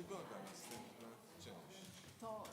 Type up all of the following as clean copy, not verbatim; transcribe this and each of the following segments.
przygoda, następna część. To...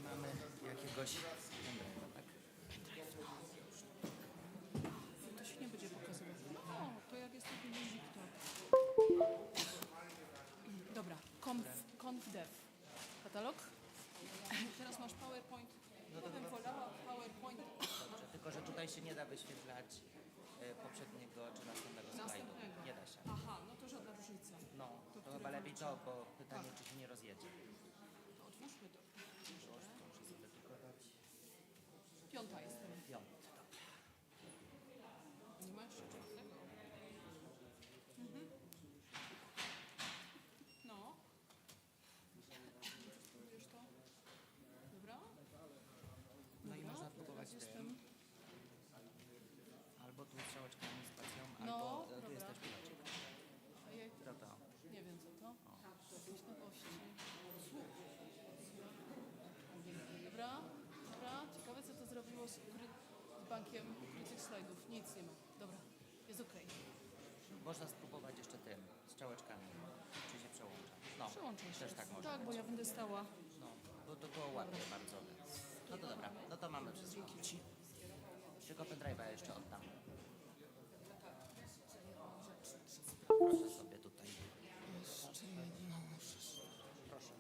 Mamy jakiegoś... tak? To się nie będzie pokazywać. No, to jak jest taki guzik, to... Dobra, conf dev. Katalog? Teraz masz PowerPoint. No Ja bym wolała PowerPoint Dobrze, tylko że tutaj się nie da wyświetlać poprzedniego czy następnego slajdu. następnego. Nie da się. Aha, no to żadna różnica. No, to chyba lepiej to, bo pytanie, czy się nie rozjedzie. To otwórzmy to. Muszę zadedykować. 5 jestem. 5, dobra. Nie ma jeszcze czwartego? No. Spróbujesz to? Dobra? No i Dobra, można próbować teraz tym. Albo tu strzałeczkami z spacją, No, albo tu dobra. jest też pilocik. Ojej, To to. nie wiem co to. Jakieś nowości. Dobra, dobra. Ciekawe co to zrobiło z bankiem ukrytych slajdów. Nic nie ma. Dobra, jest okej. Można spróbować jeszcze tym, strzałeczkami. Czy się przełącza. No, Przełączę się. też tak można. Tak, bo ja będę stała. No, bo to było ładnie bardzo. No to dobra, no to mamy wszystko. Tylko pendrive'a jeszcze oddam. Proszę sobie tutaj. Jeszcze jedną muszę. Proszę.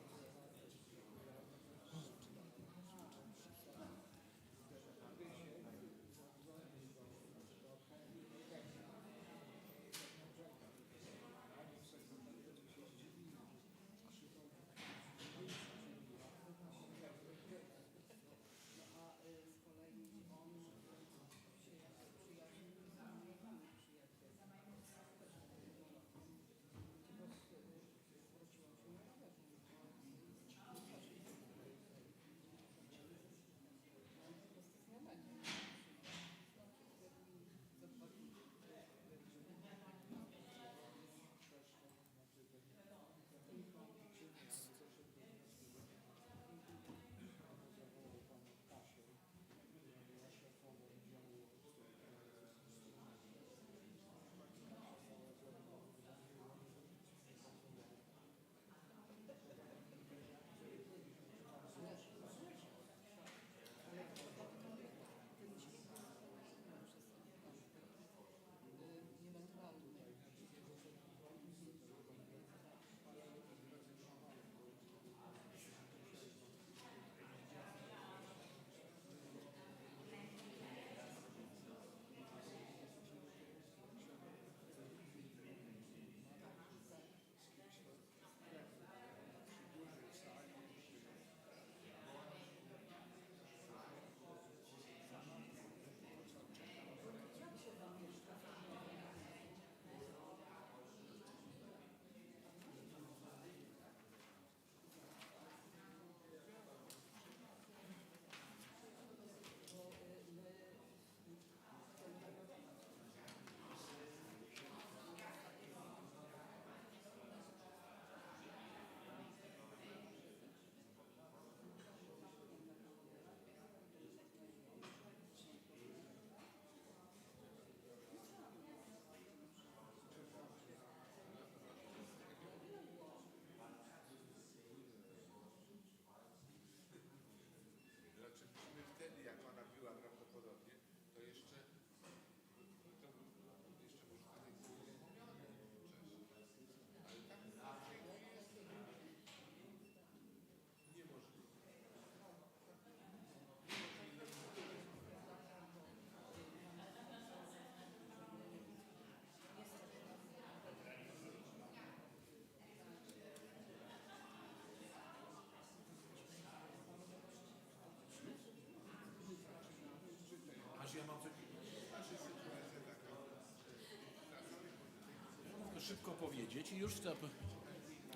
szybko powiedzieć i już chcę...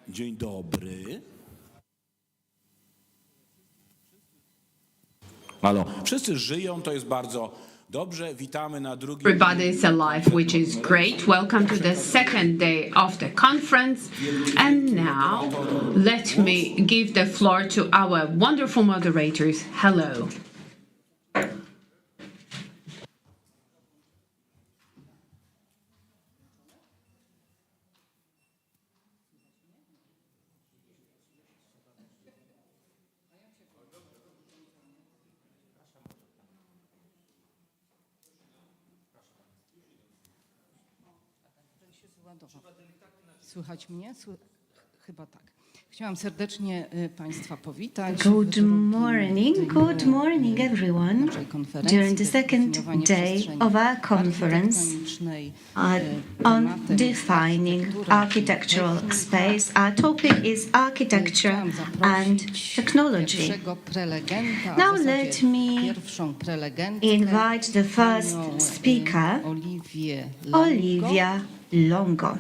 Dzień dobry. Halo, wszyscy żyją, to jest bardzo dobrze. Witamy na drugim... Everybody is alive, which is great. Welcome to the second day of the conference. And now, let me give the floor to our wonderful moderators. Hello. Słychać mnie? Chyba tak. Chciałam serdecznie Państwa powitać. Good morning everyone. During the second day of our conference on defining architectural space, our topic is architecture and technology. Now let me invite the first speaker, Olivia Longo.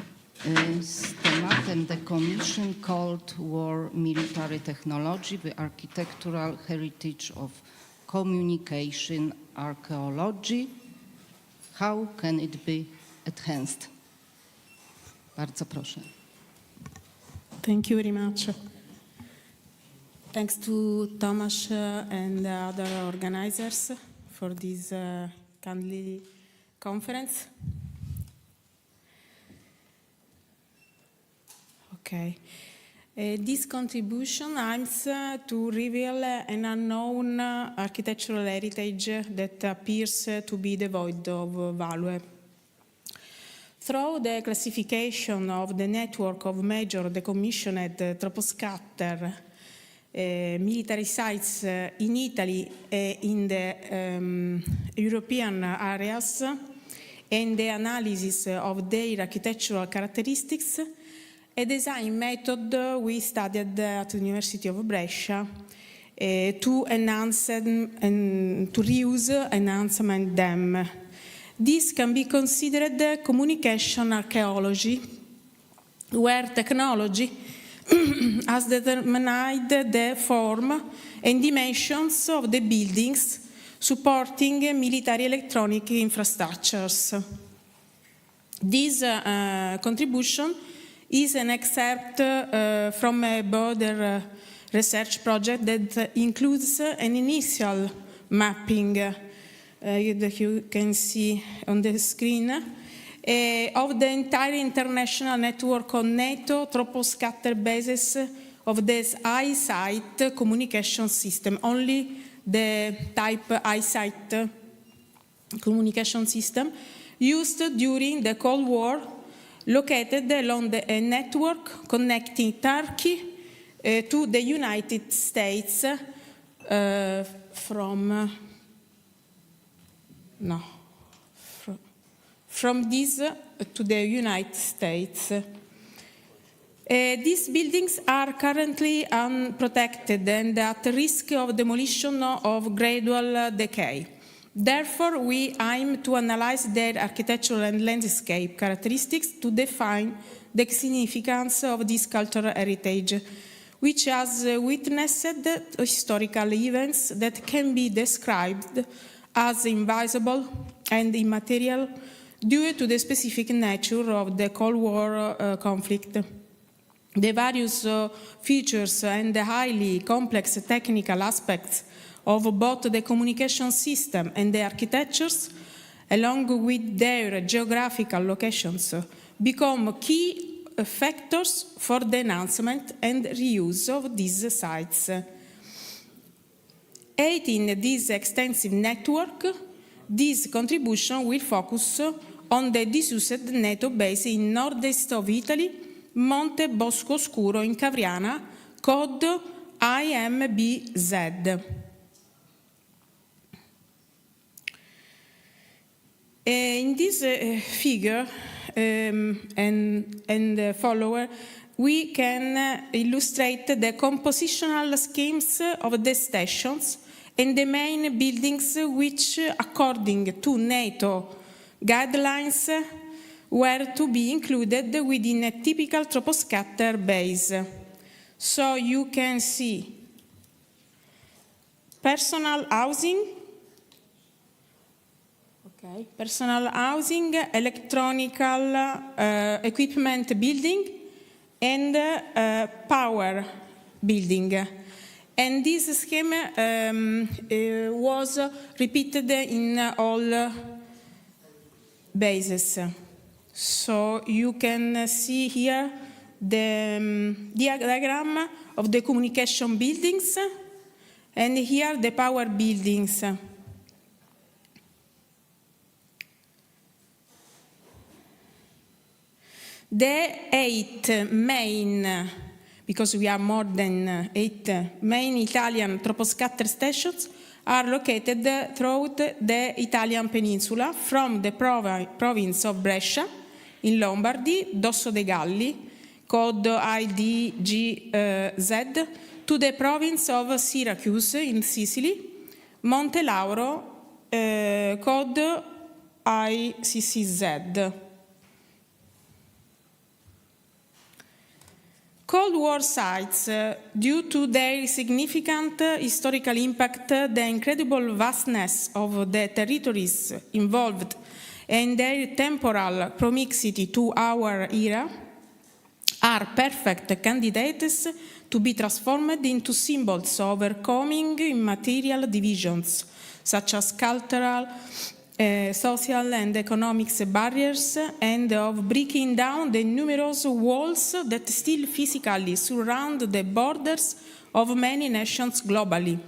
Z tematem Decommissioned Cold War Military Technology, the Architectural Heritage of Communication Archaeology. How can it be enhanced? Bardzo proszę. Thank you very much. Thanks to Thomas and the other organizers for this kindly conference. Okay. This contribution aims to reveal an unknown architectural heritage that appears to be devoid of value. Through the classification of the network of major decommissioned troposcatter military sites in Italy in the European areas and the analysis of their architectural characteristics, a design method we studied at the University of Brescia to enhance and to reuse enhancement them. This can be considered communication archaeology, where technology has determined the form and dimensions of the buildings supporting military electronic infrastructures. This contribution is an excerpt from a broader research project that includes an initial mapping that you can see on the screen of the entire international network of NATO troposcatter bases of this ISIT communication system, only the type ISIT communication system used during the Cold War, located along a network connecting Turkey to the United States from this to the United States. These buildings are currently unprotected and at risk of demolition or gradual decay. Therefore, we aim to analyze their architectural and landscape characteristics to define the significance of this cultural heritage, which has witnessed historical events that can be described as invisible and immaterial due to the specific nature of the Cold War conflict. The various features and the highly complex technical aspects of both the communication system and the architectures, along with their geographical locations, become key factors for the enhancement and reuse of these sites. Aiding this extensive network, this contribution will focus on the disused NATO base in northeast of Italy, Monte Bosco Oscuro in Cavriana, code IMBZ. In this figure and follower, we can illustrate the compositional schemes of the stations and the main buildings which, according to NATO guidelines, were to be included within a typical troposcatter base. So you can see personal housing, electronical equipment building, and power building. And this scheme was repeated in all bases. So you can see here the diagram of the communication buildings, and here the power buildings. The 8 main, because we are more than 8 main Italian troposcatter stations, are located throughout the Italian peninsula, from the province of Brescia in Lombardy, Dosso dei Galli, code IDGZ, to the province of Syracuse in Sicily, Monte Lauro, code ICCZ. Cold War sites, due to their significant historical impact, the incredible vastness of the territories involved, and their temporal proximity to our era, are perfect candidates to be transformed into symbols of overcoming immaterial divisions, such as cultural, social and economic barriers, and of breaking down the numerous walls that still physically surround the borders of many nations globally.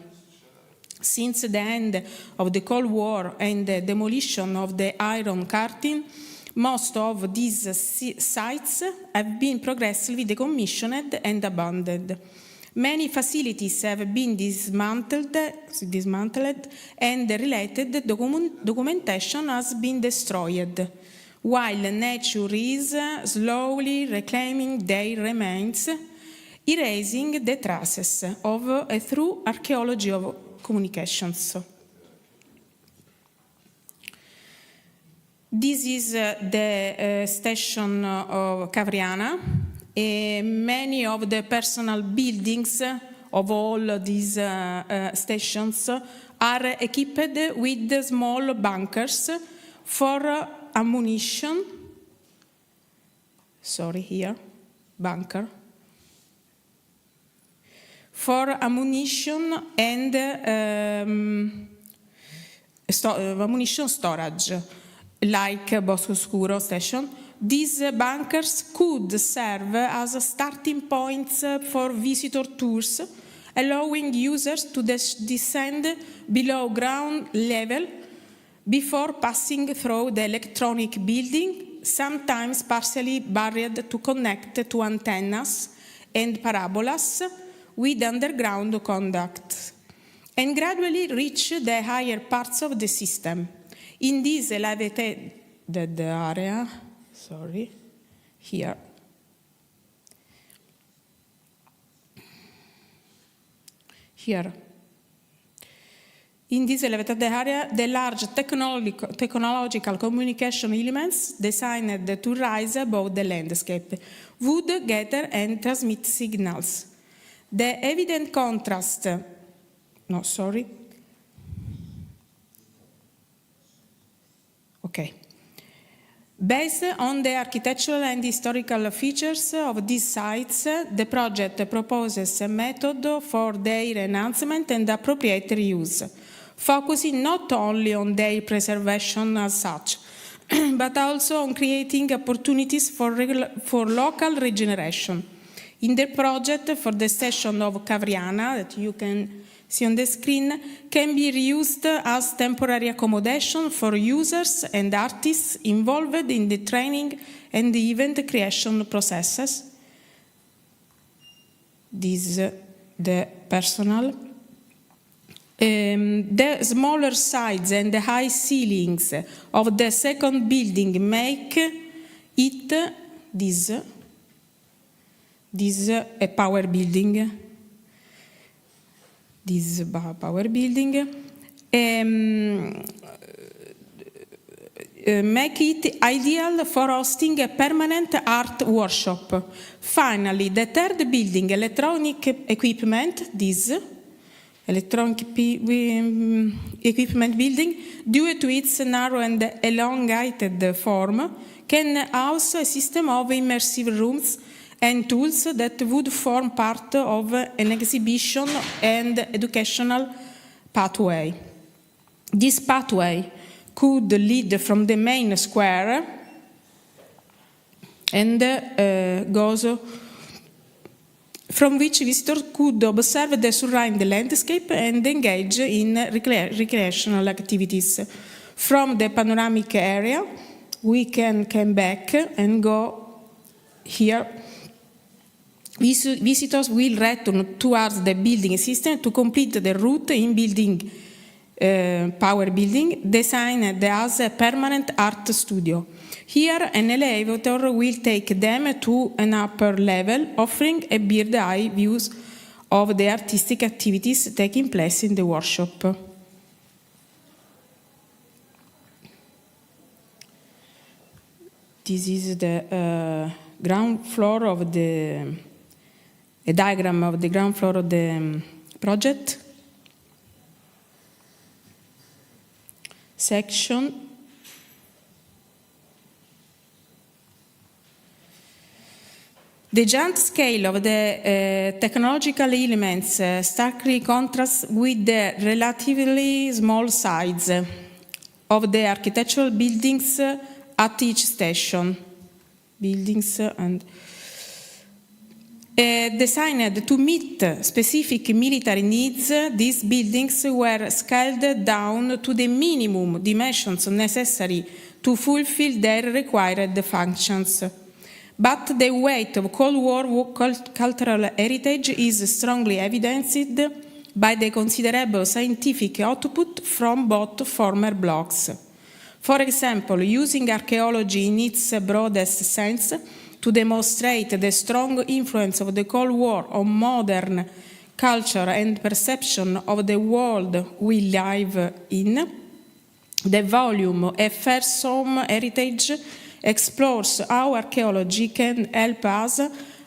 Since the end of the Cold War and the demolition of the Iron Curtain, most of these sites have been progressively decommissioned and abandoned. Many facilities have been dismantled, and related documentation has been destroyed, while nature is slowly reclaiming their remains, erasing the traces of a true archaeology of communications. This is the station of Cavriana. Many of the personal buildings of all these stations are equipped with small bunkers for ammunition. Sorry, here, bunker. For ammunition and ammunition storage, like Boscoscuro station. These bunkers could serve as starting points for visitor tours, allowing users to descend below ground level before passing through the electronic building, sometimes partially buried to connect to antennas and parabolas with underground conducts, and gradually reach the higher parts of the system. In this elevated area, here. In this elevated area, the large technological communication elements designed to rise above the landscape would gather and transmit signals. The evident contrast, Based on the architectural and historical features of these sites, the project proposes a method for their enhancement and appropriate reuse, focusing not only on their preservation as such, but also on creating opportunities for local regeneration. In the project for the station of Cavriana, that you can see on the screen, can be reused as temporary accommodation for users and artists involved in the training and the event creation processes. This is the personal. The smaller sides and the high ceilings of the second building make it this a power building. This power building. make it ideal for hosting a permanent art workshop. Finally, the third building, electronic equipment, equipment building, due to its narrow and elongated form, can house a system of immersive rooms and tools that would form part of an exhibition and educational pathway. This pathway could lead from the main square and goes from which visitors could observe the surrounding landscape and engage in recreational activities. From the panoramic area, we can come back and go here. Visitors will return towards the building system to complete the route in building power building, designed as a permanent art studio. Here, an elevator will take them to an upper level, offering a bird's-eye view of the artistic activities taking place in the workshop. This is the ground floor of a diagram of the ground floor of the project. Section. The giant scale of the technological elements starkly contrasts with the relatively small size of the architectural buildings at each station. Designed to meet specific military needs, these buildings were scaled down to the minimum dimensions necessary to fulfill their required functions. But the weight of Cold War cultural heritage is strongly evidenced by the considerable scientific output from both former blocks. For example, using archaeology in its broadest sense to demonstrate the strong influence of the Cold War on modern culture and perception of the world we live in, the volume A First Home Heritage explores how archaeology can help us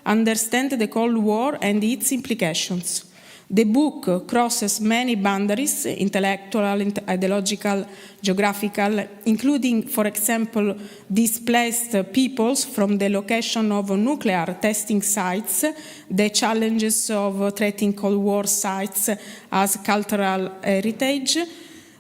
understand the Cold War and its implications. The book crosses many boundaries, intellectual, ideological, geographical, including, for example, displaced peoples from the location of nuclear testing sites, the challenges of treating Cold War sites as cultural heritage,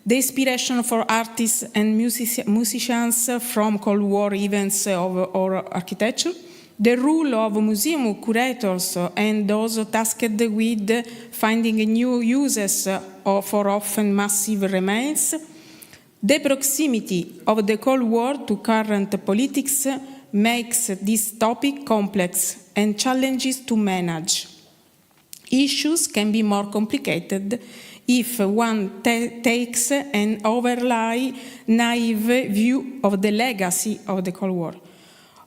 the inspiration for artists and musicians from Cold War events or architecture, the role of museum curators and those tasked with finding new uses for often massive remains, the proximity of the Cold War to current politics makes this topic complex and challenges to manage. Issues can be more complicated if one takes an overly naive view of the legacy of the Cold War.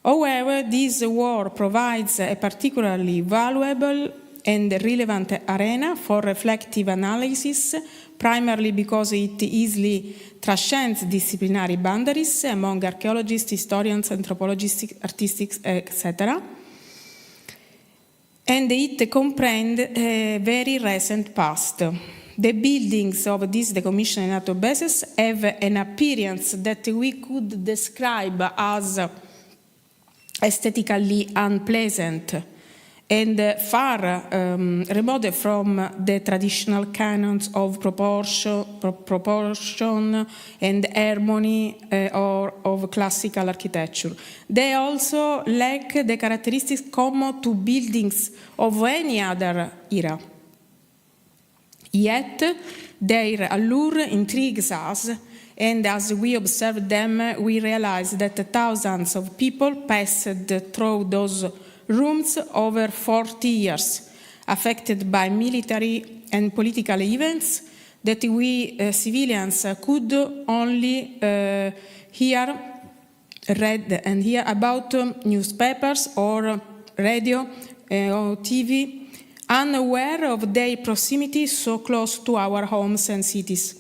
However, this war provides a particularly valuable and relevant arena for reflective analysis, primarily because it easily transcends disciplinary boundaries among archaeologists, historians, anthropologists, artists, etc. And it comprehends a very recent past. The buildings of these decommissioned NATO bases have an appearance that we could describe as aesthetically unpleasant and far remote from the traditional canons of proportion and harmony or of classical architecture. They also lack the characteristics common to buildings of any other era. Yet, their allure intrigues us, and as we observe them, we realize that thousands of people passed through those rooms over 40 years, affected by military and political events that we civilians could only read and hear about newspapers or radio or TV, unaware of their proximity so close to our homes and cities.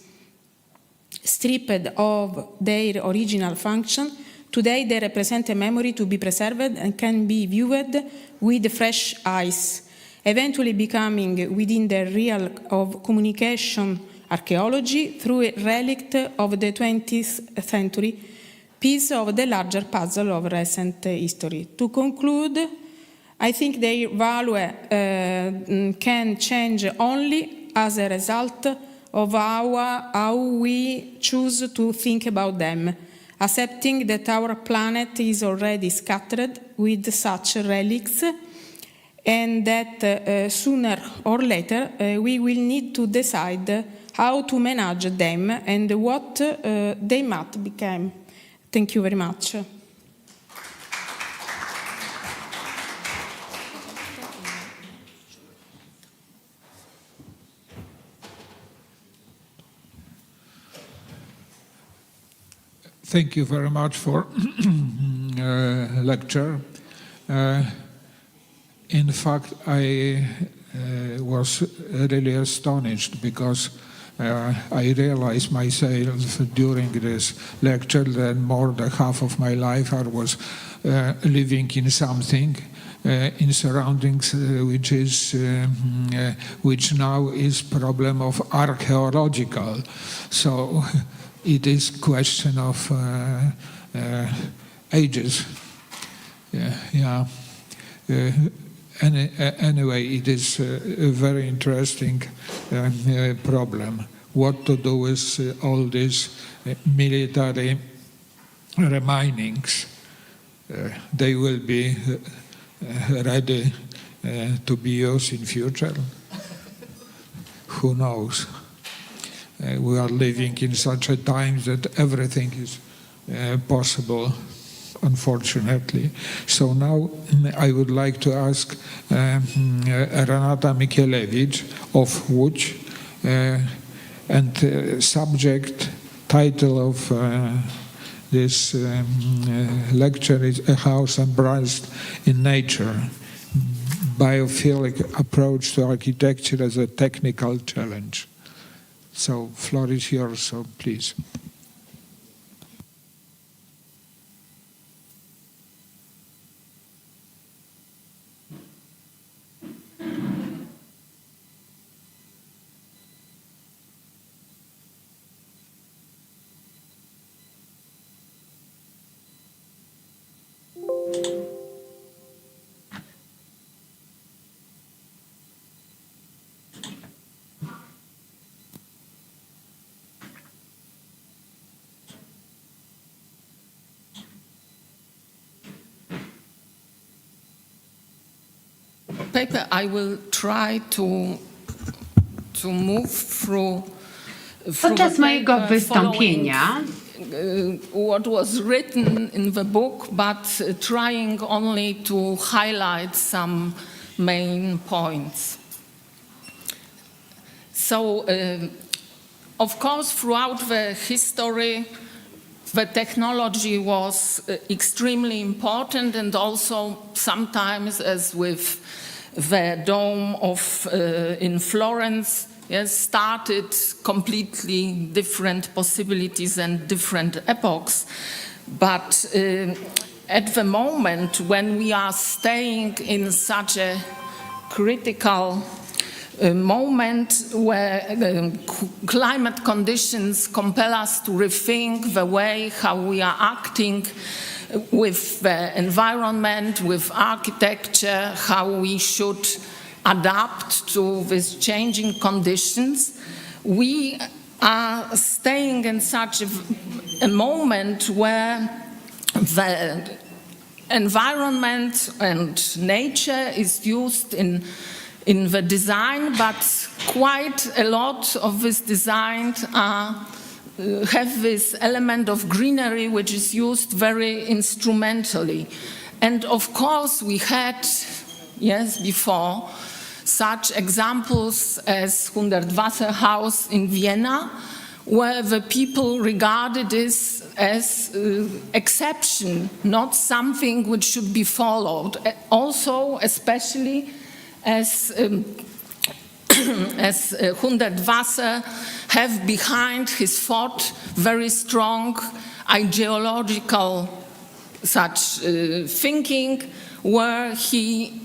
stripped of their original function, today they represent a memory to be preserved and can be viewed with fresh eyes, eventually becoming, within the realm of communication archaeology, through a relic of the 20th century, piece of the larger puzzle of recent history. To conclude, I think their value can change only as a result of how we choose to think about them, accepting that our planet is already scattered with such relics, and that sooner or later we will need to decide how to manage them and what they might become. Thank you very much. Thank you very much for lecture. In fact, I was really astonished because I realized myself during this lecture that more than half of my life I was living in something, in surroundings which now is problem of archaeological. So it is question of ages. Anyway, it is a very interesting problem. What to do with all these military remainings? They will be ready to be used in future? Who knows? We are living in such a time that everything is possible, unfortunately. So now I would like to ask Renata Mikielewicz of Łódź, and subject title of this lecture is A House Embraced in Nature, Biophilic Approach to Architecture as a Technical Challenge. So floor is yours, so please. Paper, I will try to move through Podczas mojego wystąpienia what was written in the book, but trying only to highlight some main points. So, of course, throughout the history, the technology was extremely important, and also sometimes, as with the Dome of in Florence, started completely different possibilities and different epochs. But at the moment when we are staying in such a critical moment where climate conditions compel us to rethink the way how we are acting with the environment, with architecture, how we should adapt to these changing conditions, we are staying in such a moment where the environment and nature is used in the design, but quite a lot of this design have this element of greenery which is used very instrumentally. And of course we had, before, such examples as Hundertwasserhaus in Vienna, where the people regarded this as exception, not something which should be followed. Also, especially as as Hundertwasser have behind his thought very strong ideological such thinking, where he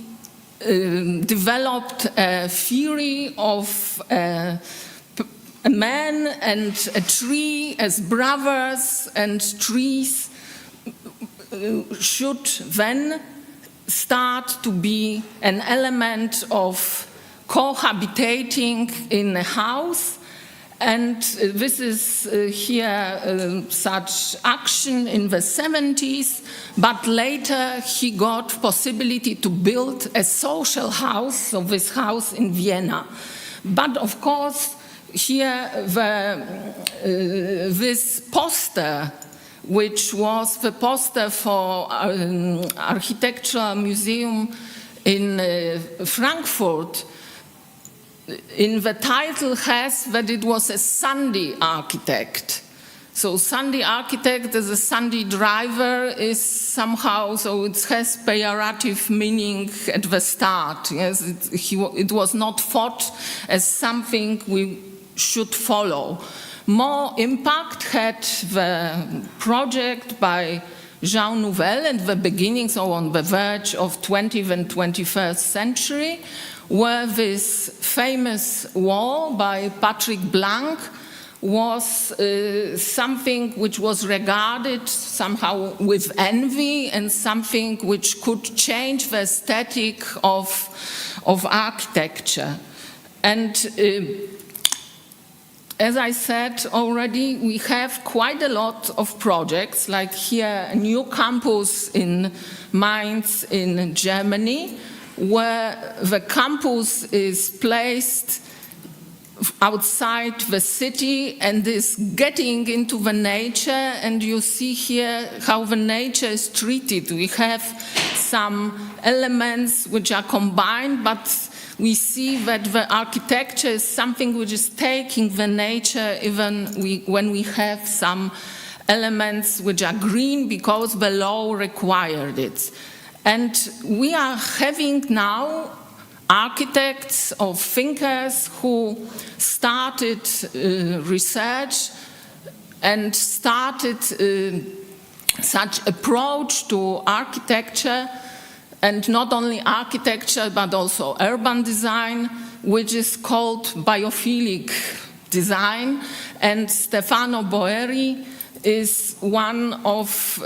developed a theory of a man and a tree as brothers, and trees should then start to be an element of cohabitating in a house. And this is here such action in the 70s, but later he got possibility to build a social house, so this house in Vienna. But of course, here this poster, which was the poster for Architectural Museum in Frankfurt, in the title has that it was a Sunday architect. So Sunday architect as a Sunday driver is somehow, so it has pejorative meaning at the start. Yes, it was not thought as something we should follow. More impact had the project by Jean Nouvel at the beginning, so on the verge of 20th and 21st century, where this famous wall by Patrick Blanc was something which was regarded somehow with envy and something which could change the aesthetic of architecture. And as I said already, we have quite a lot of projects, like here a new campus in Mainz in Germany, where the campus is placed outside the city and is getting into the nature, and you see here how the nature is treated. We have some elements which are combined, but we see that the architecture is something which is taking the nature even when we have some elements which are green because the law required it. And we are having now architects or thinkers who started research and started such approach to architecture, and not only architecture but also urban design, which is called biophilic design. And Stefano Boeri is one of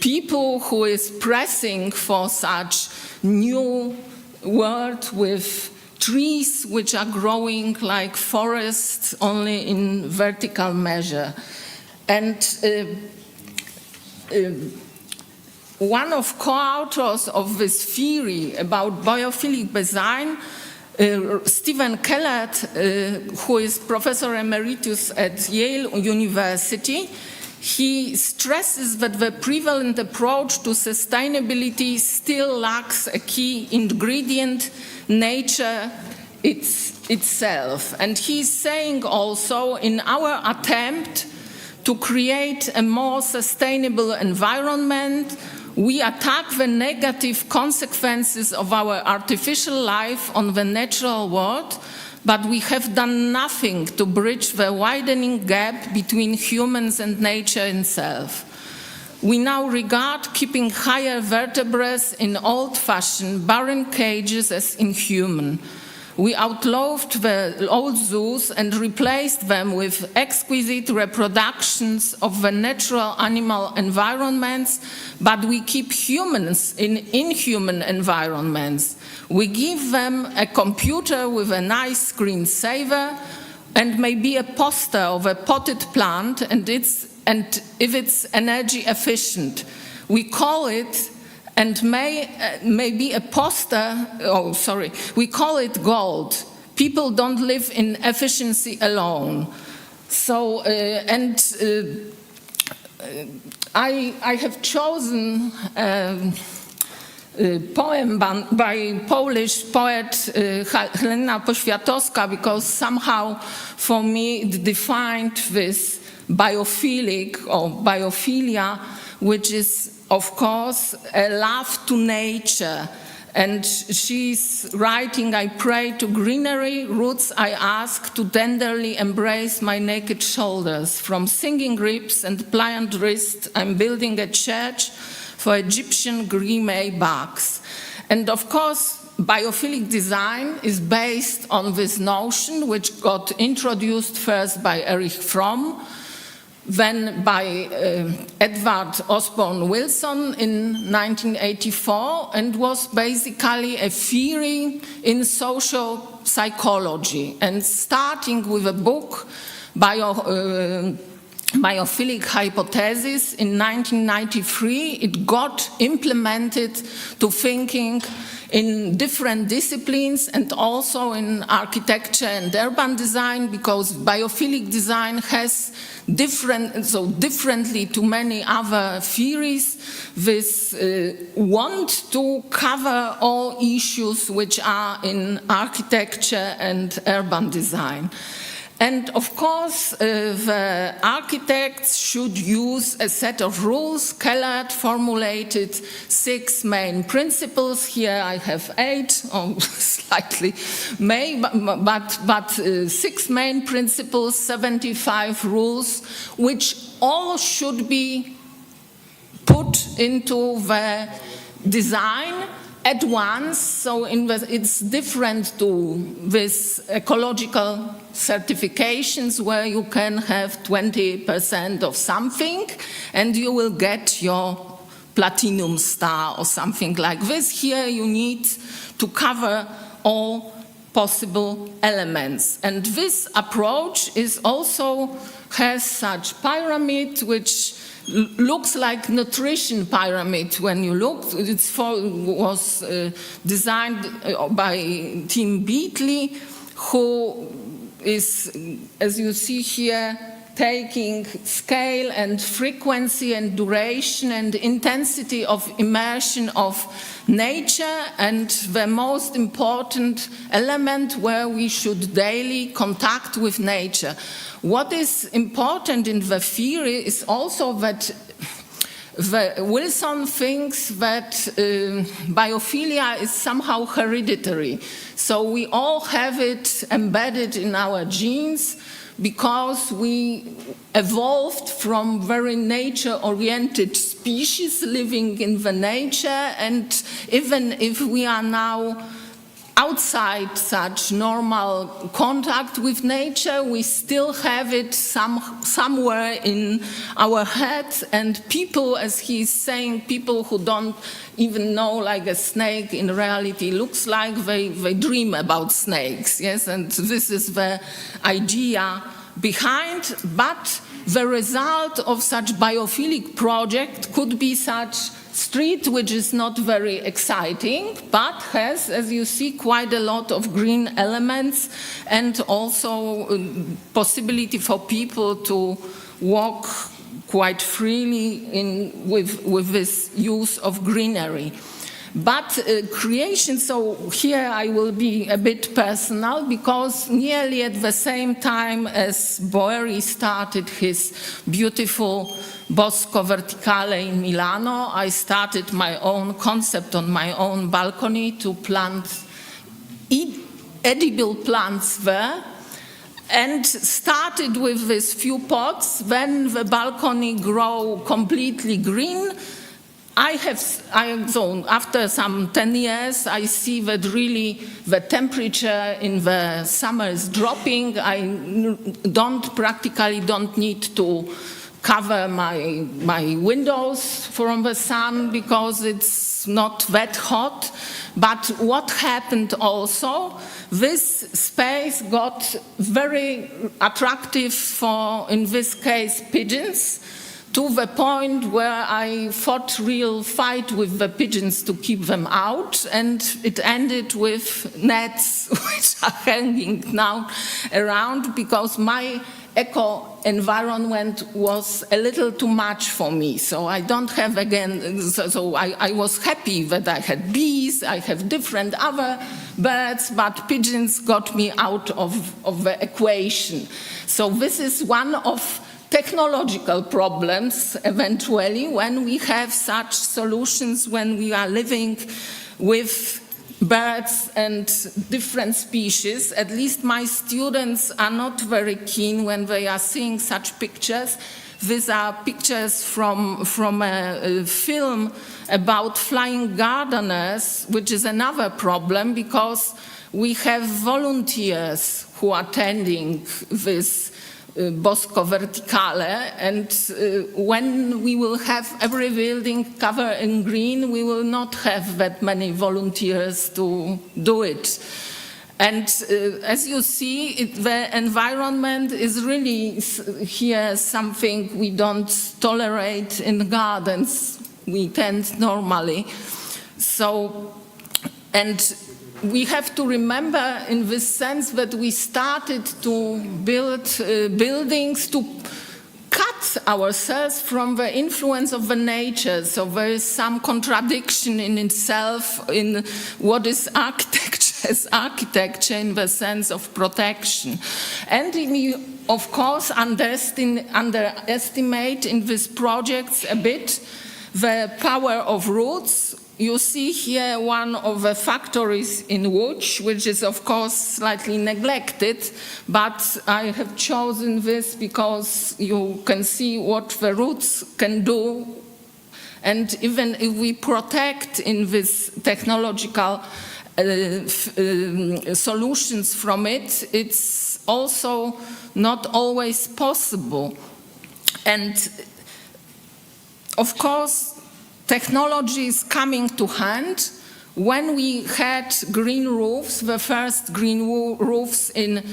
people who is pressing for such new world with trees which are growing like forests only in vertical measure. And one of co-authors of this theory about biophilic design, Stephen Kellett, who is professor emeritus at Yale University, he stresses that the prevalent approach to sustainability still lacks a key ingredient, nature itself. And he's saying also, in our attempt to create a more sustainable environment, we attack the negative consequences of our artificial life on the natural world, but we have done nothing to bridge the widening gap between humans and nature itself. We now regard keeping higher vertebrates in old-fashioned barren cages as inhuman. We outlawed the old zoos and replaced them with exquisite reproductions of the natural animal environments, but we keep humans in inhuman environments. We give them a computer with a nice screensaver and maybe a poster of a potted plant, and if it's energy efficient, we call it, and maybe a poster, we call it gold. People don't live in efficiency alone. So, I have chosen a poem by Polish poet Helena Poświatowska because somehow for me it defined this biophilic or biophilia, which is of course a love to nature, And she's writing, I pray to greenery, roots I ask to tenderly embrace my naked shoulders. From singing ribs and pliant wrist, I'm building a church for Egyptian grime bugs. And of course, biophilic design is based on this notion, which got introduced first by Erich Fromm, then by Edward Osborne Wilson in 1984, and was basically a theory in social psychology. And starting with a book, Biophilic Hypothesis, in 1993, it got implemented to thinking in different disciplines and also in architecture and urban design, because biophilic design has differently to many other theories, this want to cover all issues which are in architecture and urban design. And of course, the architects should use a set of rules. Kellert formulated 6 main principles. Here I have 8, or slightly but 6 main principles, 75 rules, which all should be put into the design at once, so it's different to this ecological certifications where you can have 20% of something and you will get your platinum star or something like this. Here you need to cover all possible elements. And this approach is also has such pyramid which looks like nutrition pyramid when you look. It was designed by Tim Beatley, who is, as you see here, taking scale and frequency and duration and intensity of immersion of nature, and the most important element where we should daily contact with nature. What is important in the theory is also that Wilson thinks that biophilia is somehow hereditary. So we all have it embedded in our genes because we evolved from very nature-oriented species living in the nature, and even if we are now outside such normal contact with nature, we still have it somewhere in our head. And people, as he's saying, people who don't even know like a snake in reality looks like, they dream about snakes, yes? And this is the idea behind, but the result of such biophilic project could be such street which is not very exciting, but has, as you see, quite a lot of green elements and also possibility for people to walk quite freely with this use of greenery. But creation, so here I will be a bit personal, because nearly at the same time as Boeri started his beautiful Bosco Verticale in Milano, I started my own concept on my own balcony to plant edible plants there, and started with these few pots. Then the balcony grew completely green. So after some 10 years, I see that really the temperature in the summer is dropping. I practically don't need to cover my windows from the sun because it's not that hot. But what happened also, this space got very attractive for, in this case, pigeons, to the point where I fought real fight with the pigeons to keep them out, and it ended with nets which are hanging now around because my eco-environment was a little too much for me. So I don't have again, so I was happy that I had bees, I have different other birds, but pigeons got me out of the equation. So this is one of technological problems eventually when we have such solutions, when we are living with birds and different species. At least my students are not very keen when they are seeing such pictures. These are pictures from a film about flying gardeners, which is another problem because we have volunteers who are tending this Bosco Verticale, and when we will have every building covered in green, we will not have that many volunteers to do it. And as you see, the environment is really here something we don't tolerate in gardens. We tend normally. So, and we have to remember in this sense that we started to build buildings to cut ourselves from the influence of the nature. So there is some contradiction in itself in what is architecture as architecture in the sense of protection. And we, of course, underestimate in these projects a bit the power of roots. You see here one of the factories in Łódź, which is of course slightly neglected, but I have chosen this because you can see what the roots can do. And even if we protect in this technological solutions from it, it's also not always possible. And of course, technology is coming to hand. When we had green roofs, the first green roofs in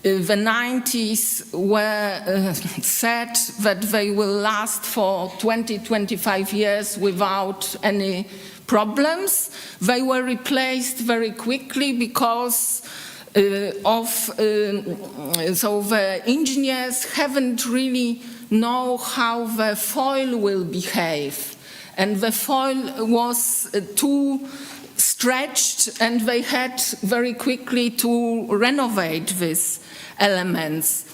the 90s were said that they will last for 20-25 years without any problems. They were replaced very quickly because so the engineers haven't really know how the foil will behave. And the foil was too stretched, and they had very quickly to renovate these elements.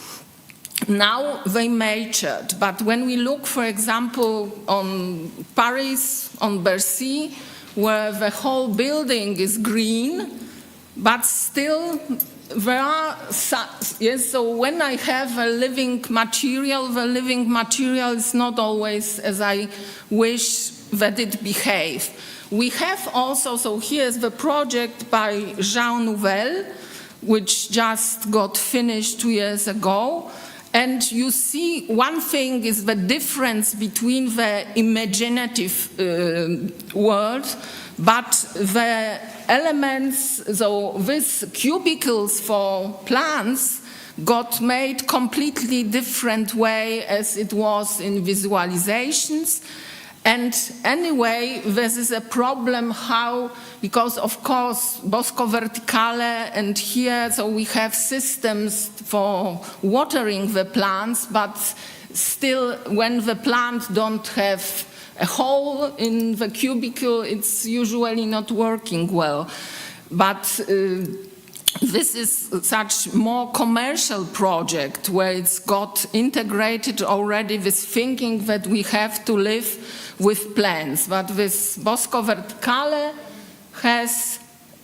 Now they matured, but when we look, for example, on Paris, on Bercy, where the whole building is green, but still there are, yes, so when I have a living material, the living material is not always as I wish that it behave. We have also, so here's the project by Jean Nouvel, which just got finished 2 years ago. And you see, one thing is the difference between the imaginative world, but the elements, so these cubicles for plants got made completely different way as it was in visualizations. And anyway, this is a problem how, because of course, Bosco Verticale and here, so we have systems for watering the plants, but still when the plant don't have a hole in the cubicle, it's usually not working well. But this is such more commercial project where it's got integrated already this thinking that we have to live with plants. But this Bosco Verticale has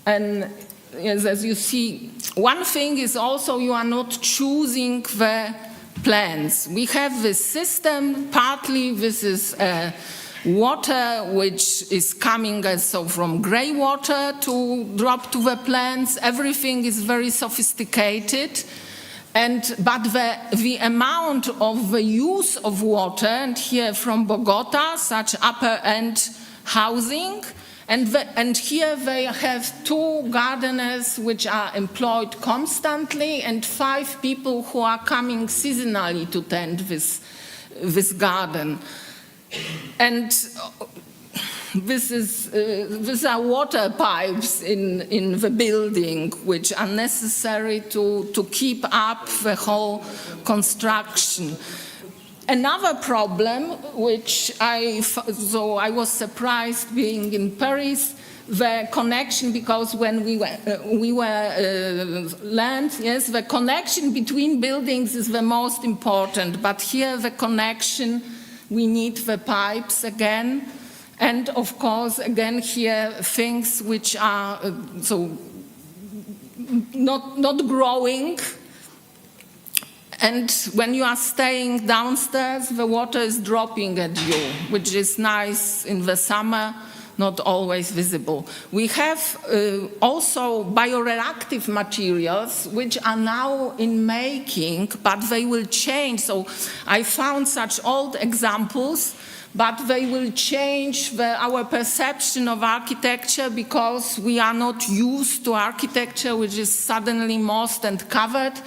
an, yes, as you see, one thing is also you are not choosing the plants. We have this system, partly this is water which is coming so from grey water to drop to the plants. Everything is very sophisticated. But the amount of the use of water, and here from Bogota, such upper-end housing, and here they have 2 gardeners which are employed constantly and 5 people who are coming seasonally to tend this garden. And these are water pipes in the building which are necessary to keep up the whole construction. Another problem which I was surprised being in Paris, the connection, because when we learned, yes, the connection between buildings is the most important, but here the connection, we need the pipes again. And of course, again here, things which are not growing. And when you are staying downstairs, the water is dropping at you, which is nice in the summer, not always visible. We have also bioreactive materials, which are now in making, but they will change. So I found such old examples, but they will change our perception of architecture, because we are not used to architecture which is suddenly mossed and covered.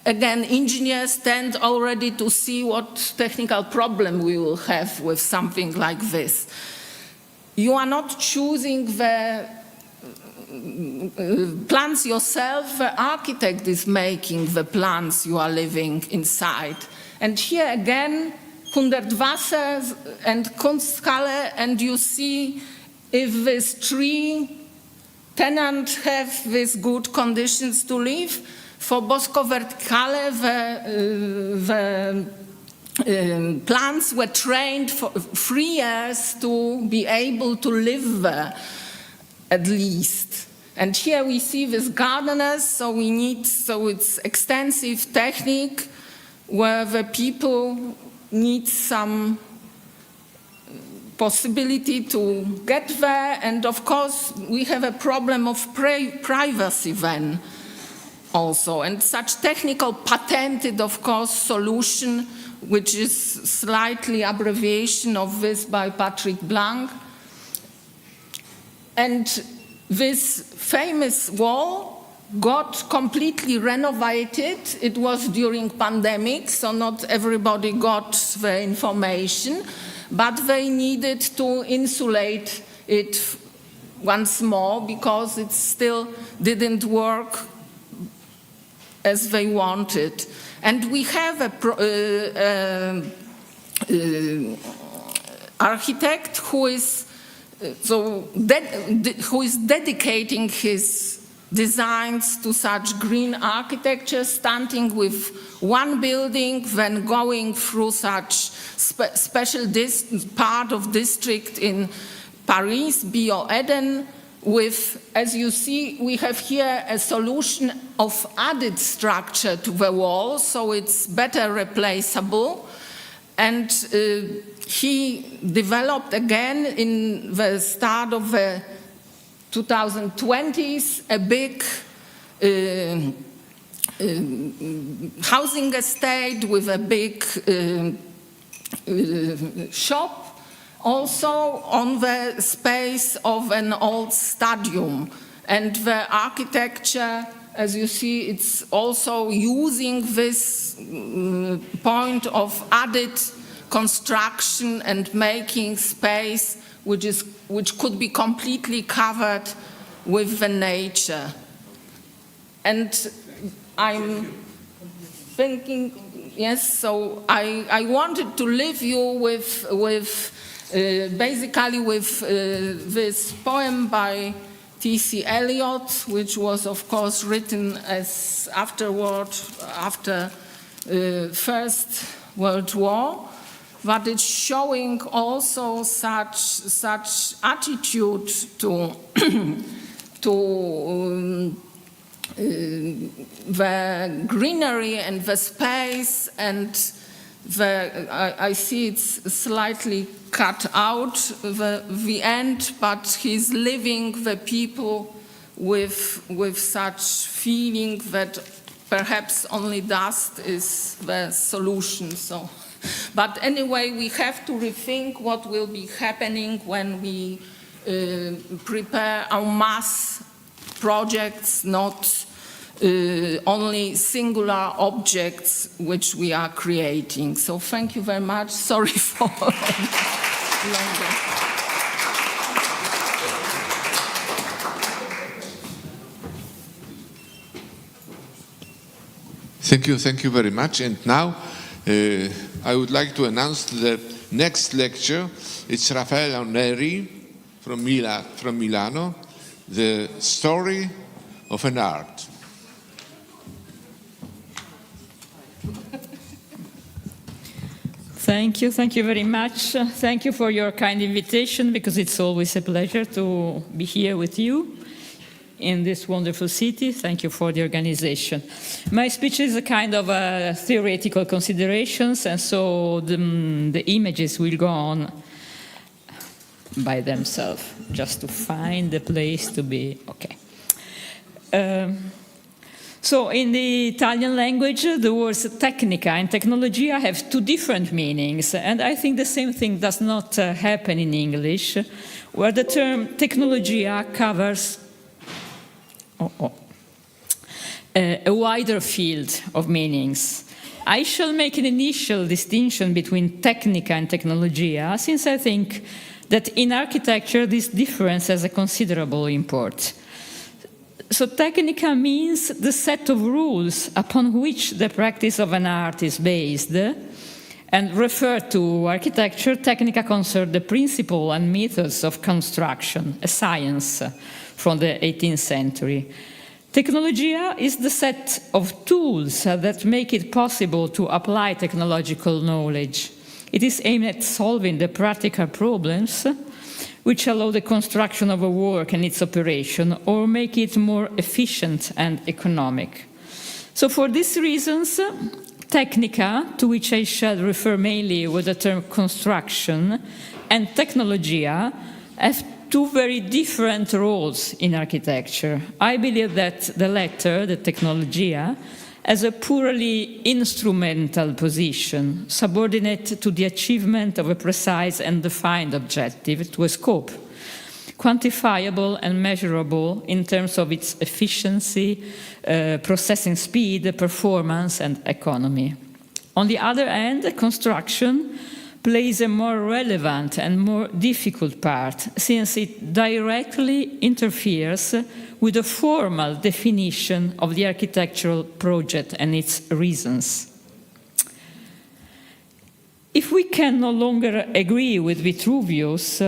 Again, engineers tend already to see what technical problem we will have with something like this. You are not choosing the plans yourself, the architect is making the plans you are living inside. And here again, Hundertwasser and Kunsthalle, and you see if this tree tenant have these good conditions to live. For Bosco Verticale, the plants were trained for 3 years to be able to live there, at least. And here we see these gardeners, so it's extensive technique where the people need some possibility to get there. And of course, we have a problem of privacy then. Also, and such technical patented, of course, solution, which is slightly abbreviation of this by Patrick Blanc. And this famous wall got completely renovated. It was during pandemic, so not everybody got the information, but they needed to insulate it once more because it still didn't work as they wanted. And we have a architect who is dedicating his designs to such green architecture, starting with one building, then going through such special part of district in Paris, Bio-Eden, with, as you see, we have here a solution of added structure to the wall, so it's better replaceable. And he developed again in the start of the 2020s a big housing estate with a big shop, also on the space of an old stadium. And the architecture, as you see, it's also using this point of added construction and making space which could be completely covered with the nature. And I'm thinking, yes, so I wanted to leave you with basically with this poem by T.C. Eliot, which was, of course, written as after First World War, but it's showing also such attitude to the greenery and the space, and I see it's slightly cut out the end, but he's leaving the people with such feeling that perhaps only dust is the solution. So, but anyway, we have to rethink what will be happening when we prepare our mass projects, not only singular objects which we are creating. So thank you very much. Sorry for longer. Thank you very much. And now I would like to announce the next lecture. It's Raffaella Neri from Milano, The Story of an Art. Thank you very much. Thank you for your kind invitation, because it's always a pleasure to be here with you in this wonderful city. Thank you for the organization. My speech is a kind of theoretical considerations, and so the images will go on by themselves, just to find the place to be. Okay. So in the Italian language, the words tecnica and tecnologia have two different meanings, and I think the same thing does not happen in English, where the term tecnologia covers a wider field of meanings. I shall make an initial distinction between tecnica and tecnologia, since I think that in architecture this difference has a considerable import. So technica means the set of rules upon which the practice of an art is based, and referred to architecture, technica concerns the principle and methods of construction, a science from the 18th century. Technologia is the set of tools that make it possible to apply technological knowledge. It is aimed at solving the practical problems which allow the construction of a work and its operation, or make it more efficient and economic. So for these reasons, technica, to which I shall refer mainly with the term construction, and technologia have two very different roles in architecture. I believe that the latter, the technologia, has a purely instrumental position, subordinate to the achievement of a precise and defined objective, to a scope, quantifiable and measurable in terms of its efficiency, processing speed, performance, and economy. On the other hand, construction plays a more relevant and more difficult part, since it directly interferes with the formal definition of the architectural project and its reasons. If we can no longer agree with Vitruvius,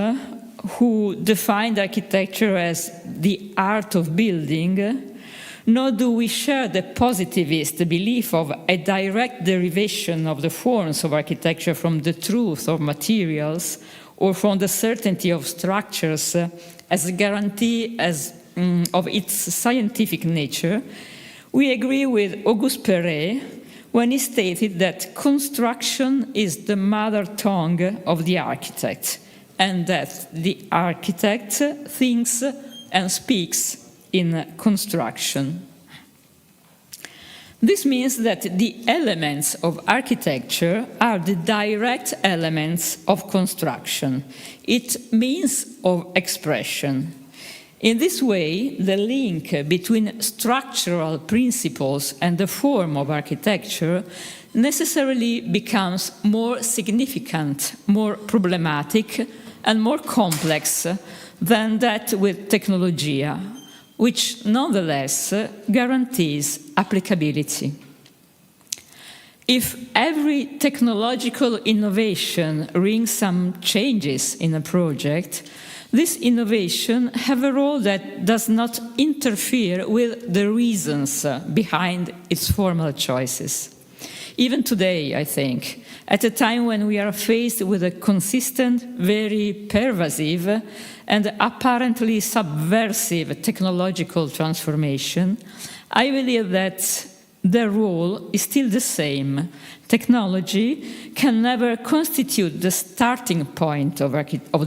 who defined architecture as the art of building, nor do we share the positivist belief of a direct derivation of the forms of architecture from the truth of materials or from the certainty of structures as a guarantee of its scientific nature, we agree with Auguste Perret when he stated that construction is the mother tongue of the architect, and that the architect thinks and speaks in construction. This means that the elements of architecture are the direct elements of construction. It means of expression. In this way, the link between structural principles and the form of architecture necessarily becomes more significant, more problematic, and more complex than that with technologia, which nonetheless guarantees applicability. If every technological innovation brings some changes in a project, this innovation has a role that does not interfere with the reasons behind its formal choices. Even today, I think, at a time when we are faced with a consistent, very pervasive, and apparently subversive technological transformation, I believe that their role is still the same. Technology can never constitute the starting point of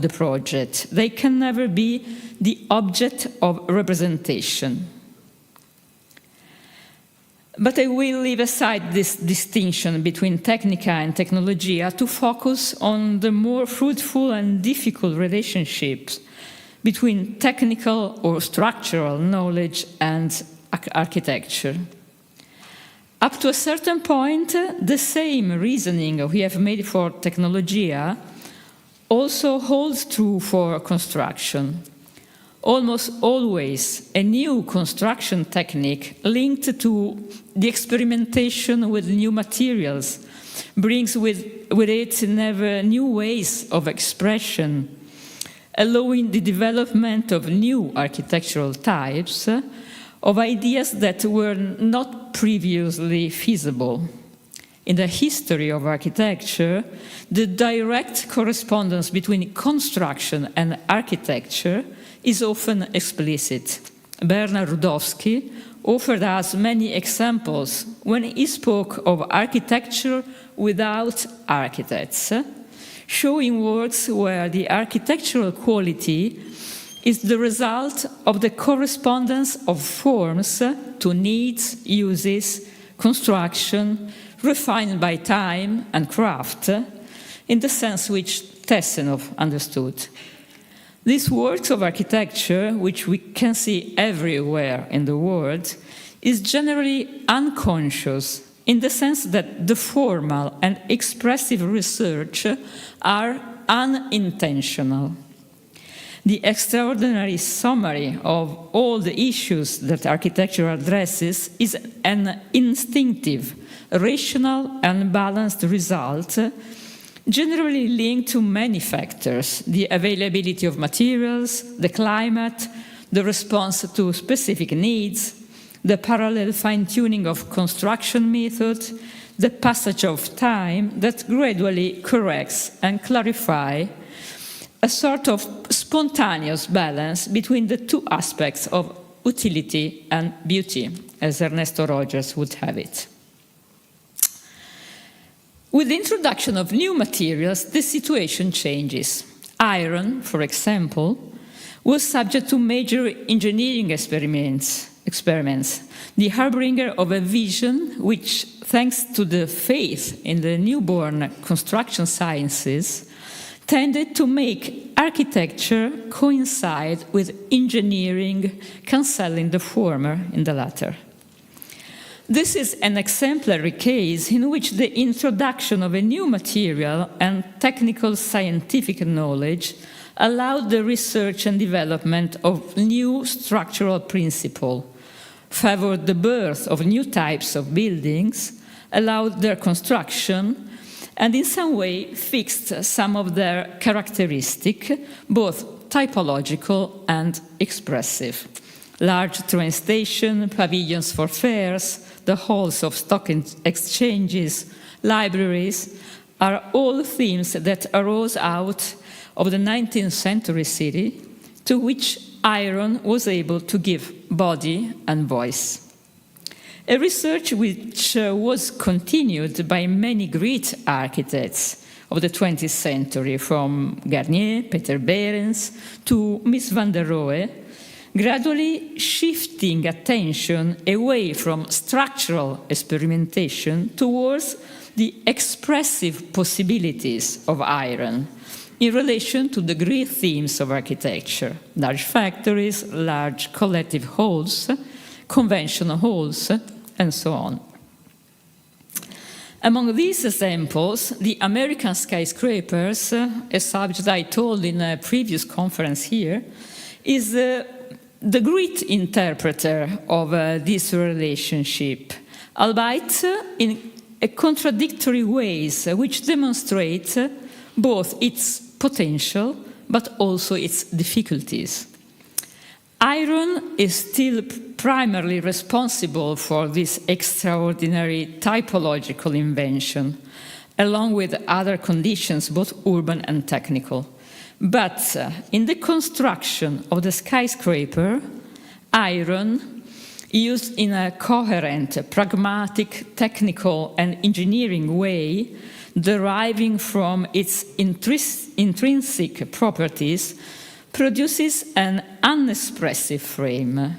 the project. They can never be the object of representation. But I will leave aside this distinction between technica and technologia to focus on the more fruitful and difficult relationships between technical or structural knowledge and architecture. Up to a certain point, the same reasoning we have made for technologia also holds true for construction. Almost always a new construction technique linked to the experimentation with new materials brings with it never new ways of expression, allowing the development of new architectural types, of ideas that were not previously feasible. In the history of architecture, the direct correspondence between construction and architecture is often explicit. Bernard Rudowski offered us many examples when he spoke of architecture without architects, showing works where the architectural quality is the result of the correspondence of forms to needs, uses, construction, refined by time and craft, in the sense which Tessenov understood. These works of architecture, which we can see everywhere in the world, is generally unconscious in the sense that the formal and expressive research are unintentional. The extraordinary summary of all the issues that architecture addresses is an instinctive, rational and balanced result, generally linked to many factors: the availability of materials, the climate, the response to specific needs, the parallel fine-tuning of construction methods, the passage of time that gradually corrects and clarifies a sort of spontaneous balance between the two aspects of utility and beauty, as Ernesto Rogers would have it. With the introduction of new materials, the situation changes. Iron, for example, was subject to major engineering experiments, the harbinger of a vision which, thanks to the faith in the newborn construction sciences, tended to make architecture coincide with engineering, cancelling the former in the latter. This is an exemplary case in which the introduction of a new material and technical scientific knowledge allowed the research and development of new structural principles, favored the birth of new types of buildings, allowed their construction, and in some way fixed some of their characteristics, both typological and expressive. Large train stations, pavilions for fairs, the halls of stock exchanges, libraries, are all themes that arose out of the 19th century city, to which iron was able to give body and voice. A research which was continued by many great architects of the 20th century, from Garnier, Peter Behrens, to Mies van der Rohe, gradually shifting attention away from structural experimentation towards the expressive possibilities of iron in relation to the great themes of architecture: large factories, large collective halls, conventional halls, and so on. Among these examples, the American skyscrapers, a subject I told in a previous conference here, is the great interpreter of this relationship, albeit in contradictory ways, which demonstrate both its potential but also its difficulties. Iron is still primarily responsible for this extraordinary typological invention, along with other conditions, both urban and technical. But in the construction of the skyscraper, iron, used in a coherent, pragmatic, technical and engineering way, deriving from its intrinsic properties, produces an unexpressive frame.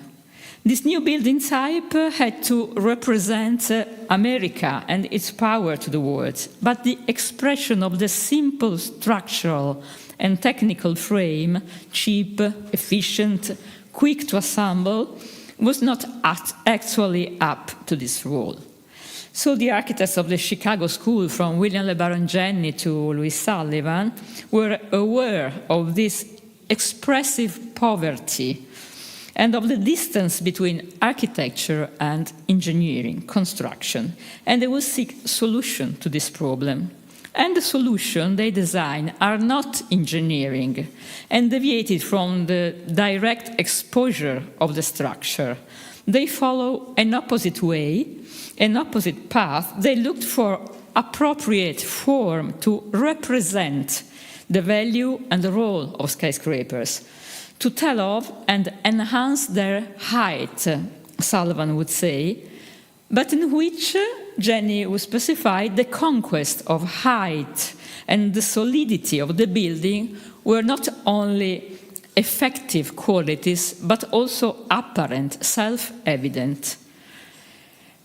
This new building type had to represent America and its power to the world, but the expression of the simple structural and technical frame, cheap, efficient, quick to assemble, was not actually up to this role. So the architects of the Chicago School, from William LeBaron Jenney to Louis Sullivan, were aware of this expressive poverty and of the distance between architecture and engineering, construction, and they will seek solution to this problem. And the solution they design are not engineering and deviated from the direct exposure of the structure, they follow an opposite way, an opposite path. They looked for appropriate form to represent the value and the role of skyscrapers, to tell of and enhance their height, Sullivan would say, but in which Jenny would specify the conquest of height and the solidity of the building were not only effective qualities, but also apparent, self-evident.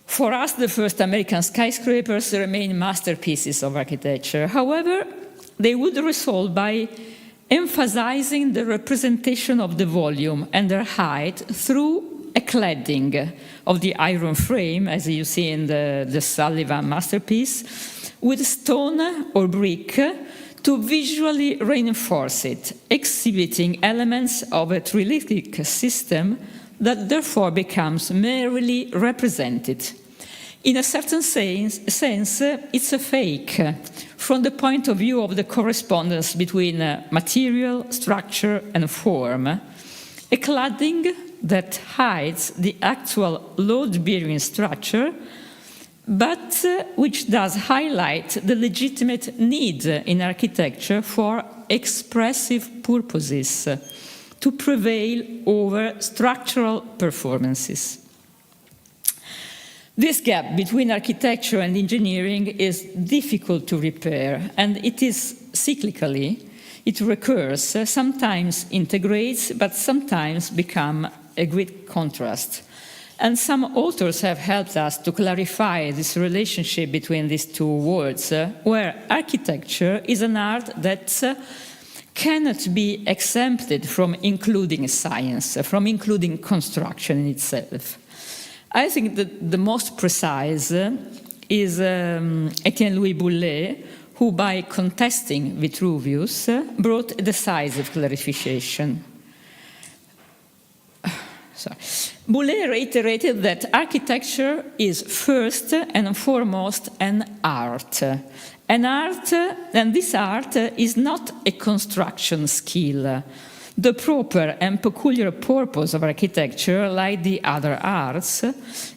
For us, the first American skyscrapers remain masterpieces of architecture. However, they would resolve by emphasizing the representation of the volume and their height through a cladding of the iron frame, as you see in the Sullivan masterpiece, with stone or brick to visually reinforce it, exhibiting elements of a trilithic system that therefore becomes merely represented. In a certain sense, it's a fake from the point of view of the correspondence between material, structure, and form. A cladding that hides the actual load-bearing structure, but which does highlight the legitimate need in architecture for expressive purposes to prevail over structural performances. This gap between architecture and engineering is difficult to repair, and it is cyclically. It recurs, sometimes integrates, but sometimes becomes a great contrast. And some authors have helped us to clarify this relationship between these two words, where architecture is an art that cannot be exempted from including science, from including construction in itself. I think that the most precise is Étienne Louis Boullé, who, by contesting Vitruvius, brought a decisive clarification. Boullé reiterated that architecture is first and foremost an art. An art, and this art is not a construction skill. The proper and peculiar purpose of architecture, like the other arts,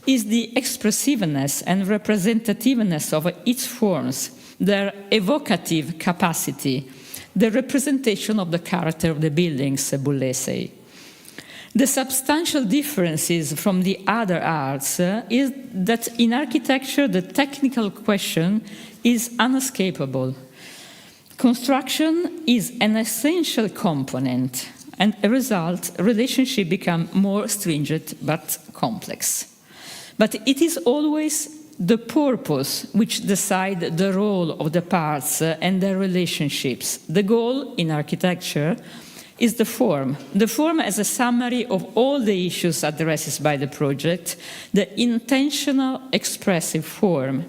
is the expressiveness and representativeness of its forms, their evocative capacity, the representation of the character of the buildings, Boullé says. The substantial differences from the other arts is that in architecture the technical question is unescapable. Construction is an essential component, and as a result, relationship become more stringent but complex. But it is always the purpose which decides the role of the parts and their relationships. The goal in architecture is the form as a summary of all the issues addressed by the project, the intentional expressive form,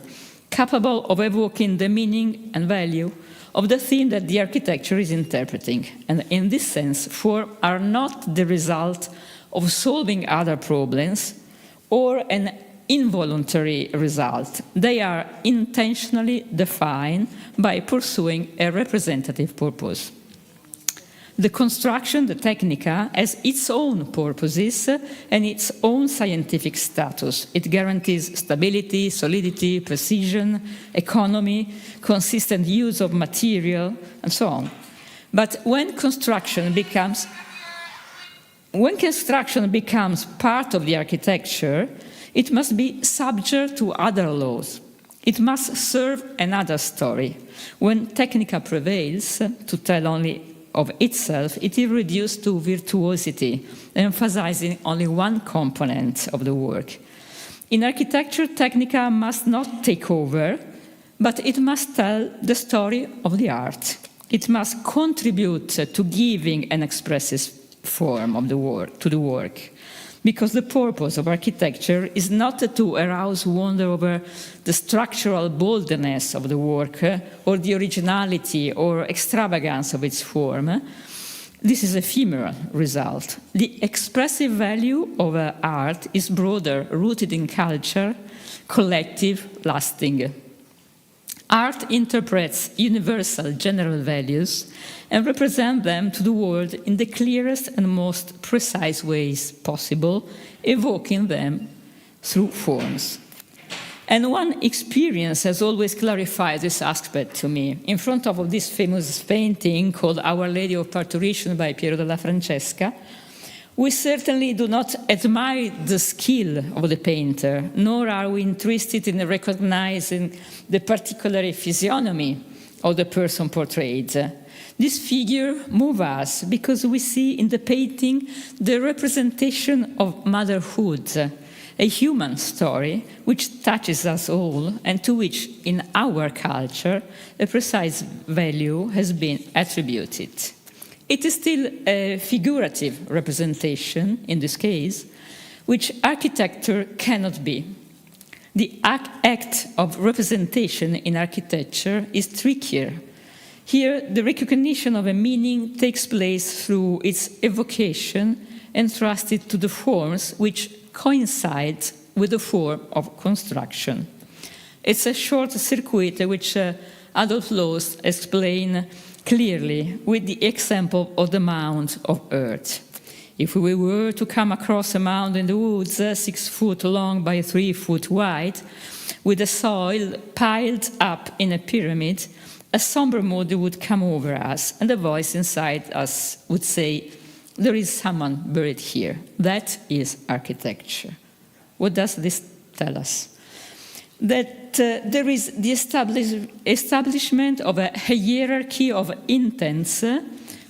capable of evoking the meaning and value of the theme that the architecture is interpreting. And in this sense, forms are not the result of solving other problems or an involuntary result. They are intentionally defined by pursuing a representative purpose. The construction, the technica, has its own purposes and its own scientific status. It guarantees stability, solidity, precision, economy, consistent use of material, and so on. But when construction becomes part of the architecture, it must be subject to other laws. It must serve another story. When technica prevails, to tell only of itself, it is reduced to virtuosity, emphasizing only one component of the work. In architecture, technica must not take over, but it must tell the story of the art. It must contribute to giving an expressive form of the work, to the work. Because the purpose of architecture is not to arouse wonder over the structural boldness of the work or the originality or extravagance of its form. This is an ephemeral result. The expressive value of art is broader, rooted in culture, collective, lasting. art interprets universal general values and represents them to the world in the clearest and most precise ways possible, evoking them through forms. And one experience has always clarified this aspect to me. In front of this famous painting called Our Lady of Parturition by Piero della Francesca, we certainly do not admire the skill of the painter, nor are we interested in recognizing the particular physiognomy of the person portrayed. This figure moves us because we see in the painting the representation of motherhood, a human story which touches us all and to which, in our culture, a precise value has been attributed. It is still a figurative representation, in this case, which architecture cannot be. The act of representation in architecture is trickier. Here, the recognition of a meaning takes place through its evocation entrusted to the forms which coincide with the form of construction. It's a short circuit which Adolf Loos explained clearly with the example of the mound of earth. If we were to come across a mound in the woods, 6 foot long by 3 foot wide, with the soil piled up in a pyramid, a somber mood would come over us, and a voice inside us would say, "There is someone buried here." That is architecture. What does this tell us? That there is the establishment of a hierarchy of intents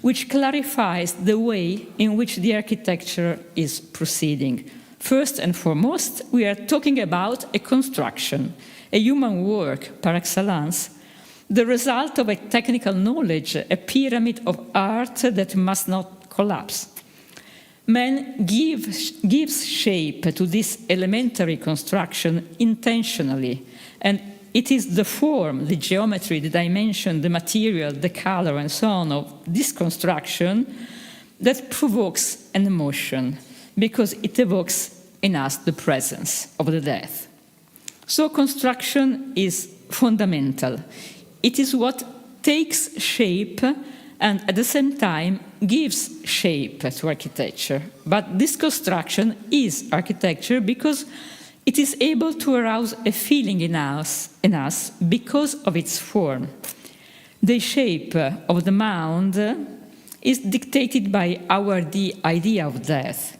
which clarifies the way in which the architecture is proceeding. First and foremost, we are talking about a construction, a human work par excellence, the result of a technical knowledge, a pyramid of art that must not collapse. Man gives shape to this elementary construction intentionally, and it is the form, the geometry, the dimension, the material, the color, and so on of this construction that provokes an emotion, because it evokes in us the presence of the death. So construction is fundamental. It is what takes shape and at the same time gives shape to architecture. But this construction is architecture because it is able to arouse a feeling in us because of its form. The shape of the mound is dictated by the idea of death.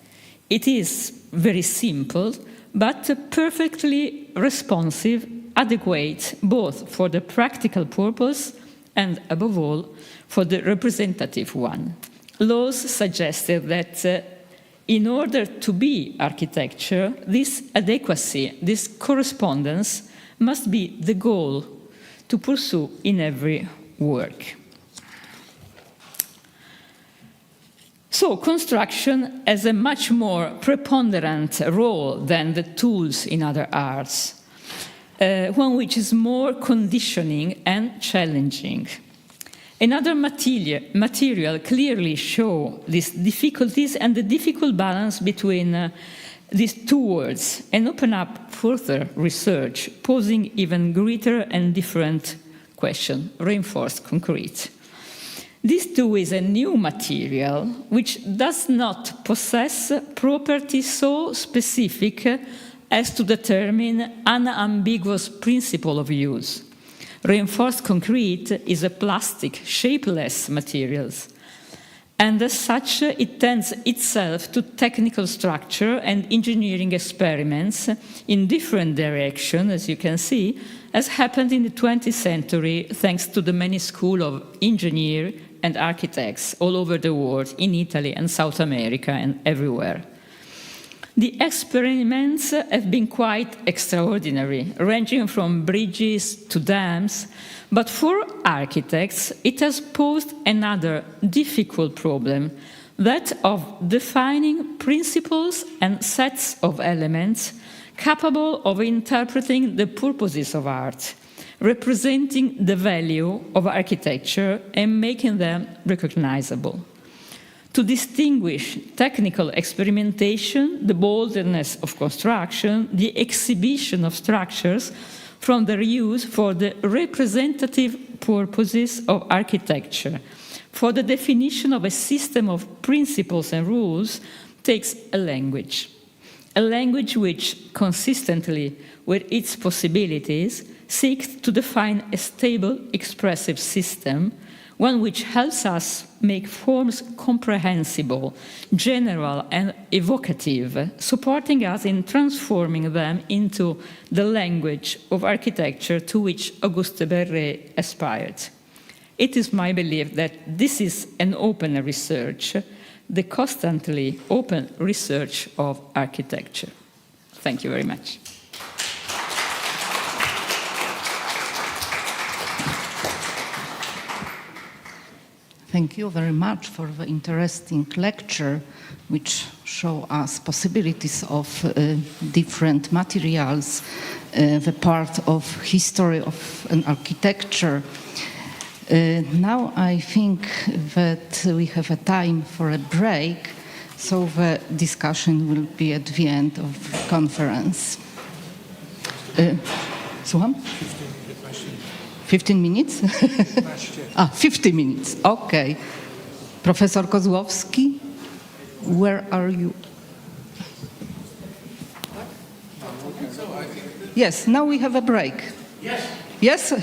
It is very simple, but perfectly responsive, adequate both for the practical purpose and, above all, for the representative one. Loos suggested that in order to be architecture, this adequacy, this correspondence must be the goal to pursue in every work. So construction has a much more preponderant role than the tools in other arts, one which is more conditioning and challenging. Another material clearly shows these difficulties and the difficult balance between these two words and open up further research, posing even greater and different question, reinforced concrete. This too is a new material which does not possess properties so specific as to determine unambiguous principle of use. Reinforced concrete is a plastic, shapeless material, and as such it tends itself to technical structure and engineering experiments in different directions, as you can see, as happened in the 20th century thanks to the many schools of engineers and architects all over the world, in Italy and South America and everywhere. The experiments have been quite extraordinary, ranging from bridges to dams, but for architects it has posed another difficult problem, that of defining principles and sets of elements capable of interpreting the purposes of art, representing the value of architecture and making them recognizable. To distinguish technical experimentation, the boldness of construction, the exhibition of structures, from their use for the representative purposes of architecture. For the definition of a system of principles and rules takes a language which, consistently with its possibilities, seeks to define a stable, expressive system, one which helps us make forms comprehensible, general and evocative, supporting us in transforming them into the language of architecture to which Auguste Perret aspired. It is my belief that this is an open research, the constantly open research of architecture. Thank you very much. Thank you very much for the interesting lecture, which show us possibilities of different materials, the part of history of an architecture. Now I think that we have a time for a break, so the discussion will be at the end of the conference. Słucham? 15 minutes? 50 minutes, okay. Professor Kozłowski, where are you? Yes, now we have a break. Yes? Yes?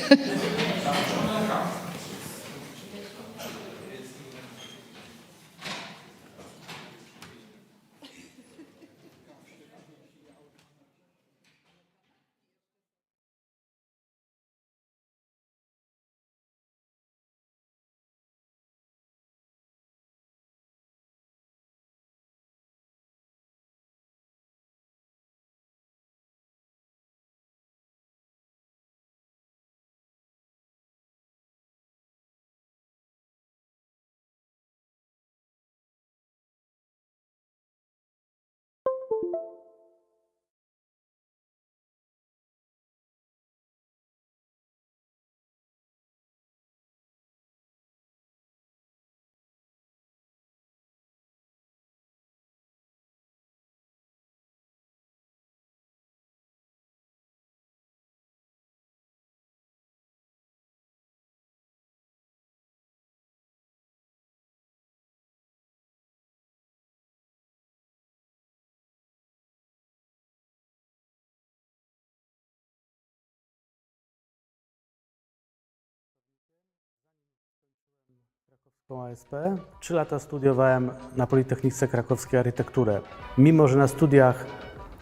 ASP. 3 lata studiowałem na Politechnice Krakowskiej architekturę. Mimo że na studiach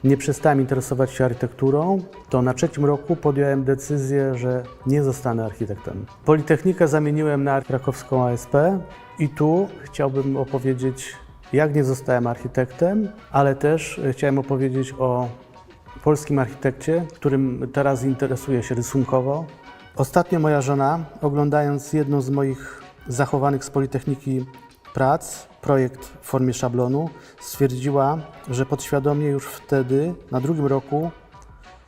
nie przestałem interesować się architekturą, to na 3. roku podjąłem decyzję, że nie zostanę architektem. Politechnikę zamieniłem na Krakowską ASP i tu chciałbym opowiedzieć, jak nie zostałem architektem, ale też chciałem opowiedzieć o polskim architekcie, którym teraz interesuję się rysunkowo. Ostatnio moja żona, oglądając jedną z moich zachowanych z Politechniki prac, projekt w formie szablonu, stwierdziła, że podświadomie już wtedy, na 2. roku,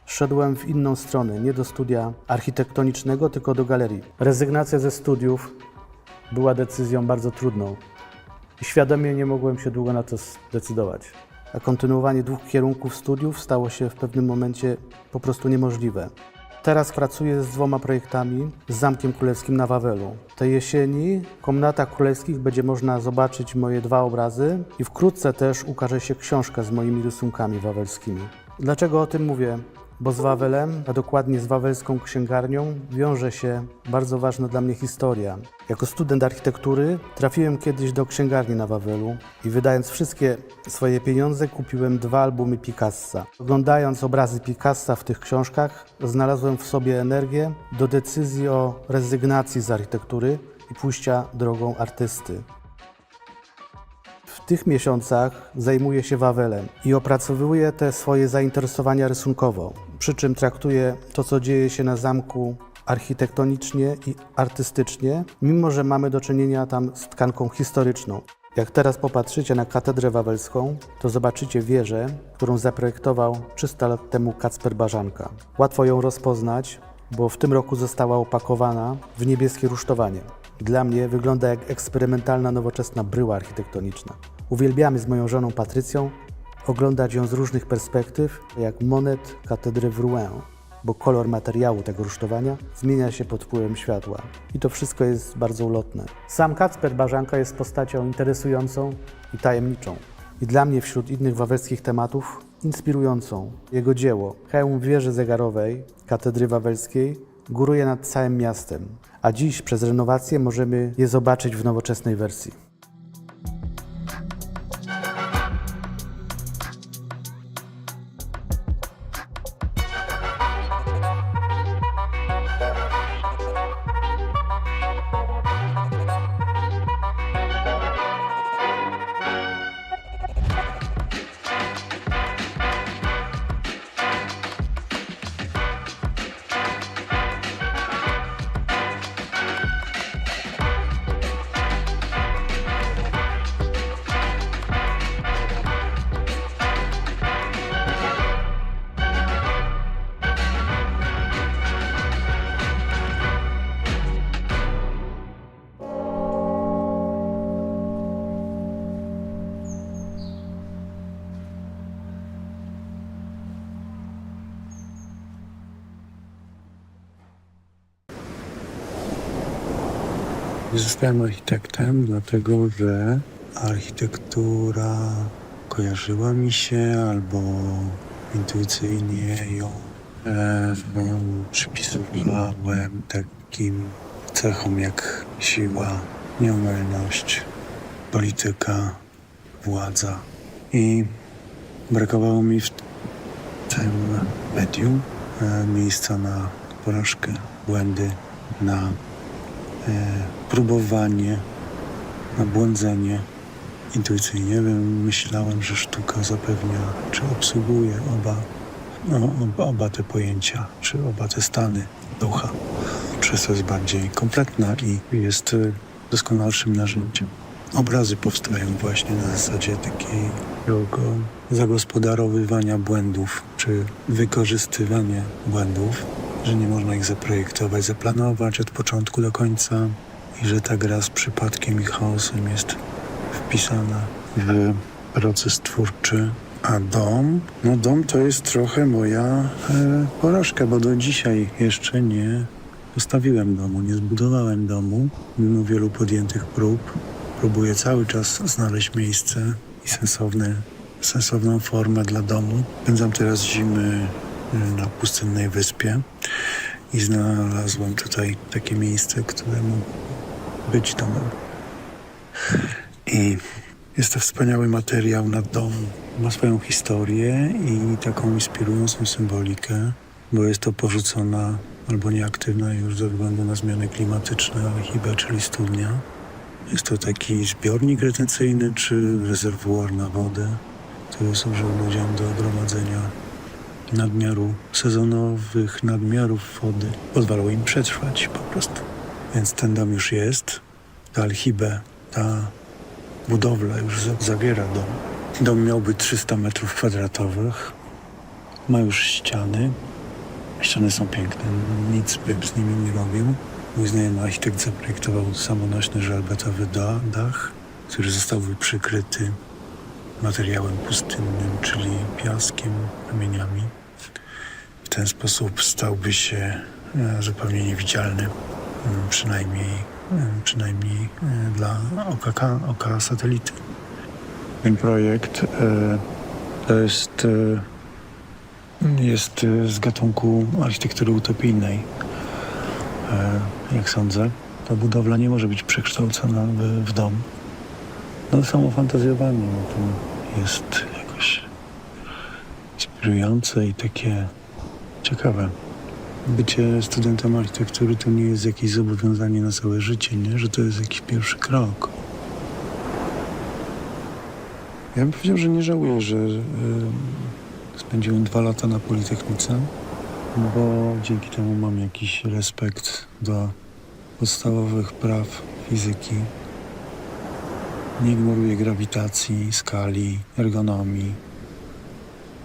szedłem w inną stronę, nie do studia architektonicznego, tylko do galerii. Rezygnacja ze studiów była decyzją bardzo trudną i świadomie nie mogłem się długo na to zdecydować. A kontynuowanie 2 kierunków studiów stało się w pewnym momencie po prostu niemożliwe. Teraz pracuję z 2 projektami z Zamkiem Królewskim na Wawelu. Tej jesieni w komnatach królewskich będzie można zobaczyć moje 2 obrazy i wkrótce też ukaże się książka z moimi rysunkami wawelskimi. Dlaczego o tym mówię? Bo z Wawelem, a dokładnie z wawelską księgarnią, wiąże się bardzo ważna dla mnie historia. Jako student architektury trafiłem kiedyś do księgarni na Wawelu i wydając wszystkie swoje pieniądze kupiłem 2 albumy Picassa. Oglądając obrazy Picassa w tych książkach znalazłem w sobie energię do decyzji o rezygnacji z architektury i pójścia drogą artysty. W tych miesiącach zajmuję się Wawelem i opracowuję te swoje zainteresowania rysunkowo, przy czym traktuję to, co dzieje się na zamku architektonicznie i artystycznie, mimo że mamy do czynienia tam z tkanką historyczną. Jak teraz popatrzycie na katedrę wawelską, to zobaczycie wieżę, którą zaprojektował 300 lat temu Kacper Barzanka. Łatwo ją rozpoznać, bo w tym roku została opakowana w niebieskie rusztowanie. Dla mnie wygląda jak eksperymentalna, nowoczesna bryła architektoniczna. Uwielbiamy z moją żoną Patrycją oglądać ją z różnych perspektyw, jak monet katedry w Rouen. bo kolor materiału tego rusztowania zmienia się pod wpływem światła. I to wszystko jest bardzo ulotne. Sam Kacper Barzanka jest postacią interesującą i tajemniczą. I dla mnie wśród innych wawelskich tematów inspirującą. Jego dzieło, hełm wieży zegarowej Katedry Wawelskiej, góruje nad całym miastem, a dziś przez renowację możemy je zobaczyć w nowoczesnej wersji. Zostałem architektem, dlatego że architektura kojarzyła mi się albo intuicyjnie ją przypisywałem takim cechom jak siła, nieomylność, polityka, władza. I brakowało mi w tym medium miejsca na porażkę, błędy, na próbowanie, na błądzenie. Intuicyjnie myślałem, że sztuka zapewnia, czy obsługuje oba te pojęcia, czy oba te stany ducha. Przez to jest bardziej kompletna i jest doskonalszym narzędziem. Obrazy powstają właśnie na zasadzie takiego zagospodarowywania błędów, czy wykorzystywania błędów, że nie można ich zaprojektować, zaplanować od początku do końca i że ta gra z przypadkiem i chaosem jest wpisana w proces twórczy. A dom to jest trochę moja porażka, bo do dzisiaj jeszcze nie postawiłem domu, nie zbudowałem domu. Mimo wielu podjętych prób próbuję cały czas znaleźć miejsce i sensowną formę dla domu. Spędzam teraz zimy na pustynnej wyspie i znalazłem tutaj takie miejsce, które mógł być domem. I jest to wspaniały materiał na dom. Ma swoją historię i taką inspirującą symbolikę, bo jest to porzucona albo nieaktywna już ze względu na zmiany klimatyczne alchiba, czyli studnia. Jest to taki zbiornik retencyjny czy rezerwuar na wodę, który służył ludziom do gromadzenia sezonowych nadmiarów wody. Pozwalał im przetrwać po prostu. Więc ten dom już jest. Ta alchibę, ta budowla już zawiera dom. Dom miałby 300 metrów kwadratowych. Ma już ściany. Ściany są piękne. Nic bym z nimi nie robił. Mój znajomy architekt zaprojektował samonośny żelbetowy dach, który został przykryty materiałem pustynnym, czyli piaskiem, kamieniami. W ten sposób stałby się zupełnie niewidzialny, przynajmniej dla oka satelity. Ten projekt jest z gatunku architektury utopijnej. Jak sądzę, ta budowla nie może być przekształcona w dom. No samo fantazjowanie to jest jakoś inspirujące i takie ciekawe. Bycie studentem architektury to nie jest jakieś zobowiązanie na całe życie, nie? Że to jest jakiś pierwszy krok. Ja bym powiedział, że nie żałuję, że spędziłem 2 lata na Politechnice, bo dzięki temu mam jakiś respekt do podstawowych praw fizyki. Nie ignoruję grawitacji, skali, ergonomii.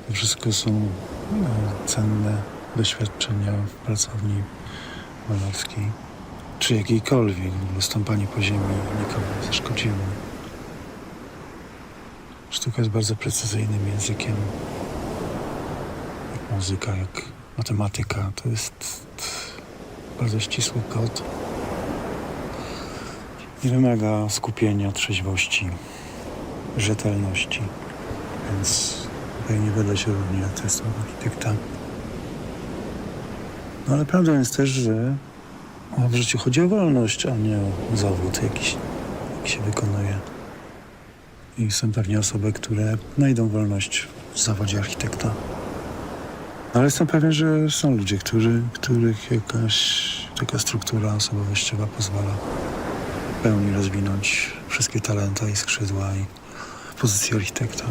To wszystko są cenne doświadczenia w pracowni malarskiej, czy jakiejkolwiek, bo stąpanie po ziemi nikomu nie zaszkodziło. Sztuka jest bardzo precyzyjnym językiem, jak muzyka, jak matematyka to jest bardzo ścisły kod. Nie wymaga skupienia, trzeźwości, rzetelności, więc tutaj nie będę się równie testował architekta. No ale prawdą jest też, że w życiu chodzi o wolność, a nie o zawód jaki się wykonuje. I są pewnie osoby, które znajdą wolność w zawodzie architekta. Ale jestem pewien, że są ludzie, których jakaś taka struktura osobowościowa pozwala w pełni rozwinąć wszystkie talenta i skrzydła i pozycję architekta.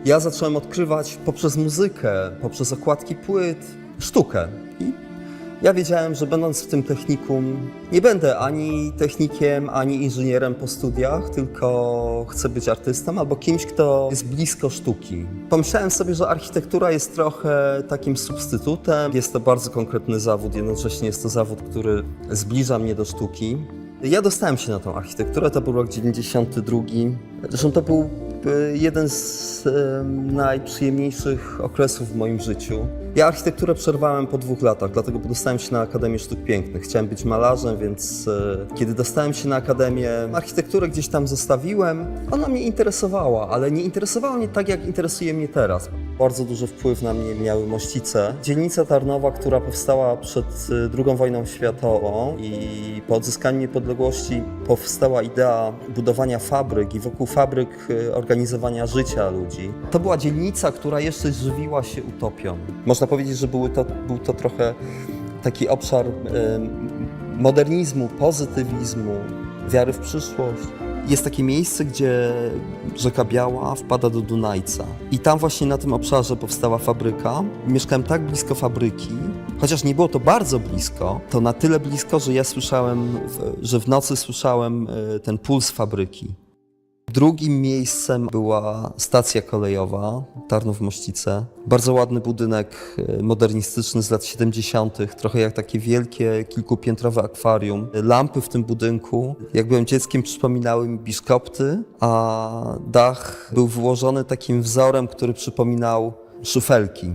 Ja zacząłem odkrywać poprzez muzykę, poprzez okładki płyt, sztukę. I ja wiedziałem, że będąc w tym technikum nie będę ani technikiem, ani inżynierem po studiach, tylko chcę być artystą albo kimś, kto jest blisko sztuki. Pomyślałem sobie, że architektura jest trochę takim substytutem. Jest to bardzo konkretny zawód, jednocześnie jest to zawód, który zbliża mnie do sztuki. Ja dostałem się na tą architekturę, to był rok 92. Zresztą to był jeden z najprzyjemniejszych okresów w moim życiu. Ja architekturę przerwałem po 2 latach, dlatego dostałem się na Akademię Sztuk Pięknych. Chciałem być malarzem, więc kiedy dostałem się na Akademię, architekturę gdzieś tam zostawiłem. Ona mnie interesowała, ale nie interesowała mnie tak, jak interesuje mnie teraz. Bardzo duży wpływ na mnie miały Mościce. Dzielnica Tarnowa, która powstała przed II wojną światową i po odzyskaniu niepodległości powstała idea budowania fabryk i wokół fabryk organizowania życia ludzi. To była dzielnica, która jeszcze żywiła się utopią. Można powiedzieć, że był to trochę taki obszar modernizmu, pozytywizmu, wiary w przyszłość. Jest takie miejsce, gdzie rzeka Biała wpada do Dunajca. I tam właśnie na tym obszarze powstała fabryka. Mieszkałem tak blisko fabryki, chociaż nie było to bardzo blisko, to na tyle blisko, że ja słyszałem, że w nocy słyszałem ten puls fabryki. Drugim miejscem była stacja kolejowa Tarnów-Mościce. Bardzo ładny budynek modernistyczny z lat 70., trochę jak takie wielkie, kilkupiętrowe akwarium. Lampy w tym budynku, jak byłem dzieckiem, przypominały mi biszkopty, a dach był wyłożony takim wzorem, który przypominał szufelki.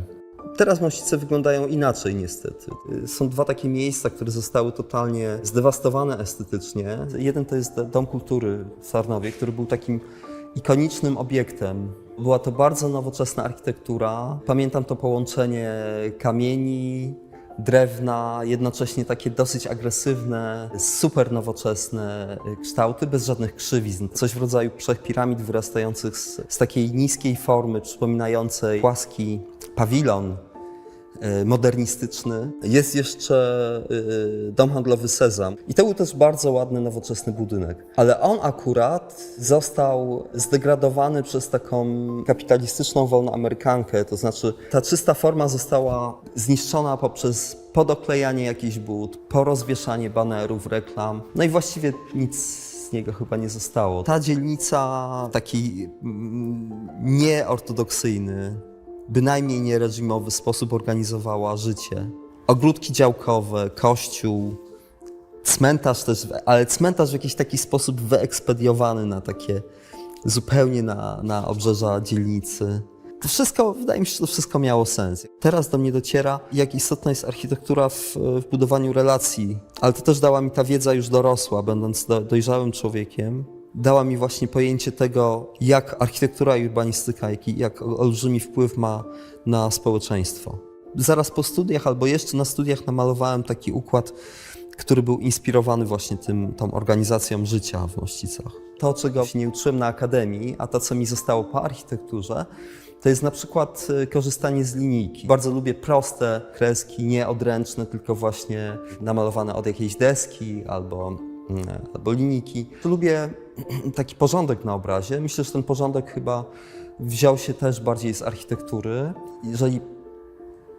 Teraz Mościce wyglądają inaczej niestety. Są 2 takie miejsca, które zostały totalnie zdewastowane estetycznie. Jeden to jest Dom Kultury w Tarnowie, który był takim ikonicznym obiektem. Była to bardzo nowoczesna architektura. Pamiętam to połączenie kamieni, drewna, jednocześnie takie dosyć agresywne, super nowoczesne kształty, bez żadnych krzywizn. Coś w rodzaju 3 piramid wyrastających z takiej niskiej formy, przypominającej płaski pawilon modernistyczny. Jest jeszcze dom handlowy Sezam i to był też bardzo ładny, nowoczesny budynek. Ale on akurat został zdegradowany przez taką kapitalistyczną wolnoamerykankę, to znaczy ta czysta forma została zniszczona poprzez podoklejanie jakichś bud, porozwieszanie banerów, reklam, no i właściwie nic z niego chyba nie zostało. Ta dzielnica, taki nieortodoksyjny, bynajmniej nie reżimowy sposób organizowała życie. Ogródki działkowe, kościół, cmentarz też, ale cmentarz w jakiś taki sposób wyekspediowany na takie zupełnie na obrzeża dzielnicy. To wszystko, wydaje mi się, że to wszystko miało sens. Teraz do mnie dociera, jak istotna jest architektura w budowaniu relacji, ale to też dała mi ta wiedza już dorosła, będąc dojrzałym człowiekiem. Dała mi właśnie pojęcie tego, jak architektura i urbanistyka, jak olbrzymi wpływ ma na społeczeństwo. Zaraz po studiach albo jeszcze na studiach namalowałem taki układ, który był inspirowany właśnie tą organizacją życia w Mościcach. To, czego się nie uczyłem na akademii, a to, co mi zostało po architekturze, to jest na przykład korzystanie z linijki. Bardzo lubię proste kreski, nie odręczne, tylko właśnie namalowane od jakiejś deski albo linijki. Lubię taki porządek na obrazie. Myślę, że ten porządek chyba wziął się też bardziej z architektury. Jeżeli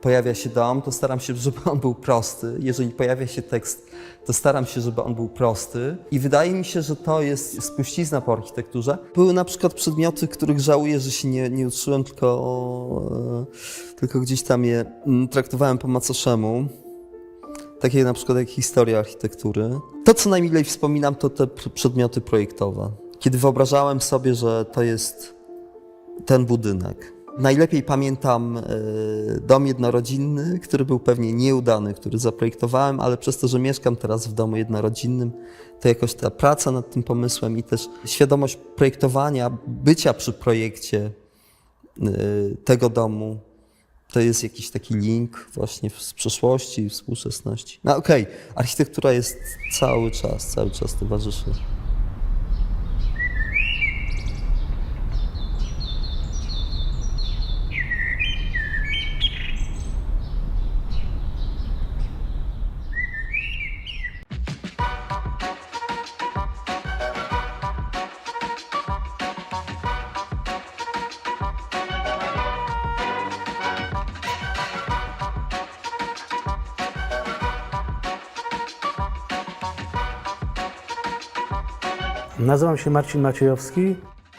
pojawia się dom, to staram się, żeby on był prosty. Jeżeli pojawia się tekst, to staram się, żeby on był prosty. I wydaje mi się, że to jest spuścizna po architekturze. Były na przykład przedmioty, których żałuję, że się nie uczyłem, tylko gdzieś tam je traktowałem po macoszemu. Takie na przykład jak historia architektury. To, co najmilej wspominam, to te przedmioty projektowe. Kiedy wyobrażałem sobie, że to jest ten budynek. Najlepiej pamiętam dom jednorodzinny, który był pewnie nieudany, który zaprojektowałem, ale przez to, że mieszkam teraz w domu jednorodzinnym, to jakoś ta praca nad tym pomysłem i też świadomość projektowania, bycia przy projekcie tego domu, to jest jakiś taki link właśnie z przeszłości i współczesności. No okej, architektura jest cały czas towarzyszy. Nazywam się Marcin Maciejowski,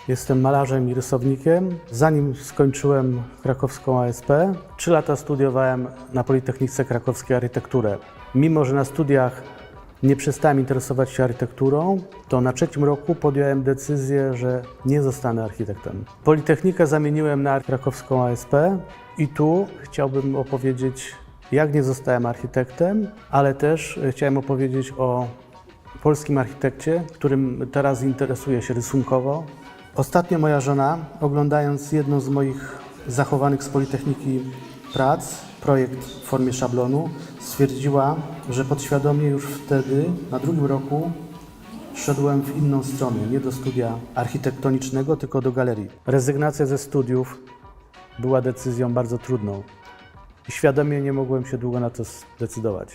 jestem malarzem i rysownikiem. Zanim skończyłem krakowską ASP, 3 lata studiowałem na Politechnice Krakowskiej architekturę. Mimo że na studiach nie przestałem interesować się architekturą, to na 3. roku podjąłem decyzję, że nie zostanę architektem. Politechnikę zamieniłem na krakowską ASP i tu chciałbym opowiedzieć, jak nie zostałem architektem, ale też chciałem opowiedzieć o polskim architekcie, którym teraz interesuję się rysunkowo. Ostatnio moja żona, oglądając jedną z moich zachowanych z Politechniki prac, projekt w formie szablonu, stwierdziła, że podświadomie już wtedy, na 2. roku, szedłem w inną stronę, nie do studia architektonicznego, tylko do galerii. Rezygnacja ze studiów była decyzją bardzo trudną i świadomie nie mogłem się długo na to zdecydować.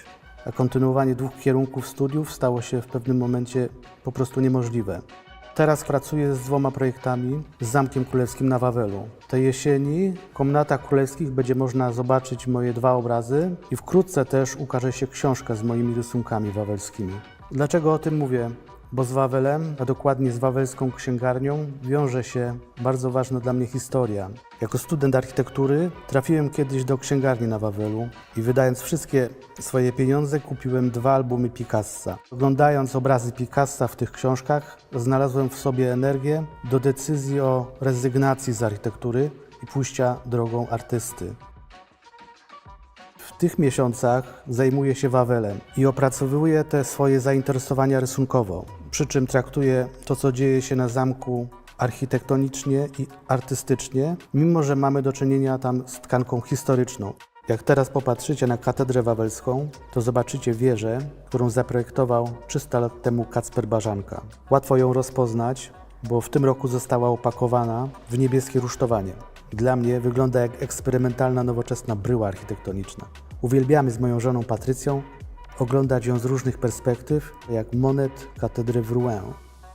A kontynuowanie 2 kierunków studiów stało się w pewnym momencie po prostu niemożliwe. Teraz pracuję z 2 projektami z Zamkiem Królewskim na Wawelu. Tej jesieni w komnatach królewskich będzie można zobaczyć moje 2 obrazy i wkrótce też ukaże się książka z moimi rysunkami wawelskimi. Dlaczego o tym mówię? Bo z Wawelem, a dokładnie z wawelską księgarnią, wiąże się bardzo ważna dla mnie historia. Jako student architektury trafiłem kiedyś do księgarni na Wawelu i wydając wszystkie swoje pieniądze kupiłem 2 albumy Picassa. Oglądając obrazy Picassa w tych książkach znalazłem w sobie energię do decyzji o rezygnacji z architektury i pójścia drogą artysty. W tych miesiącach zajmuję się Wawelem i opracowuję te swoje zainteresowania rysunkowo, przy czym traktuję to, co dzieje się na zamku architektonicznie i artystycznie, mimo że mamy do czynienia tam z tkanką historyczną. Jak teraz popatrzycie na katedrę wawelską, to zobaczycie wieżę, którą zaprojektował 300 lat temu Kacper Barzanka. Łatwo ją rozpoznać, bo w tym roku została opakowana w niebieskie rusztowanie. Dla mnie wygląda jak eksperymentalna, nowoczesna bryła architektoniczna. Uwielbiamy z moją żoną Patrycją oglądać ją z różnych perspektyw, jak monet katedry w Rouen,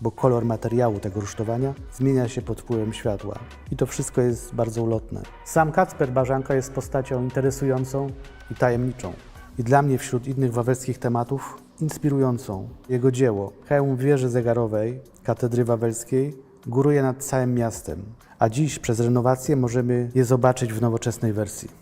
bo kolor materiału tego rusztowania zmienia się pod wpływem światła. I to wszystko jest bardzo ulotne. Sam Kacper Barzanka jest postacią interesującą i tajemniczą. I dla mnie wśród innych wawelskich tematów inspirującą. Jego dzieło, hełm wieży zegarowej katedry wawelskiej, góruje nad całym miastem, a dziś przez renowację możemy je zobaczyć w nowoczesnej wersji.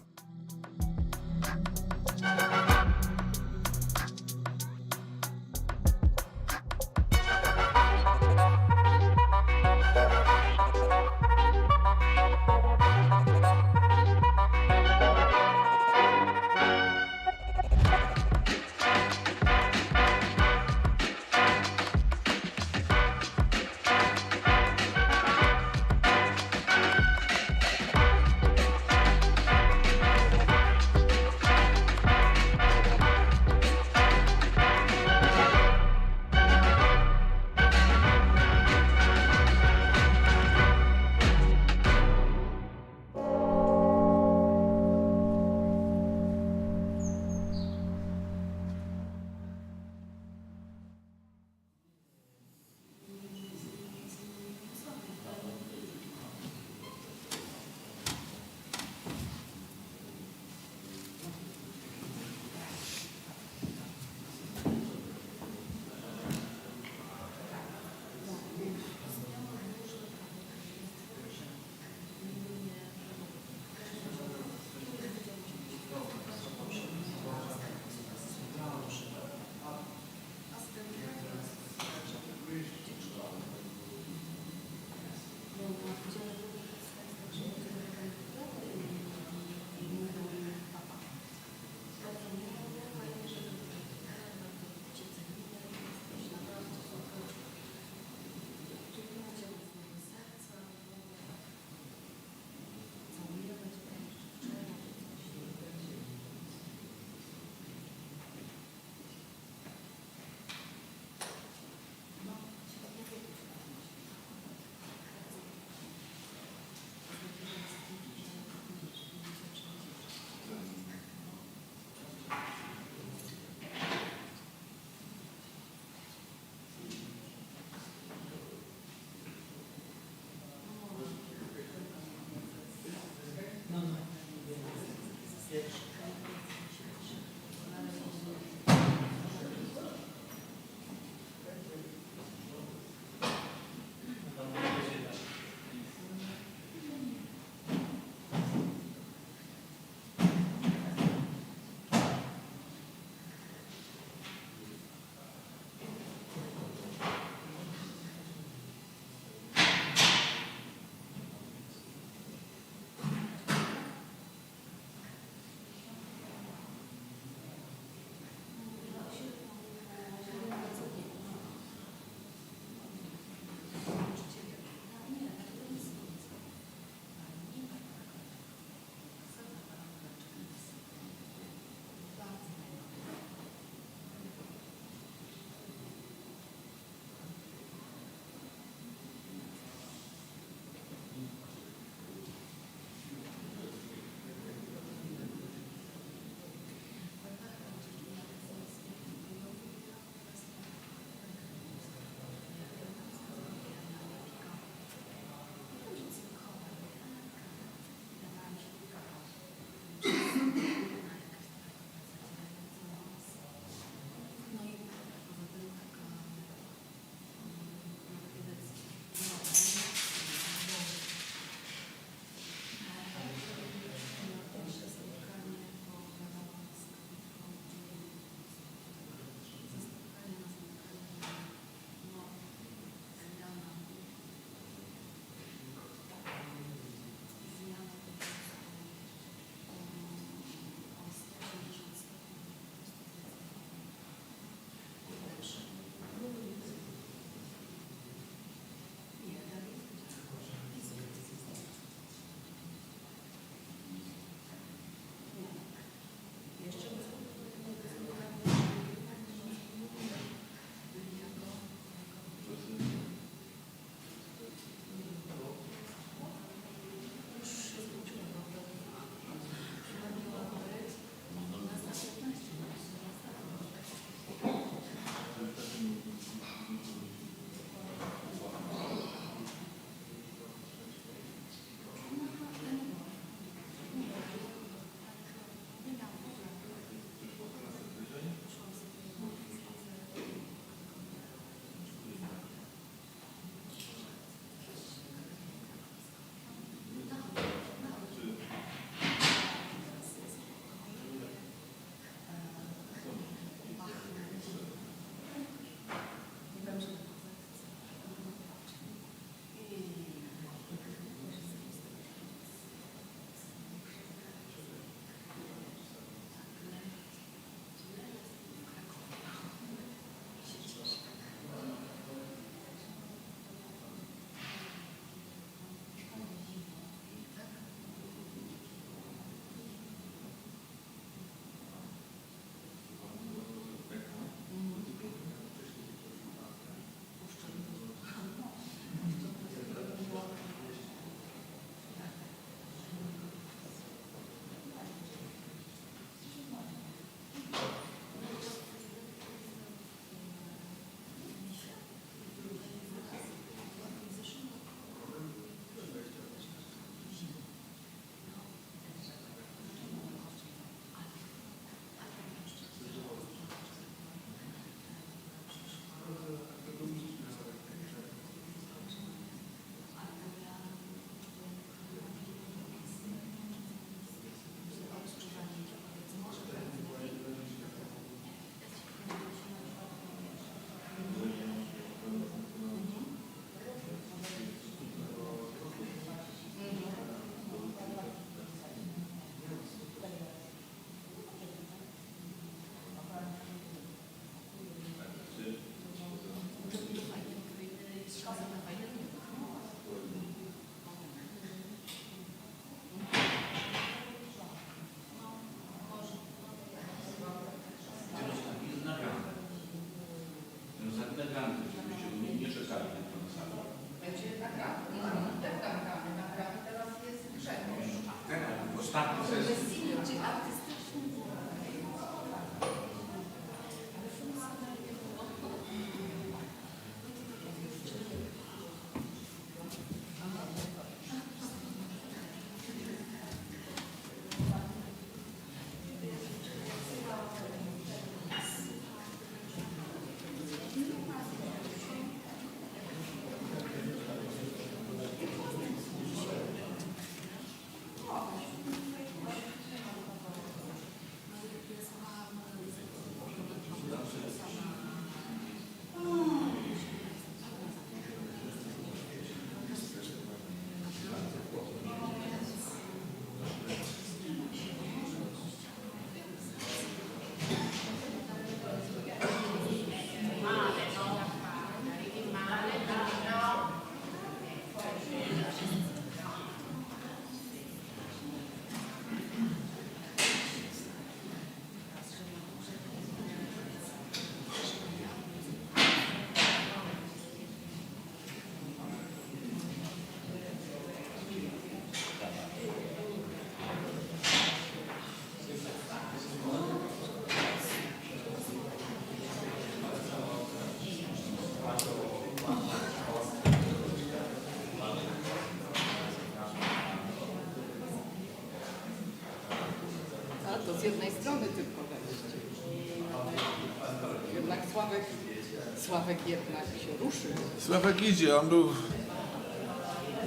Sławek jednak się ruszył. Sławek idzie, on był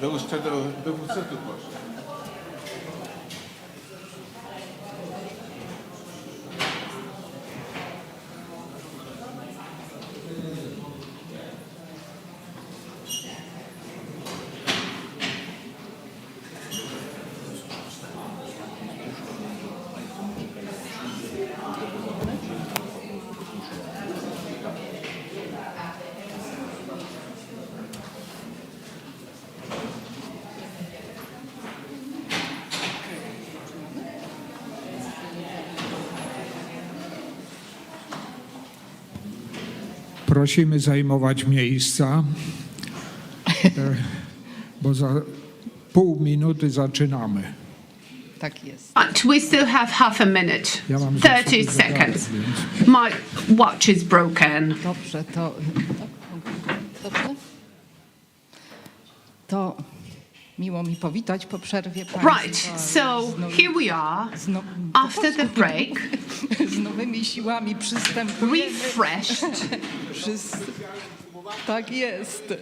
do WC-tu poszedł. Prosimy zajmować miejsca, bo za pół minuty zaczynamy. Tak jest. But we still have half a minute, Ja mam 30 seconds. My watch is broken. Dobrze, to... Dobrze? To miło mi powitać po przerwie państwa. Right, so here we are, after the break, Z nowymi siłami przystępujemy. refreshed. Tak jest.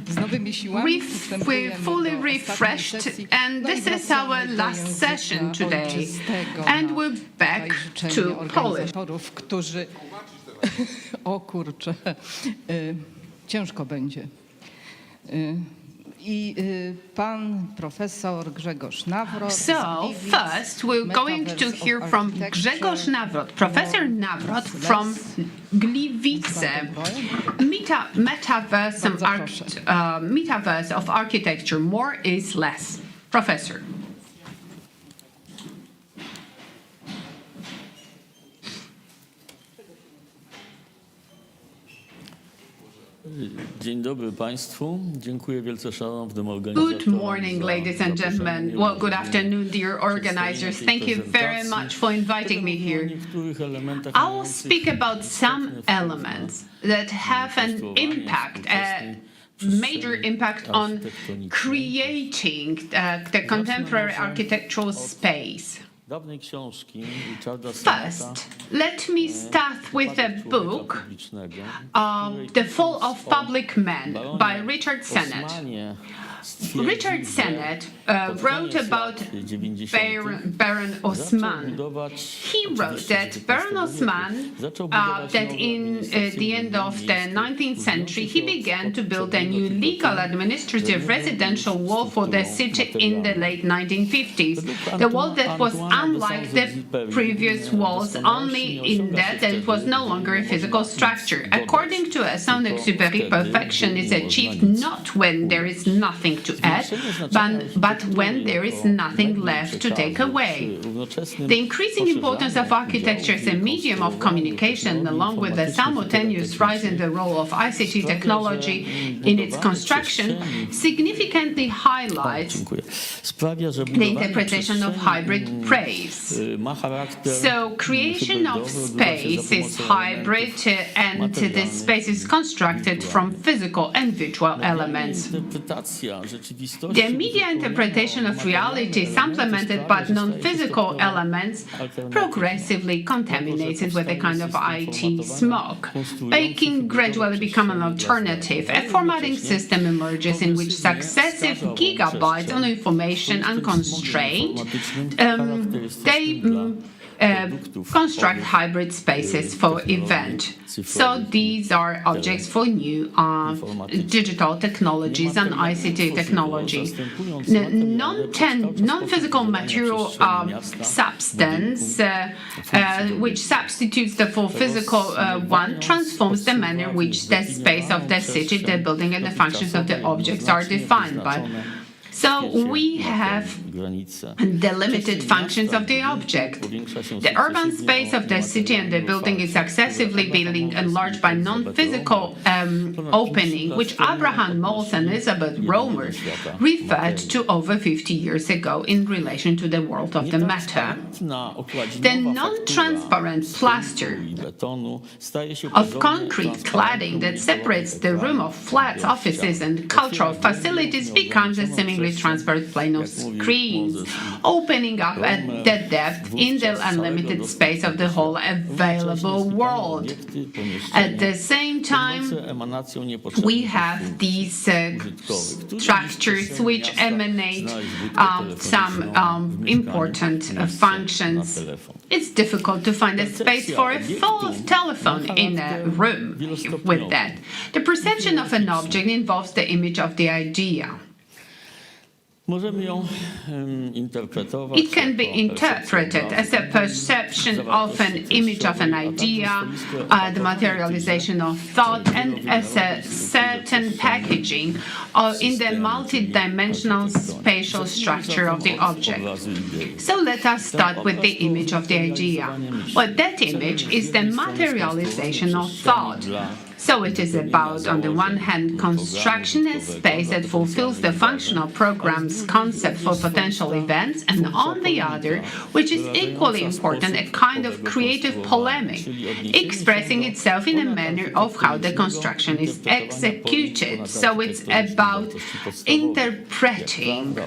Z nowymi siłami przystępujemy We're fully do refreshed, ostatniej sesji. and No i this is wracamy our do last języka session today. ojczystego And na we're back życzenie to Polish. organizatorów, którzy... O kurczę, ciężko będzie. I pan profesor Grzegorz Nawrot. So first we're going to hear from Grzegorz Nawrot, Professor Nawrot from Gliwice, Metaverse of architecture, more is less. Professor. Dzień dobry Państwu. Dziękuję wielce szanownym organizatorom. Good morning, ladies and gentlemen. Well, good afternoon, dear organizers. Thank you very much for inviting me here. I will speak about some elements that have an impact, a major impact on creating the contemporary architectural space. First, let me start with a book, The Fall of Public Men by Richard Sennett. Richard Sennett wrote about Baron Osman. He wrote that Baron Osman, that in the end of the 19th century, he began to build a new legal administrative residential wall for the city in the late 1950s. The wall that was unlike the previous walls only in that it was no longer a physical structure. According to Saint-Exupéry, perfection is achieved not when there is nothing to add, but when there is nothing left to take away. The increasing importance of architecture as a medium of communication, along with the simultaneous rise in the role of ICT technology in its construction, significantly highlights the interpretation of hybrid praise. So creation of space is hybrid, and this space is constructed from physical and virtual elements. The media interpretation of reality, supplemented by non-physical elements, progressively contaminates it with a kind of IT smog. Baking gradually becomes an alternative. A formatting system emerges in which successive gigabytes of information unconstrained, construct hybrid spaces for event. So these are objects for new digital technologies and ICT technology. Non-physical material substance, which substitutes the full physical one, transforms the manner in which the space of the city, the building, and the functions of the objects are defined by. So we have the limited functions of the object. The urban space of the city and the building is successively being enlarged by non-physical opening, which Abraham Moles and Elizabeth Romer referred to over 50 years ago in relation to the world of the matter. The non-transparent plaster of concrete cladding that separates the room of flats, offices, and cultural facilities becomes a easily transferred plane of screens, opening up at the depth in the unlimited space of the whole available world. At the same time, we have these structures which emanate some important functions. It's difficult to find a space for a full telephone in a room with that. The perception of an object involves the image of the idea. It can be interpreted as a perception of an image of an idea, the materialization of thought, and as a certain packaging in the multidimensional spatial structure of the object. So let us start with the image of the idea. Well, that image is the materialization of thought. So it is about, on the one hand, construction a space that fulfills the functional program's concept for potential events, and on the other, which is equally important, a kind of creative polemic, expressing itself in a manner of how the construction is executed. So it's about interpreting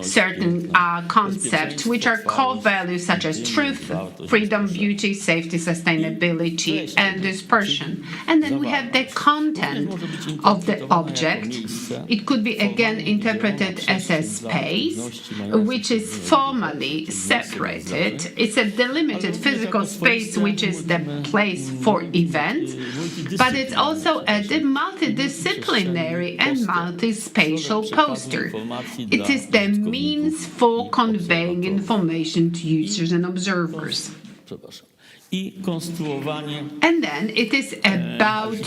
certain concepts which are core values such as truth, freedom, beauty, safety, sustainability, and dispersion. And then we have the content of the object. It could be again interpreted as a space, which is formally separated. It's a delimited physical space, which is the place for events, but it's also a multidisciplinary and multispatial poster. It is the means for conveying information to users and observers. And then it is about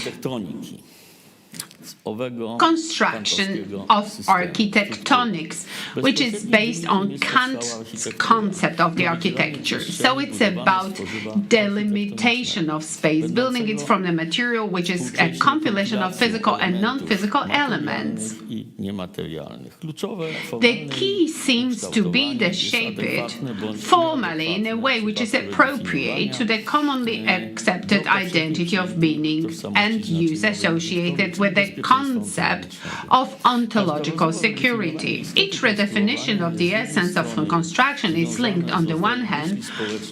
construction of architectonics, which is based on Kant's concept of the architecture. So it's about delimitation of space, building it from the material, which is a compilation of physical and non-physical elements. The key seems to be to shape it formally in a way which is appropriate to the commonly accepted identity of meaning and use associated with the concept of ontological security. Each redefinition of the essence of construction is linked, on the one hand,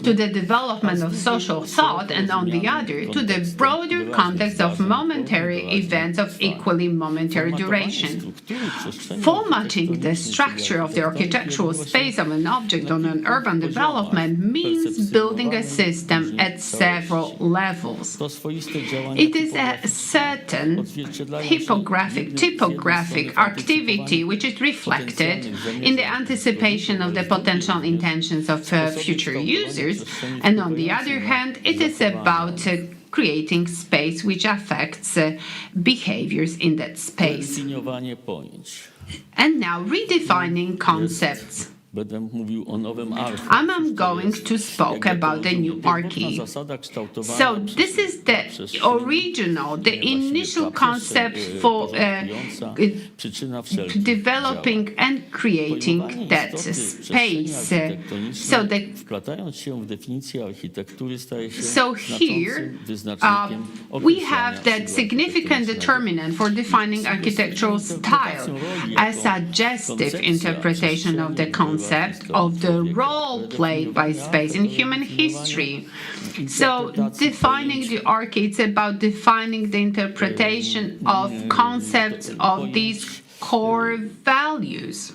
to the development of social thought, and on the other, to the broader context of momentary events of equally momentary duration. Formatting the structure of the architectural space of an object on an urban development means building a system at several levels. It is a certain typographic activity which is reflected in the anticipation of the potential intentions of future users, and on the other hand, it is about creating space which affects behaviors in that space. And now redefining concepts. I'm going to speak about the new archy. So this is the original, the initial concept for developing and creating that space. So here we have that significant determinant for defining architectural style, a suggestive interpretation of the concept of the role played by space in human history. So defining the archy, it's about defining the interpretation of concepts of these core values,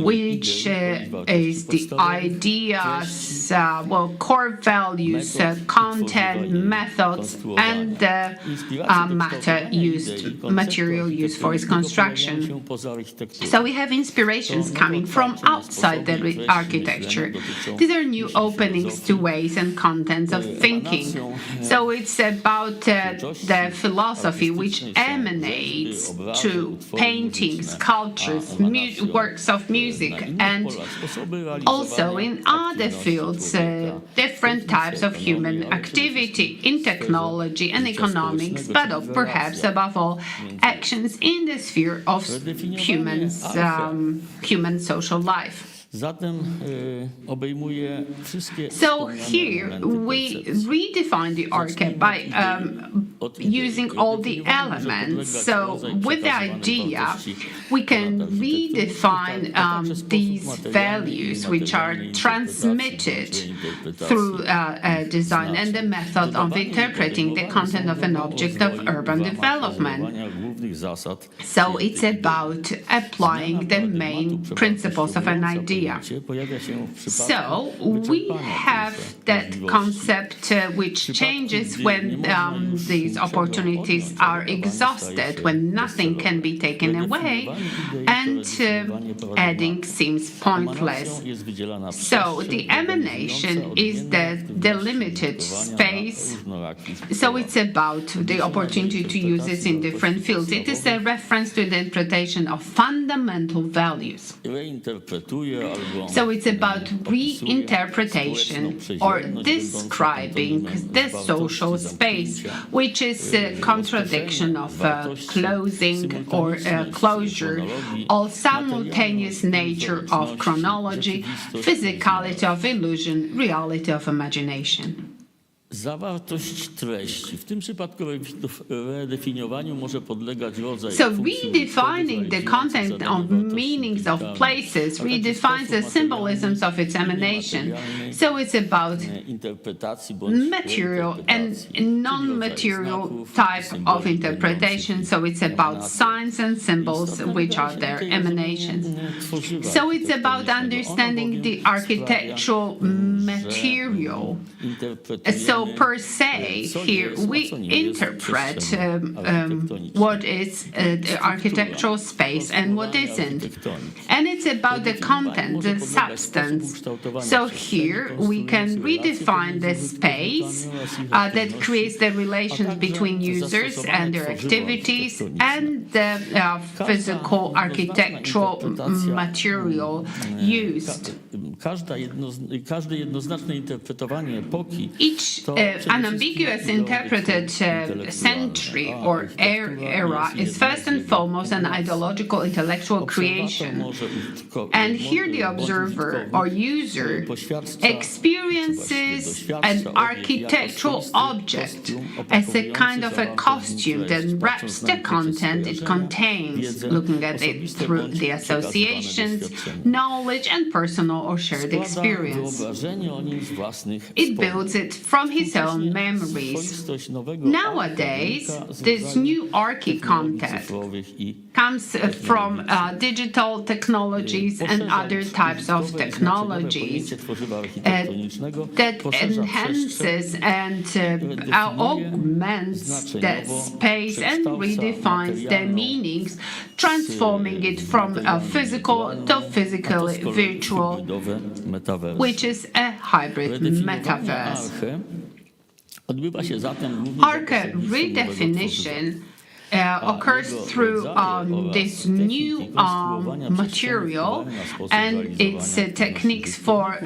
which is the ideas, core values, content, methods, and material used for its construction. So we have inspirations coming from outside the architecture. These are new openings to ways and contents of thinking. So it's about the philosophy which emanates to paintings, sculptures, works of music, and also in other fields, different types of human activity in technology and economics, but perhaps above all, actions in the sphere of human social life. So here we redefine the archy by using all the elements. So with the idea, we can redefine these values which are transmitted through design and the method of interpreting the content of an object of urban development. So it's about applying the main principles of an idea. So we have that concept which changes when these opportunities are exhausted, when nothing can be taken away, and adding seems pointless. So the emanation is the delimited space. So it's about the opportunity to use it in different fields. It is a reference to the interpretation of fundamental values. So it's about reinterpretation or describing the social space, which is a contradiction of closing or closure, or simultaneous nature of chronology, physicality of illusion, reality of imagination. Zawartość treści. W tym przypadku redefiniowaniu może podlegać rodzaj. So redefining the content of meanings of places redefines the symbolisms of its emanation. So it's about material and non-material type of interpretation. So it's about signs and symbols which are their emanations. So it's about understanding the architectural material. So per se, here we interpret what is the architectural space and what isn't. And it's about the content, the substance. So here we can redefine the space that creates the relations between users and their activities and the physical architectural material used. Each unambiguous interpreted century or era is first and foremost an ideological intellectual creation. And here the observer or user experiences an architectural object as a kind of a costume that wraps the content it contains, looking at it through the associations, knowledge, and personal or shared experience. It builds it from his own memories. Nowadays, this new content comes from digital technologies and other types of technologies that enhances and augments the space and redefines the meanings, transforming it from physical to physically virtual, which is a hybrid metaverse. Arche redefinition occurs through this new material and its techniques for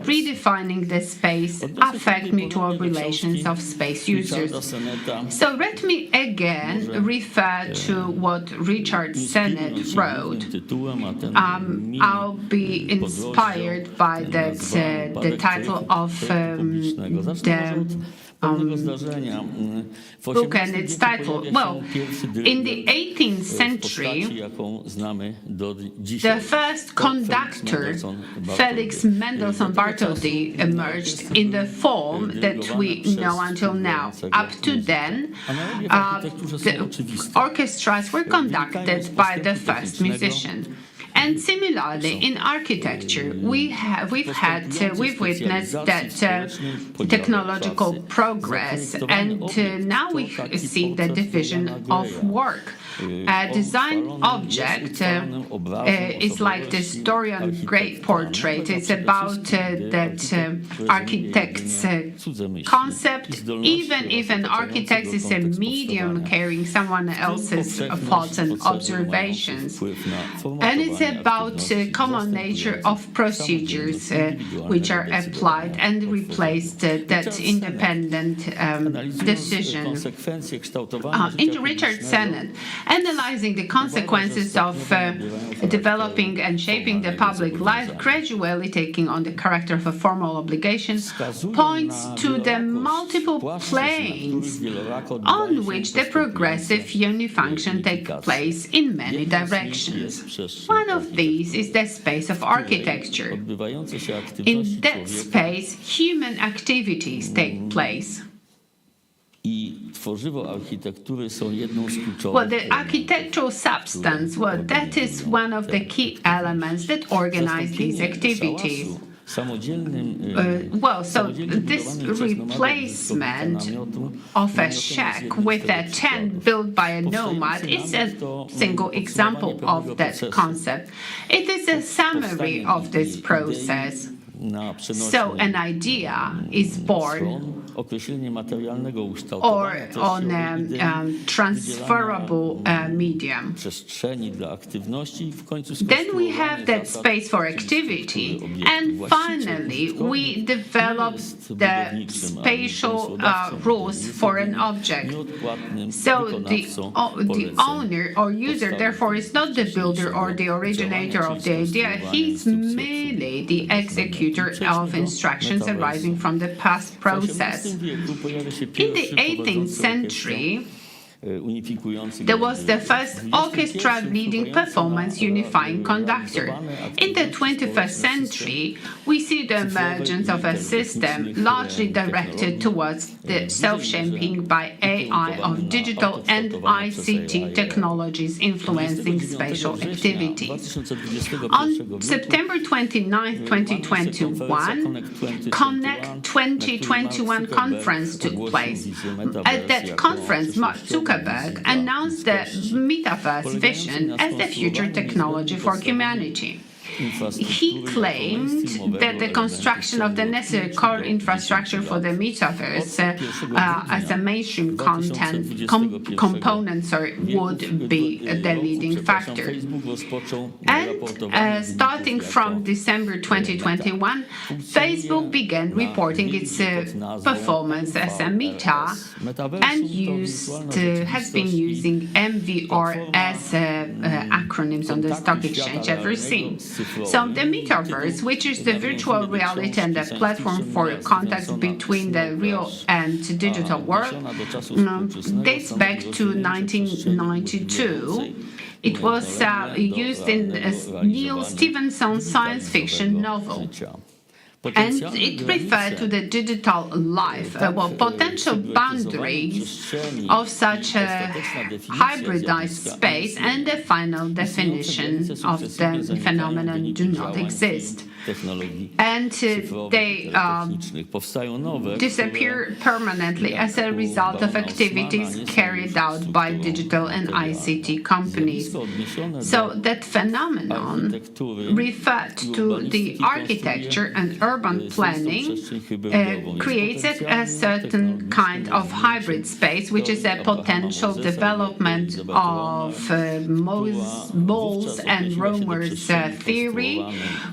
redefining the space affect mutual relations of space users. So let me again refer to what Richard Sennett wrote. I'll be inspired by that, the title of the book and its title. Well, in the 18th century, the first conductor, Felix Mendelssohn Bartholdy, emerged in the form that we know until now. Up to then, the orchestras were conducted by the first musician. And similarly, in architecture, we've witnessed that technological progress, and now we see the division of work. A design object is like this Dorian Gray portrait. It's about that architect's concept, even if an architect is a medium carrying someone else's thoughts and observations. And it's about common nature of procedures which are applied and replaced that independent decision. In Richard Sennett, analyzing the consequences of developing and shaping the public life, gradually taking on the character of a formal obligation, points to the multiple planes on which the progressive unifunction takes place in many directions. One of these is the space of architecture. In that space, human activities take place. Well, the architectural substance, well, that is one of the key elements that organize these activities. This replacement of a shack with a tent built by a nomad is a single example of that concept. It is a summary of this process. So an idea is born or on a transferable medium. Then we have that space for activity, and finally we develop the spatial rules for an object. So the owner or user, therefore, is not the builder or the originator of the idea. He's merely the executor of instructions arising from the past process. In the 18th century, there was the first orchestra leading performance unifying conductor. In the 21st century, we see the emergence of a system largely directed towards the self-shaping by AI of digital and ICT technologies influencing spatial activities. On September 29, 2021, Connect 2021 conference took place. At that conference, Mark Zuckerberg announced the Metaverse vision as the future technology for humanity. He claimed that the construction of the necessary core infrastructure for the Metaverse as a mainstream component would be the leading factor. And starting from December 2021, Facebook began reporting its performance as a meta and has been using MVR as acronyms on the stock exchange ever since. So the Metaverse, which is the virtual reality and the platform for contact between the real and digital world, dates back to 1992. It was used in Neil Stephenson's science fiction novel. And it referred to the digital life, potential boundaries of such a hybridized space, and the final definition of the phenomenon do not exist. And they disappear permanently as a result of activities carried out by digital and ICT companies. So that phenomenon referred to the architecture and urban planning creates a certain kind of hybrid space, which is a potential development of Moll's and Romer's theory,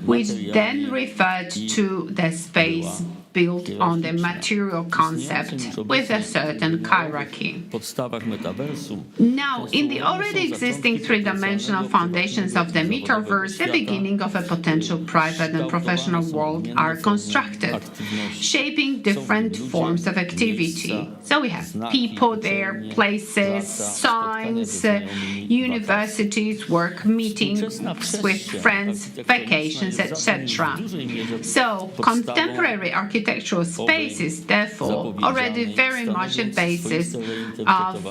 which then referred to the space built on the material concept with a certain hierarchy. Now, in the already existing three-dimensional foundations of the Metaverse, the beginning of a potential private and professional world are constructed, shaping different forms of activity. So we have people there, places, signs, universities, work meetings with friends, vacations, etc. So contemporary architectural space is therefore already very much a basis of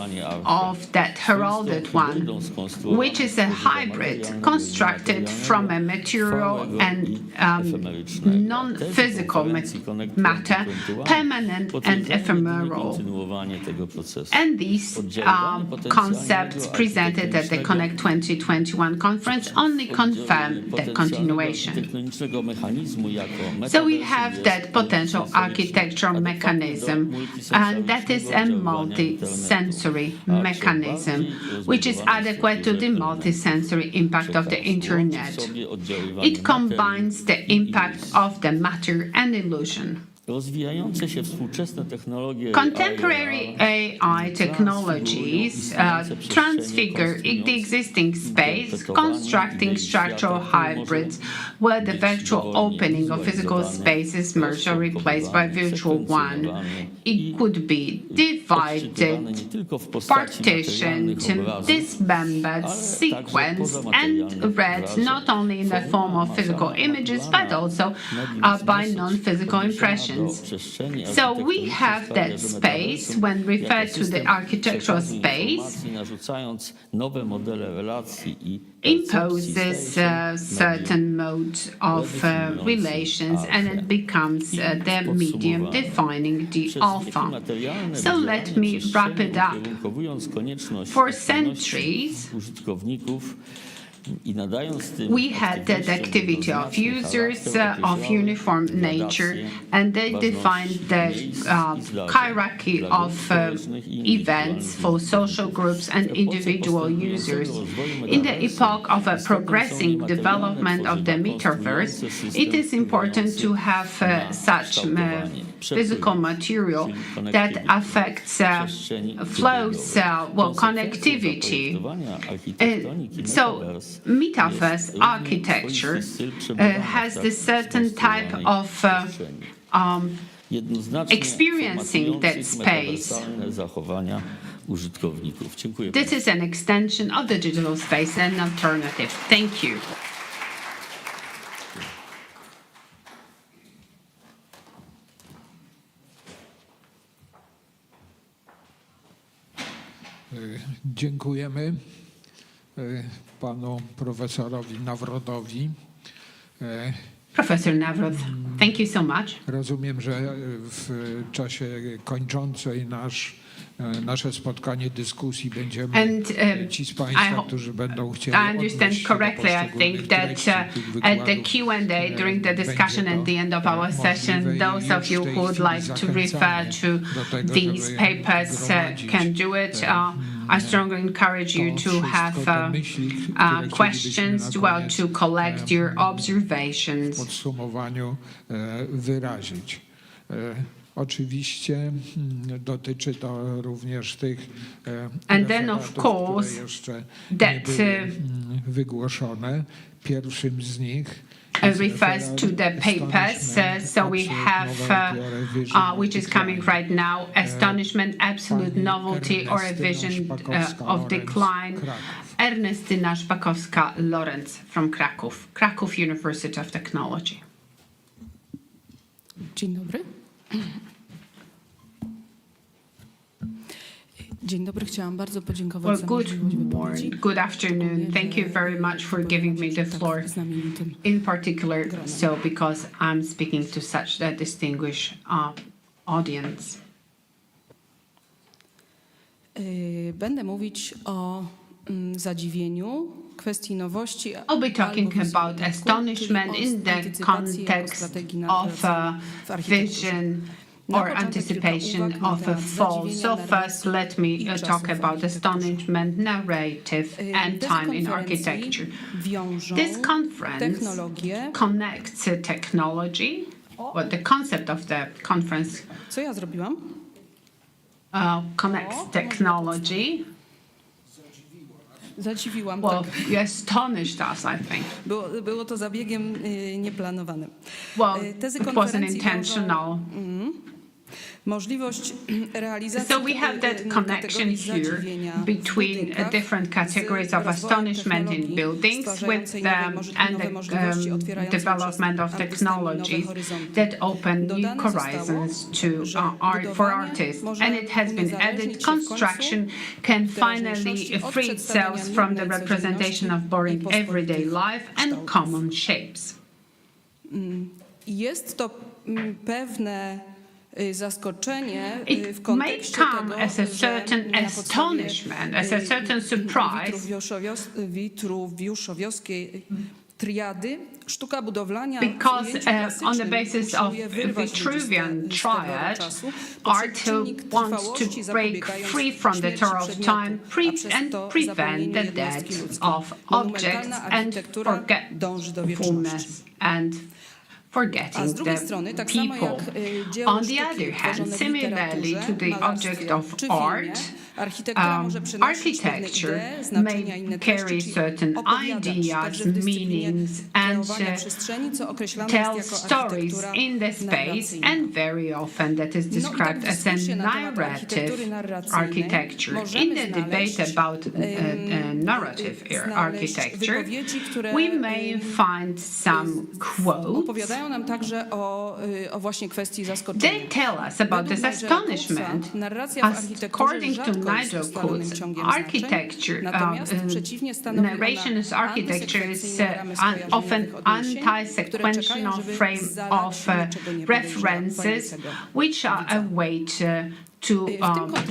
that heralded one, which is a hybrid constructed from a material and non-physical matter, permanent and ephemeral. And these concepts presented at the Connect 2021 conference only confirm the continuation. So we have that potential fundamental architectural mechanism, and that is a multi-sensory mechanism, which is adequate to the multi-sensory impact of the internet. It combines the impact of the matter and illusion. Contemporary AI technologies transfigure the existing space, constructing structural hybrids where the virtual opening of physical space is merged or replaced by virtual one. It could be divided, partitioned, dismembered, sequenced, and read not only in the form of physical images, but also by non-physical impressions. So we have that space when referred to the architectural space imposes certain modes of relations, and it becomes the medium defining the alpha. So let me wrap it up. For centuries, we had that activity of users of uniform nature, and they defined the hierarchy of events for social groups and individual users. In the epoch of a progressing development of the Metaverse, it is important to have such physical material that affects flows, connectivity. So Metaverse architecture has this certain type of experiencing that space. This is an extension of the digital space and alternative. Thank you. Dziękujemy panu profesorowi Nawrotowi. Professor Nawrot, thank you so much. Rozumiem, że w czasie kończącej nasze spotkanie dyskusji będziemy ci z państwa, którzy będą chcieli I understand correctly. I think that at the Q&A during the discussion at the end of our session, those of you who would like to refer to these papers can do it. I strongly encourage you to have questions, to collect your observations. W podsumowaniu wyrazić. Oczywiście dotyczy to również tych referatów, które jeszcze nie były wygłoszone. Pierwszym z nich refers to the papers. So we have, which is coming right now, Astonishment, Absolute Novelty, or a Vision of Decline. Ernestyna Szpakowska-Loranc from Cracow, Cracow University of Technology. Dzień dobry. Dzień dobry, chciałam bardzo podziękować za możliwość wypowiedzi. Good afternoon. Thank you very much for giving me the floor. In particular, so because I'm speaking to such a distinguished audience. Będę mówić o zadziwieniu, kwestii nowości. I'll be talking about astonishment in the context of vision or anticipation of a fall. So first, let me talk about astonishment, narrative, and time in architecture. This conference connects technology, well, the concept of the conference Co ja zrobiłam? Connects technology. Zadziwiłam, well, tak. You astonished us, I think. Było to zabiegiem nieplanowanym. Well, it wasn't intentional. Możliwość realizacji. So we have that connection here between different categories of astonishment in buildings with and the development of technologies that open new horizons to for artists. And it has been added, construction can finally free itself from the representation of boring everyday life and common shapes. Jest to pewne zaskoczenie w It may come as a certain astonishment, as a certain surprise. triady, sztuka budowlania Because on the basis of Vitruvian triad, art wants to break free from the tour of time and prevent the death of objects and forgetfulness and forgetting the people. On the other hand, similarly to the object of art, architecture may carry certain ideas, meanings, and tell stories in the space, and very often that is described as a narrative architecture. In the debate about narrative architecture, we may find some quotes. They tell us about this astonishment. According to Nigel Coates, architecture, narration is architecture is often anti-sequential frame of references, which are a way to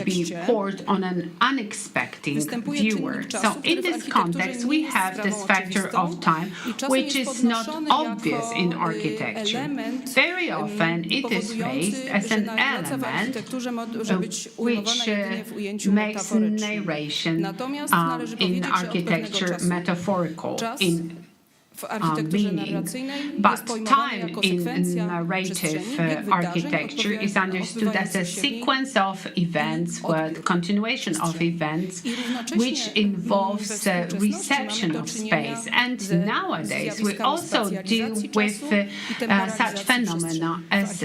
be poured on an unexpected viewer. So in this context, we have this factor of time, which is not obvious in architecture. Very often it is raised as an element which makes narration in architecture metaphorical in meaning, but time in narrative architecture is understood as a sequence of events, continuation of events, which involves reception of space. And nowadays we also deal with such phenomena as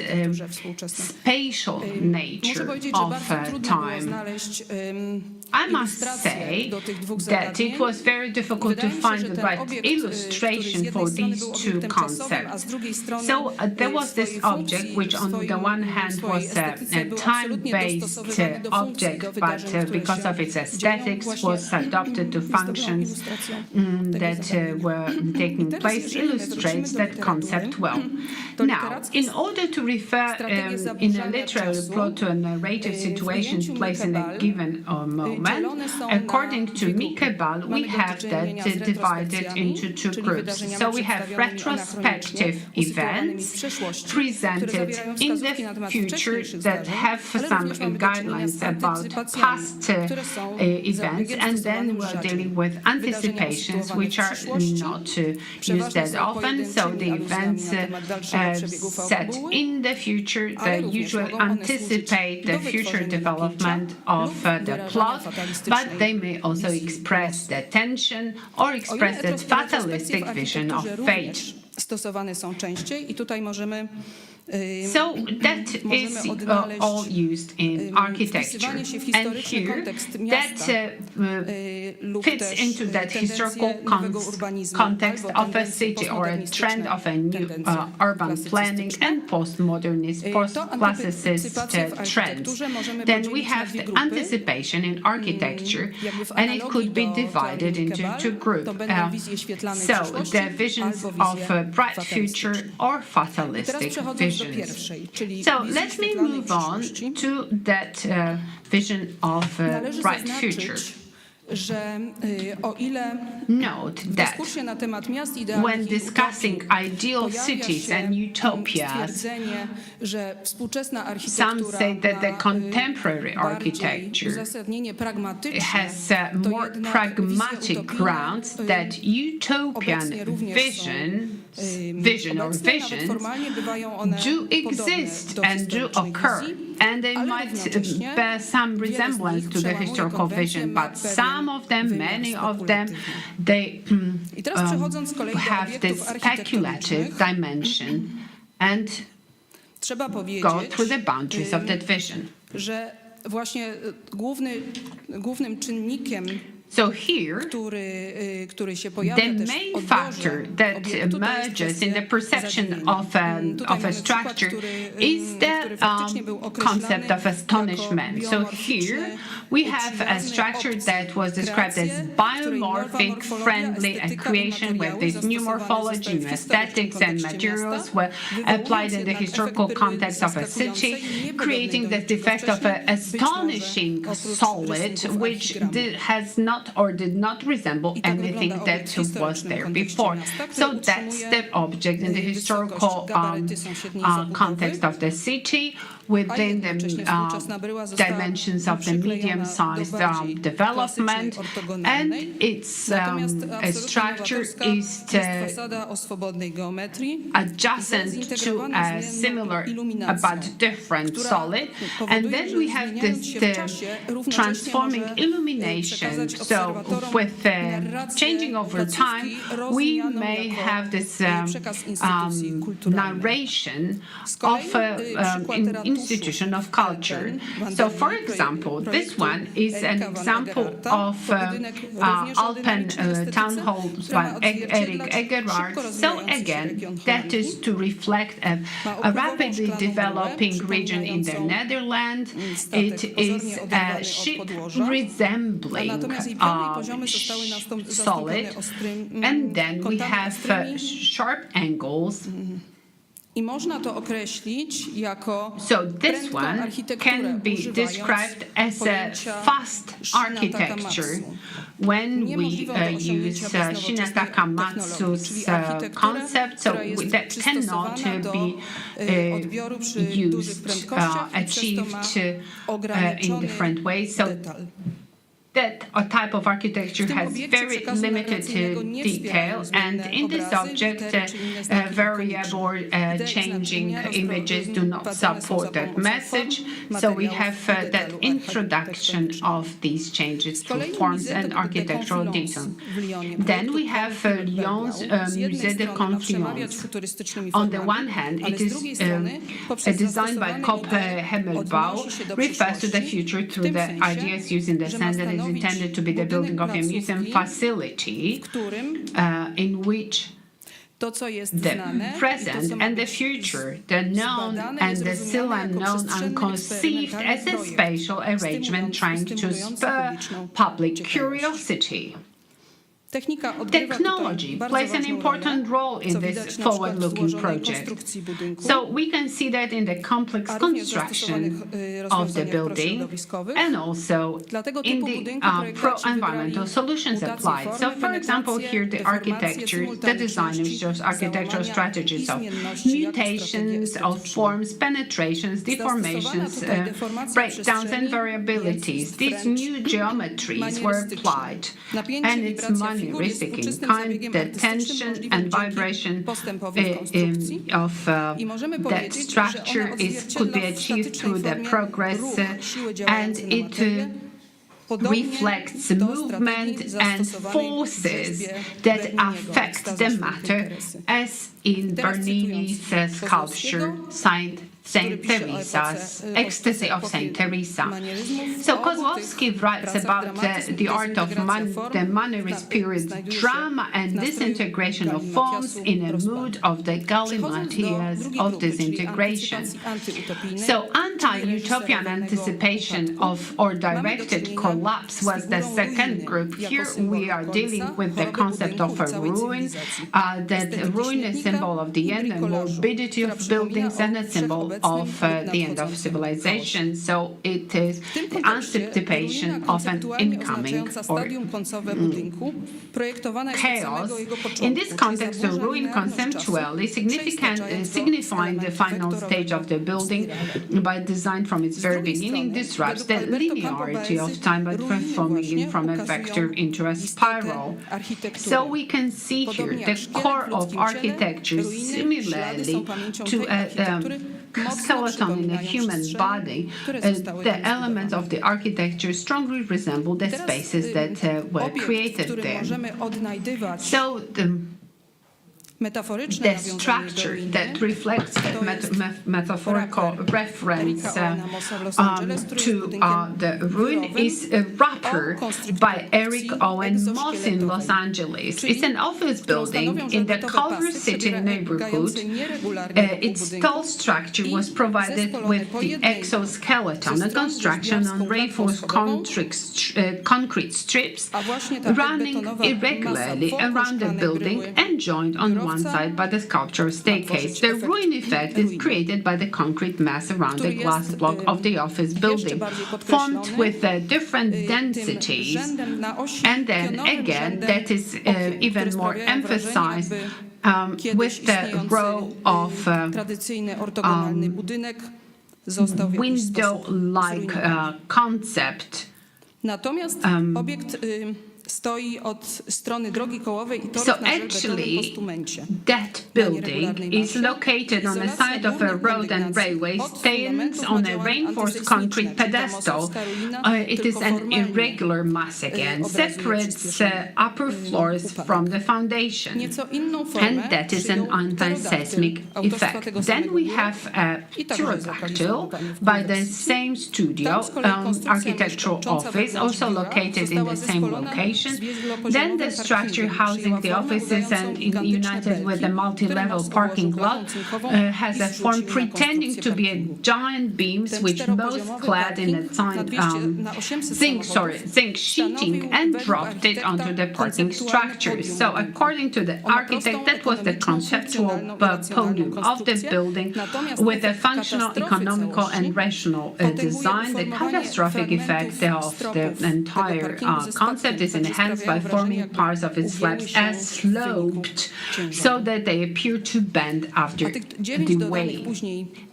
spatial nature of time. I must say that it was very difficult to find the right illustration for these two concepts. So there was this object, which on the one hand was a time-based object, but because of its aesthetics was adopted to functions that were taking place, illustrates that concept well. Now, in order to refer in a literary plot to a narrative situation placed in a given moment, according to Mikielewicz, we have that divided into two groups. So we have retrospective events presented in the future that have some guidelines about past events, and then we're dealing with anticipations, which are not used that often. So the events set in the future, they usually anticipate the future development of the plot, but they may also express the tension or express that fatalistic vision of fate. Stosowane są częściej i tutaj możemy So that is all used in architecture, and here that fits into that historical context of a city or a trend of a new urban planning and postmodernist, post-classicist trends. Then we have the anticipation in architecture, and it could be divided into two groups. So the visions of a bright future or fatalistic visions. So let me move on to that vision of a bright future. Note that when discussing ideal cities and utopias, some say that the contemporary architecture has more pragmatic grounds, that utopian visions do exist and do occur, and they might bear some resemblance to the historical vision, but some of them, many of them, they have this speculative dimension and go through the boundaries of that vision. So here, the main factor that emerges in the perception of a structure is the concept of astonishment. So here we have a structure that was described as biomorphic, friendly, a creation with this new morphology, new aesthetics and materials were applied in the historical context of a city, creating the effect of an astonishing solid, which has not not or did not resemble anything that was there before. So that's the object in the historical context of the city, within the dimensions of the medium-sized development, and its structure is adjacent to a similar but different solid. And then we have this transforming illumination. So with changing over time, we may have this narration of an institution of culture. So for example, this one is an example of Alpen Town Hall by Erik Egerhard. So again, that is to reflect a rapidly developing region in the Netherlands. It is a ship resembling solid, and then we have sharp angles. So this one can be described as a fast architecture when we use Shinataka Matsu's concept. So that cannot be achieved in different ways. So that type of architecture has very limited detail, and in this object, variable changing images do not support that message. So we have that introduction of these changes through forms and architectural detail. Then we have Lyon's Musée de Confluence. On the one hand, it is designed by Kopp Himmelbau, refers to the future through the ideas used in the sense that is intended to be the building of a museum facility in which the present and the future, the known and the still unknown, are conceived as a spatial arrangement trying to spur public curiosity. Technology plays an important role in this forward-looking project. So we can see that in the complex construction of the building and also in the pro-environmental solutions applied. So, for example, here the architecture, the design shows architectural strategies of mutations of forms, penetrations, deformations, breakdowns, and variabilities. These new geometries were applied, and it's ristic in kind, the tension and vibration of that structure could be achieved through the progress, and it reflects movement and forces that affect the matter, as in Bernini's sculpture Saint Teresa's Ecstasy of Saint Teresa. So Kozłowski writes about the art of the Mannerist period drama and disintegration of forms in a mood of the gallimatías of disintegration. So anti-utopian anticipation of or directed collapse was the second group. Here we are dealing with the concept of a ruin, that ruin is a symbol of the end and morbidity of buildings and a symbol of the end of civilization. So it is the anticipation of an incoming or chaos. In this context, the ruin conceptually signifying the final stage of the building by design from its very beginning disrupts the linearity of time by transforming it from a vector into a spiral. So we can see here the core of architecture similarly to a skeleton in a human body. The elements of the architecture strongly resemble the spaces that were created there. So the structure that reflects the metaphorical reference to the ruin is a wrapper by Eric Owen Moss in Los Angeles. It's an office building in the Culver City neighborhood. Its tall structure was provided with the exoskeleton, a construction on reinforced concrete strips running irregularly around the building and joined on one side by the sculptural staircase. The ruin effect is created by the concrete mass around the glass block of the office building, formed with different densities. And then again, that is even more emphasized with the row of window-like concept. Natomiast obiekt stoi od strony drogi kołowej i torów na żelbetowym postumencie. That building is located on the side of a road and railway, stands on a reinforced concrete pedestal. It is an irregular mass again, separates upper floors from the foundation, and that is an anti-seismic effect. Then we have a pterodactyl by the same studio, architectural office, also located in the same location. Then the structure housing the offices and united with the multi-level parking lot has a form pretending to be a giant beams which most clad in a zinc sheeting and dropped it onto the parking structure. So according to the architect, that was the conceptual podium of the building with a functional, economical and rational design. The catastrophic effect of the entire concept is enhanced by forming parts of its slabs as sloped so that they appear to bend after the wave.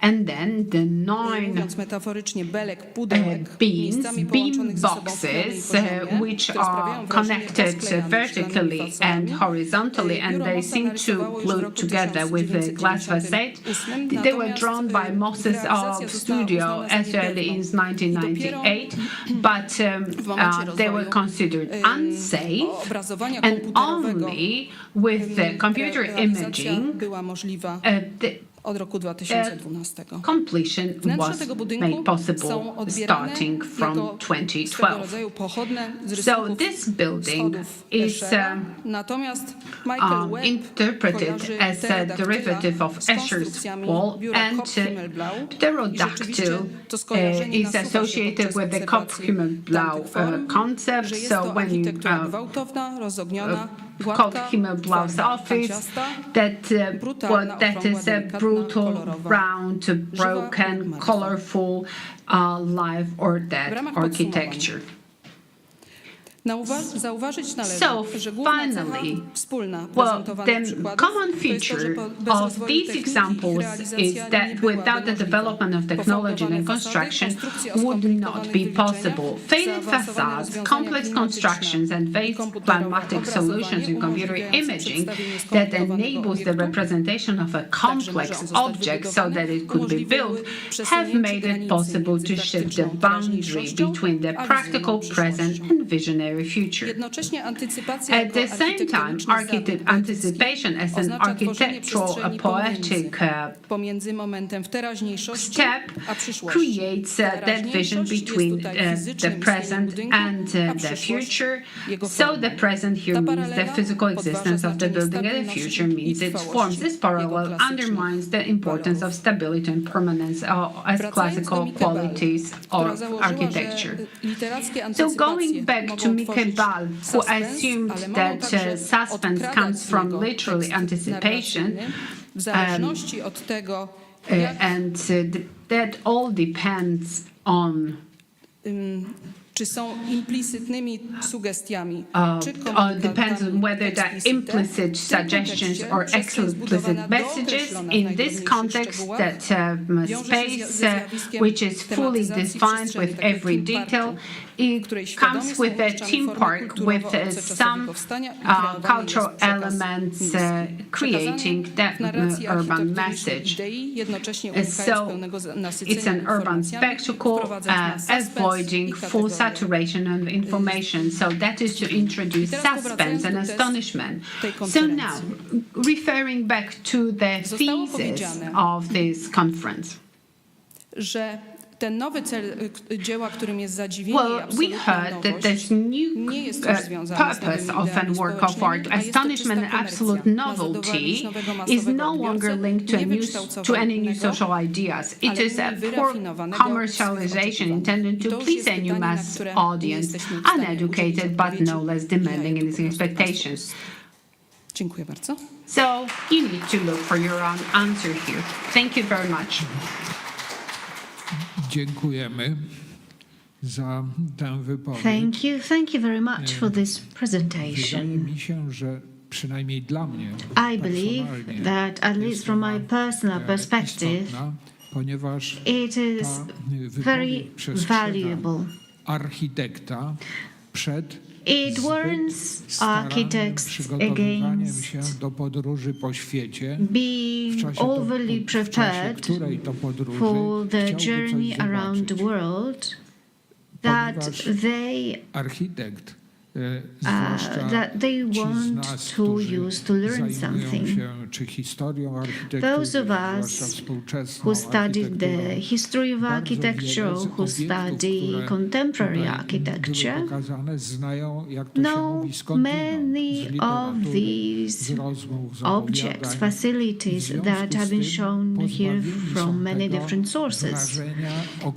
And then the 9 beam boxes which are connected vertically and horizontally, and they seem to glue together with the glass facade. They were drawn by Moses Studio as early as 1998, but they were considered unsafe, and only with the computer imaging od roku 2012. Completion was made possible starting from 2012. So this building is interpreted as a derivative of Escher's wall, and pterodactyl is associated with the Kopfhimmelblau concept. So when you called Himmelblau's office, that is a brutal, round, broken, colorful, live or dead architecture. So finally, the common feature of these examples is that without the development of technology and construction would not be possible. Faded facades, complex constructions, and vague climatic solutions in computer imaging that enables the representation of a complex object so that it could be built have made it possible to shift the boundary between the practical present and visionary future. At the same time, anticipation as an architectural, poetic step creates that vision between the present and the future. So the present here means the physical existence of the building, and the future means its forms. This parallel undermines the importance of stability and permanence as classical qualities of architecture. So going back to Mikielewicz, who assumed that suspense comes from literally anticipation, and that all depends on czy są implicytnymi sugestiami, depends on whether they're implicit suggestions or explicit messages. In this context, that space, which is fully defined with every detail, it comes with a theme park with some cultural elements creating that urban message. So it's an urban spectacle, avoiding full saturation of information. So that is to introduce suspense and astonishment. So now, referring back to the thesis of this conference. Ten nowy cel dzieła, którym jest zadziwienie i absolutna nowość, nie jest już związany z purpose of an work of art, astonishment and absolute novelty, is no longer linked to any new social ideas. It is a poor commercialization intended to please a new mass audience, uneducated but no less demanding in its expectations. Dziękuję bardzo. So you need to look for your own answer here. Thank you very much. Dziękujemy za tę wypowiedź. Thank you very much for this Wydaje presentation. mi się, że przynajmniej dla mnie I believe that, at least from my personal perspective, istotna, ponieważ it is ta very wypowiedź przestrzega valuable. architekta przed It warns architects przygotowywaniem against się do podróży po świecie, being overly prepared której to podróży for the chciałby journey coś around the zobaczyć. world, that Ponieważ they architekt, that they want to use to learn something. Those of us who studied the history of architecture, who study contemporary architecture, know many of these objects, facilities that have been shown here from many different sources.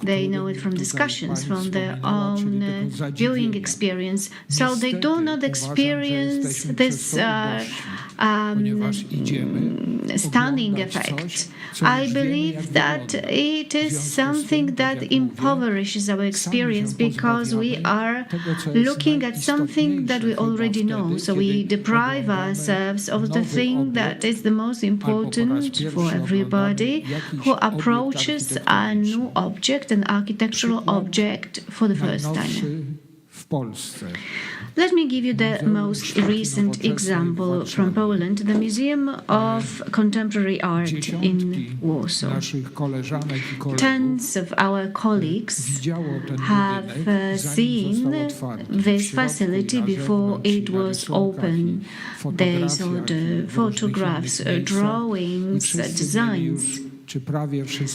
They know it from discussions, from their own viewing experience. So they do not experience this stunning effect. I believe that it is something that impoverishes our experience because we are looking at something that we already know. So we deprive ourselves of the thing that is the most important for everybody who approaches a new object, an architectural object, for the first time. Let me give you the most recent example from Poland, the Museum of Contemporary Art in Warsaw. Tens of our colleagues have seen this facility before it was open. They saw the photographs, drawings, designs,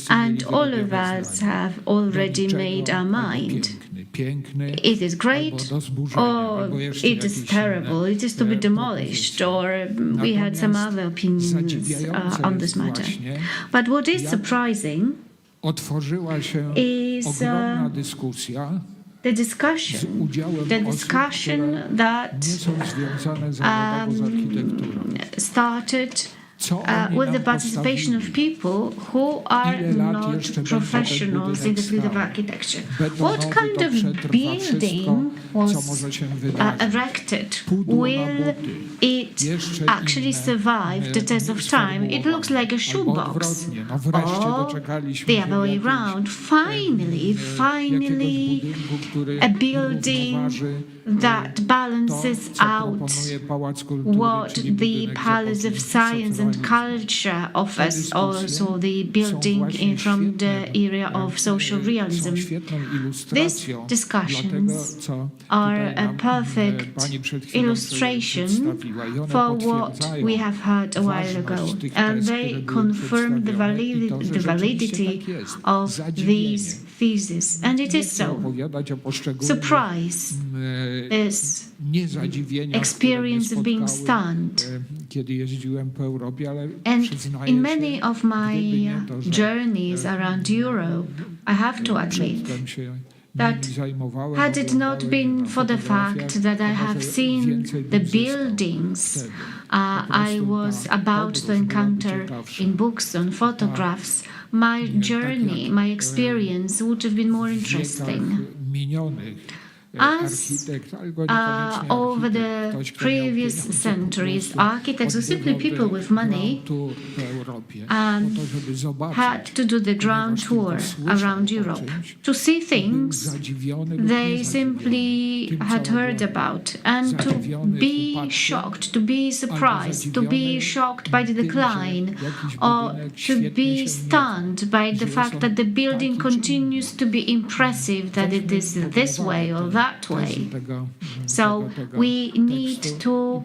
and all of us have already made our mind. It is great, or it is terrible, it is to be demolished, or we had some other opinions on this matter. But what is surprising is the discussion that started with the participation of people who are not professionals in the field of architecture. What kind of building was erected? Will it actually survive the test of time? It looks like a shoebox. Or the other way around. Finally, a building that balances out what the Palace of Science and Culture offers, also the building from the area of social realism. These discussions are a perfect illustration for what we have heard a while ago, and they confirm the validity of these thesis, and it is so. Surprise is experience of being stunned. And in many of my journeys around Europe, I have to admit that had it not been for the fact that I have seen the buildings I was about to encounter in books, on photographs, my journey, my experience would have been more interesting. As over the previous centuries, architects, or simply people with money, had to do the ground tour around Europe to see things they simply had heard about, and to be shocked, to be surprised, to be shocked by the decline, or to be stunned by the fact that the building continues to be impressive, that it is this way or that way. So we need to,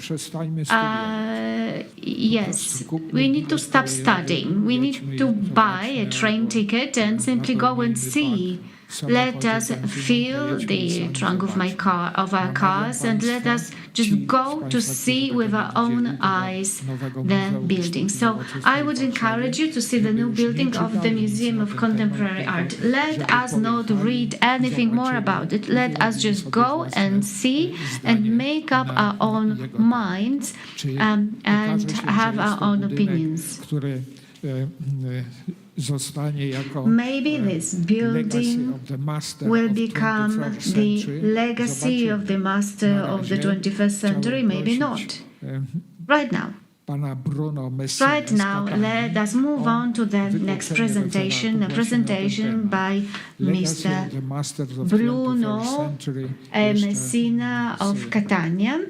we need to stop studying. We need to buy a train ticket and simply go and see Let us feel the trunk of our cars, and let us just go to see with our own eyes the building. So I would encourage you to see the new building of the Museum of Contemporary Art. Let us not read anything more about it. Let us just go and see and make up our own minds and have our own opinions. Maybe this building will become the legacy of the master of the 21st century, maybe not. Right now. Right now, let us move on to the next presentation, a presentation by Mr. Bruno Messina of Catania,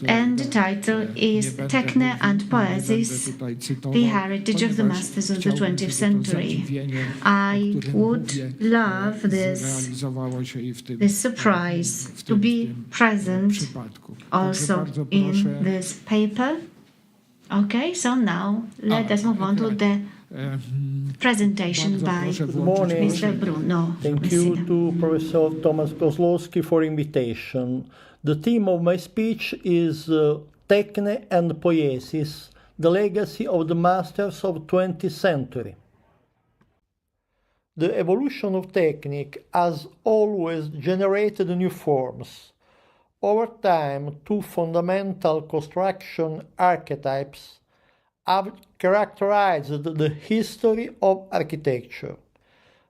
and the title is Techne and Poesis, the Heritage of the Masters of the 20th Century. I would love this surprise to be present also in this paper. Okay, so now let us move on to the presentation by Mr. Bruno. Thank you to Professor Tomasz Kozłowski for invitation. The theme of my speech is Techne and Poiesis, the legacy of the masters of 20th century. The evolution of technique has always generated new forms. Over time, two fundamental construction archetypes have characterized the history of architecture: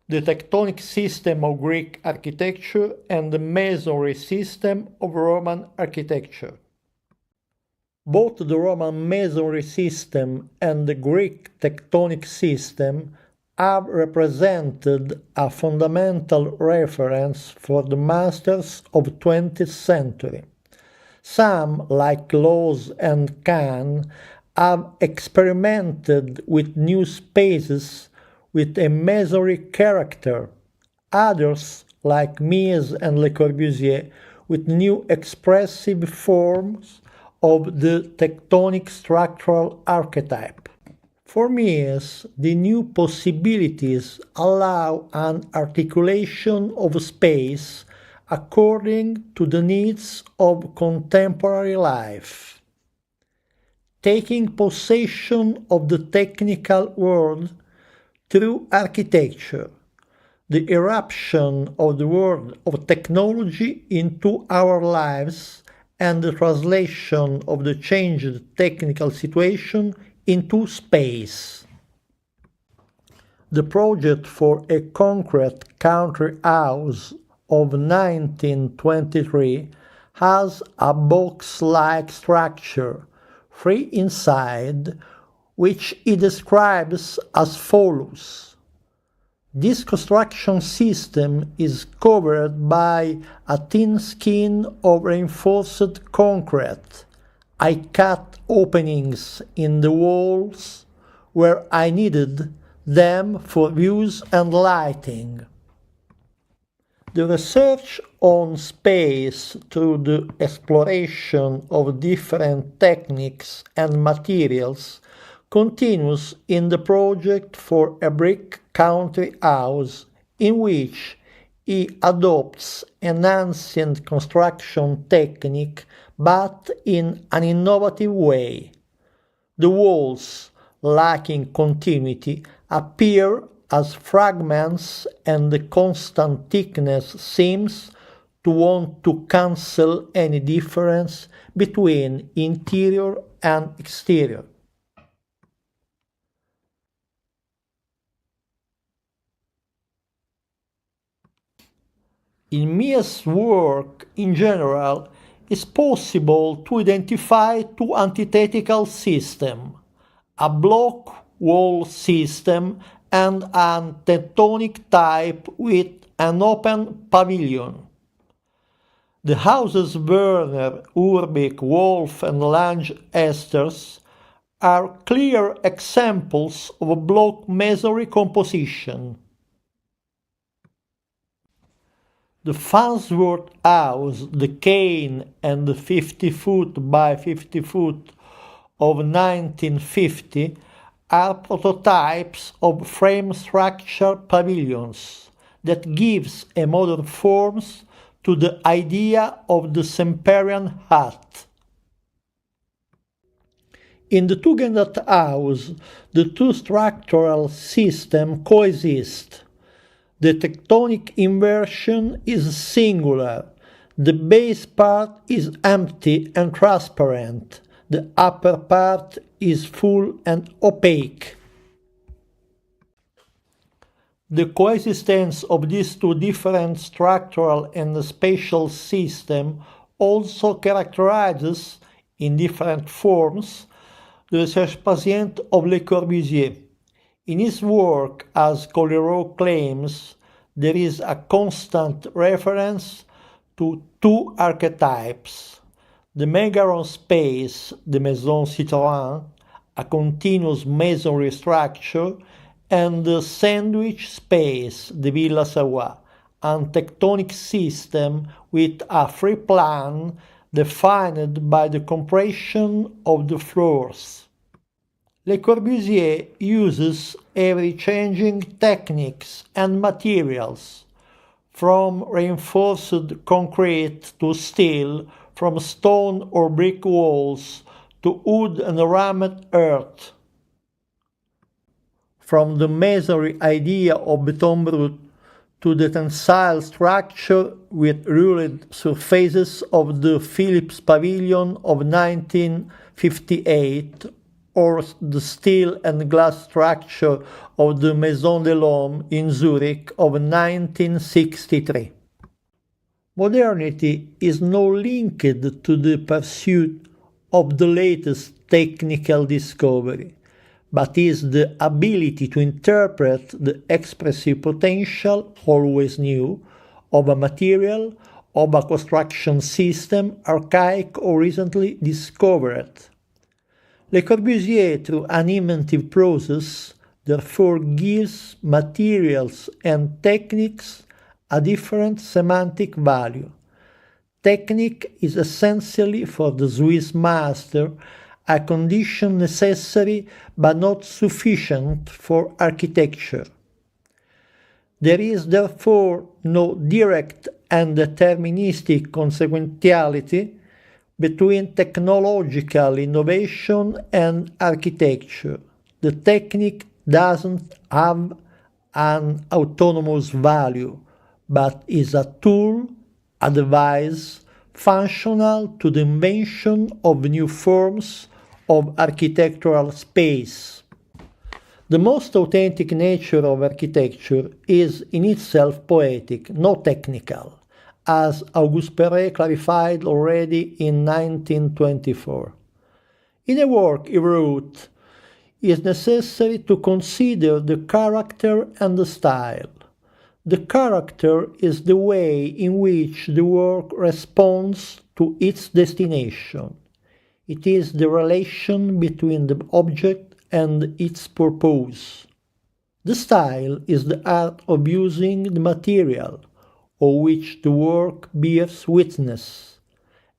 the tectonic system of Greek architecture and the masonry system of Roman architecture. Both the Roman masonry system and the Greek tectonic system have represented a fundamental reference for the masters of 20th century. Some, like Lodz and Kahn, have experimented with new spaces with a masonry character. Others, like Mies and Le Corbusier, with new expressive forms of the tectonic structural archetype. For Mies, the new possibilities allow an articulation of space according to the needs of contemporary life. Taking possession of the technical world through architecture, the eruption of the world of technology into our lives, and the translation of the changed technical situation into space. The project for a concrete country house of 1923 has a box-like structure, free inside, which he describes as follows. This construction system is covered by a thin skin of reinforced concrete. I cut openings in the walls where I needed them for views and lighting. The research on space through the exploration of different techniques and materials continues in the project for a brick country house, in which he adopts an ancient construction technique but in an innovative way. The walls, lacking continuity, appear as fragments, and the constant thickness seems to want to cancel any difference between interior and exterior. In Mies' work, in general, it's possible to identify two antithetical systems, a block wall system and an tectonic type with an open pavilion. The houses Werner, Urbich, Wolf and Lange Esters are clear examples of a block masonry composition. The Farnsworth house, the Cane and the 50-foot by 50-foot of 1950 are prototypes of frame structure pavilions. that gives a modern form to the idea of the Semperian hut. In the Tugendhat house, the two structural systems coexist. The tectonic inversion is singular. The base part is empty and transparent. The upper part is full and opaque. The coexistence of these two different structural and spatial systems also characterizes, in different forms, the research patient of Le Corbusier. In his work, as Colliero claims, there is a constant reference to two archetypes: the megaron space, the Maison Citroën, a continuous masonry structure, and the sandwich space, the Villa Savoie, a tectonic system with a free plan defined by the compression of the floors. Le Corbusier uses ever-changing techniques and materials, from reinforced concrete to steel, from stone or brick walls to wood and rammed earth, from the masonry idea of beton brut to the tensile structure with ruled surfaces of the Philips Pavilion of 1958, or the steel and glass structure of the Maison de l'Homme in Zurich of 1963. Modernity is now linked to the pursuit of the latest technical discovery, but is the ability to interpret the expressive potential, always new, of a material, of a construction system, archaic or recently discovered. Le Corbusier, through an inventive process, therefore gives materials and techniques a different semantic value. Technique is essentially, for the Swiss master, a condition necessary but not sufficient for architecture. There is therefore no direct and deterministic consequentiality between technological innovation and architecture. The technique doesn't have an autonomous value, but is a tool, a device, functional to the invention of new forms of architectural space. The most authentic nature of architecture is in itself poetic, not technical, as Auguste Perret clarified already in 1924. In a work he wrote, it is necessary to consider the character and the style. The character is the way in which the work responds to its destination. It is the relation between the object and its purpose. The style is the art of using the material of which the work bears witness,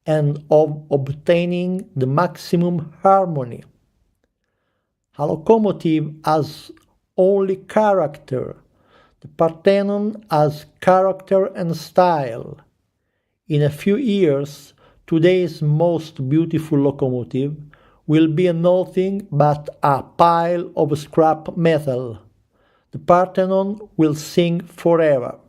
and of obtaining the maximum harmony. A locomotive has only character. The Parthenon has character and style. In a few years, today's most beautiful locomotive will be nothing but a pile of scrap metal. The Parthenon will sing forever.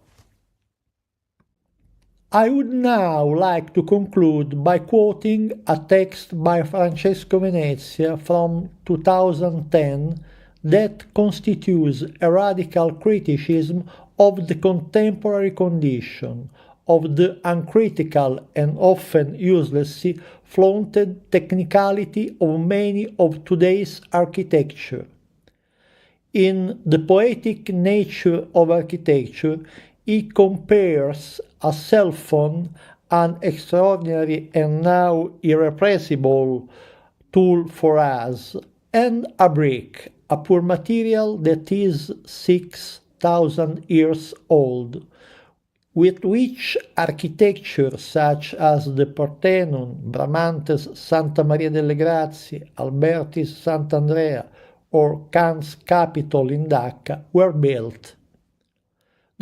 I would now like to conclude by quoting a text by Francesco Venezia from 2010 that constitutes a radical criticism of the contemporary condition, of the uncritical and often uselessly flaunted technicality of many of today's architecture. In The Poetic Nature of Architecture, he compares a cell phone, an extraordinary and now irrepressible tool for us, and a brick, a poor material that is 6,000 years old, with which architecture such as the Parthenon, Bramante's Santa Maria delle Grazie, Alberti's Sant'Andrea, or Kant's Capitol in Dhaka were built.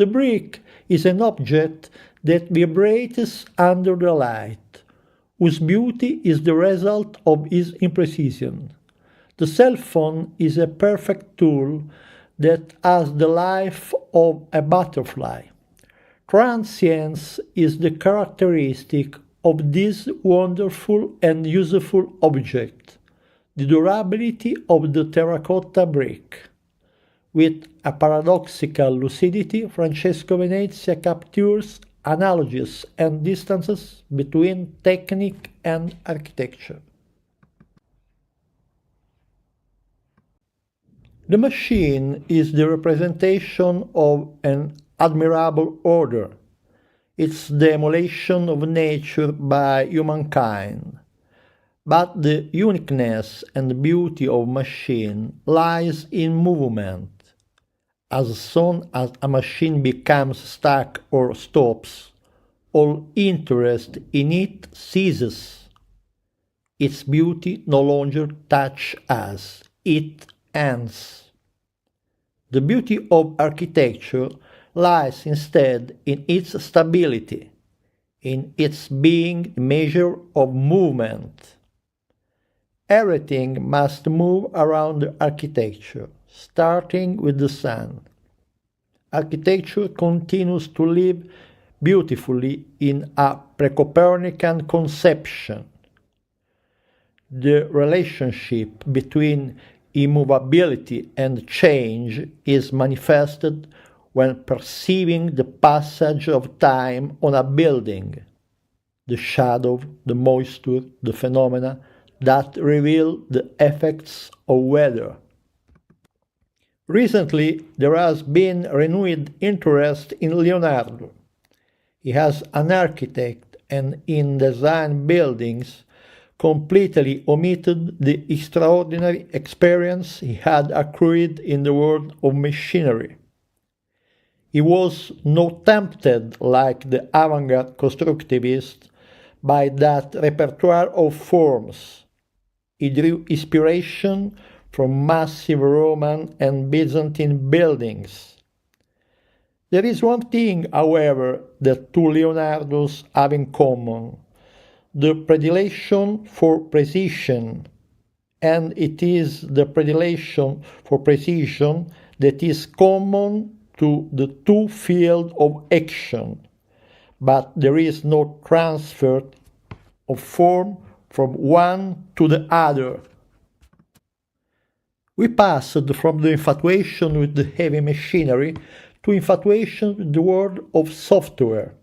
The brick is an object that vibrates under the light, whose beauty is the result of its imprecision. The cell phone is a perfect tool that has the life of a butterfly. Transience is the characteristic of this wonderful and useful object, the durability of the terracotta brick. With a paradoxical lucidity, Francesco Venezia captures analogies and distances between technique and architecture. The machine is the representation of an admirable order. It's the emulation of nature by humankind. But the uniqueness and beauty of machine lies in movement. As soon as a machine becomes stuck or stops, all interest in it ceases. Its beauty no longer touches us, it ends. The beauty of architecture lies instead in its stability, in its being a measure of movement. Everything must move around the architecture, starting with the sun. Architecture continues to live beautifully in a pre-Copernican conception. The relationship between immovability and change is manifested when perceiving the passage of time on a building, the shadow, the moisture, the phenomena that reveal the effects of weather. Recently, there has been renewed interest in Leonardo. He is an architect and in design buildings completely omitted the extraordinary experience he had accrued in the world of machinery. He was not tempted, like the avant-garde constructivist, by that repertoire of forms. He drew inspiration from massive Roman and Byzantine buildings. There is one thing, however, that two Leonardos have in common: the predilection for precision, and it is the predilection for precision that is common to the two fields of action, but there is no transfer of form from one to the other. We passed from the infatuation with the heavy machinery to infatuation with the world of software.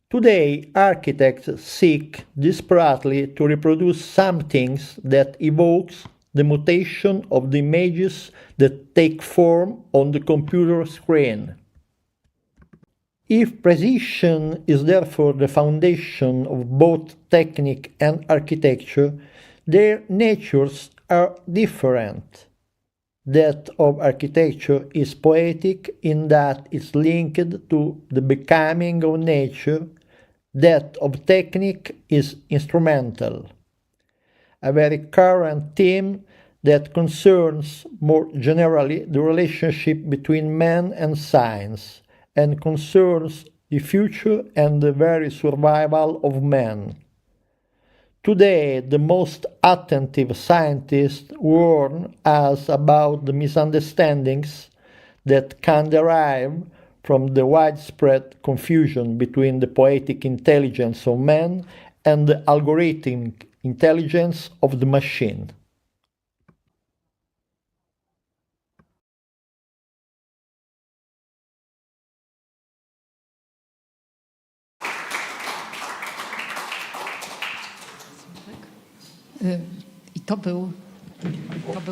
Today, architects seek desperately to reproduce something that evokes the mutation of the images that take form on the computer screen. If precision is therefore the foundation of both technique and architecture, their natures are different. That of architecture is poetic in that it's linked to the becoming of nature. That of technique is instrumental. A very current theme that concerns more generally the relationship between man and science, and concerns the future and the very survival of man. Today, the most attentive scientists warn us about the misunderstandings that can derive from the widespread confusion between the poetic intelligence of man and the algorithmic intelligence of the machine. I to był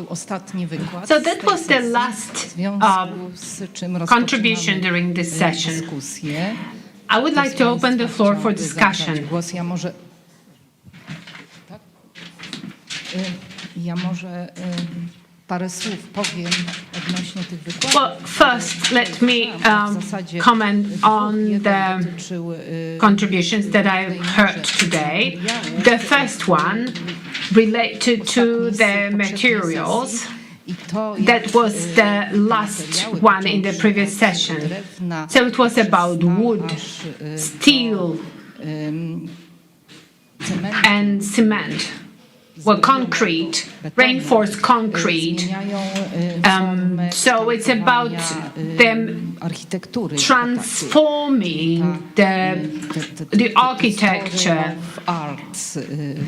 ostatni wykład. So that was the last contribution during this session. I would like to open the floor for discussion. Ja może parę słów powiem odnośnie tych wykładów. Well, first let me comment on the contributions that I heard today. The first one related to the materials. That was the last one in the previous session. So it was about wood, steel, and cement. Well, concrete, reinforced concrete. So it's about them transforming the architecture.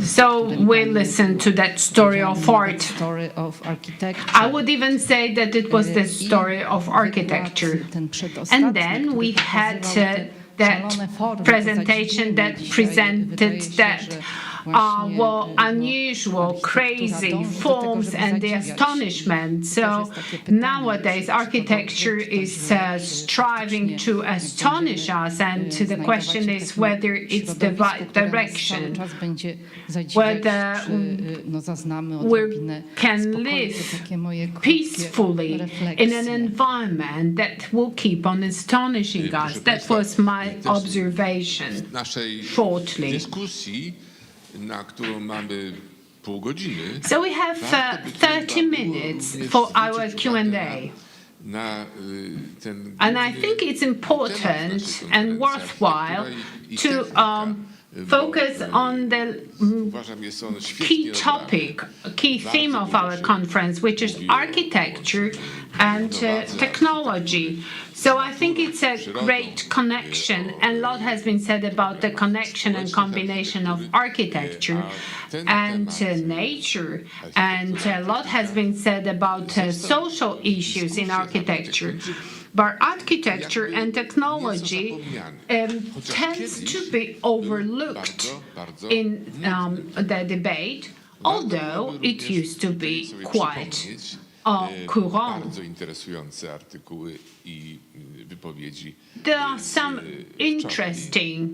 So we listen to that story of art. I would even say that it was the story of architecture. And then we had that presentation that presented that unusual, crazy forms and the astonishment. So nowadays, architecture is striving to astonish us, and the question is whether it's the right direction, whether we can live peacefully in an environment that will keep on astonishing us. That was my observation, shortly. Na którą mamy pół godziny. So we have 30 minutes for our Q&A. And I think it's important and worthwhile to focus on the key topic, key theme of our conference, which is architecture and technology. So I think it's a great connection, and a lot has been said about the connection and combination of architecture and nature, and a lot has been said about social issues in architecture. But architecture and technology tends to be overlooked in the debate, although it used to be quite Bardzo interesujące artykuły i wypowiedzi. There are some interesting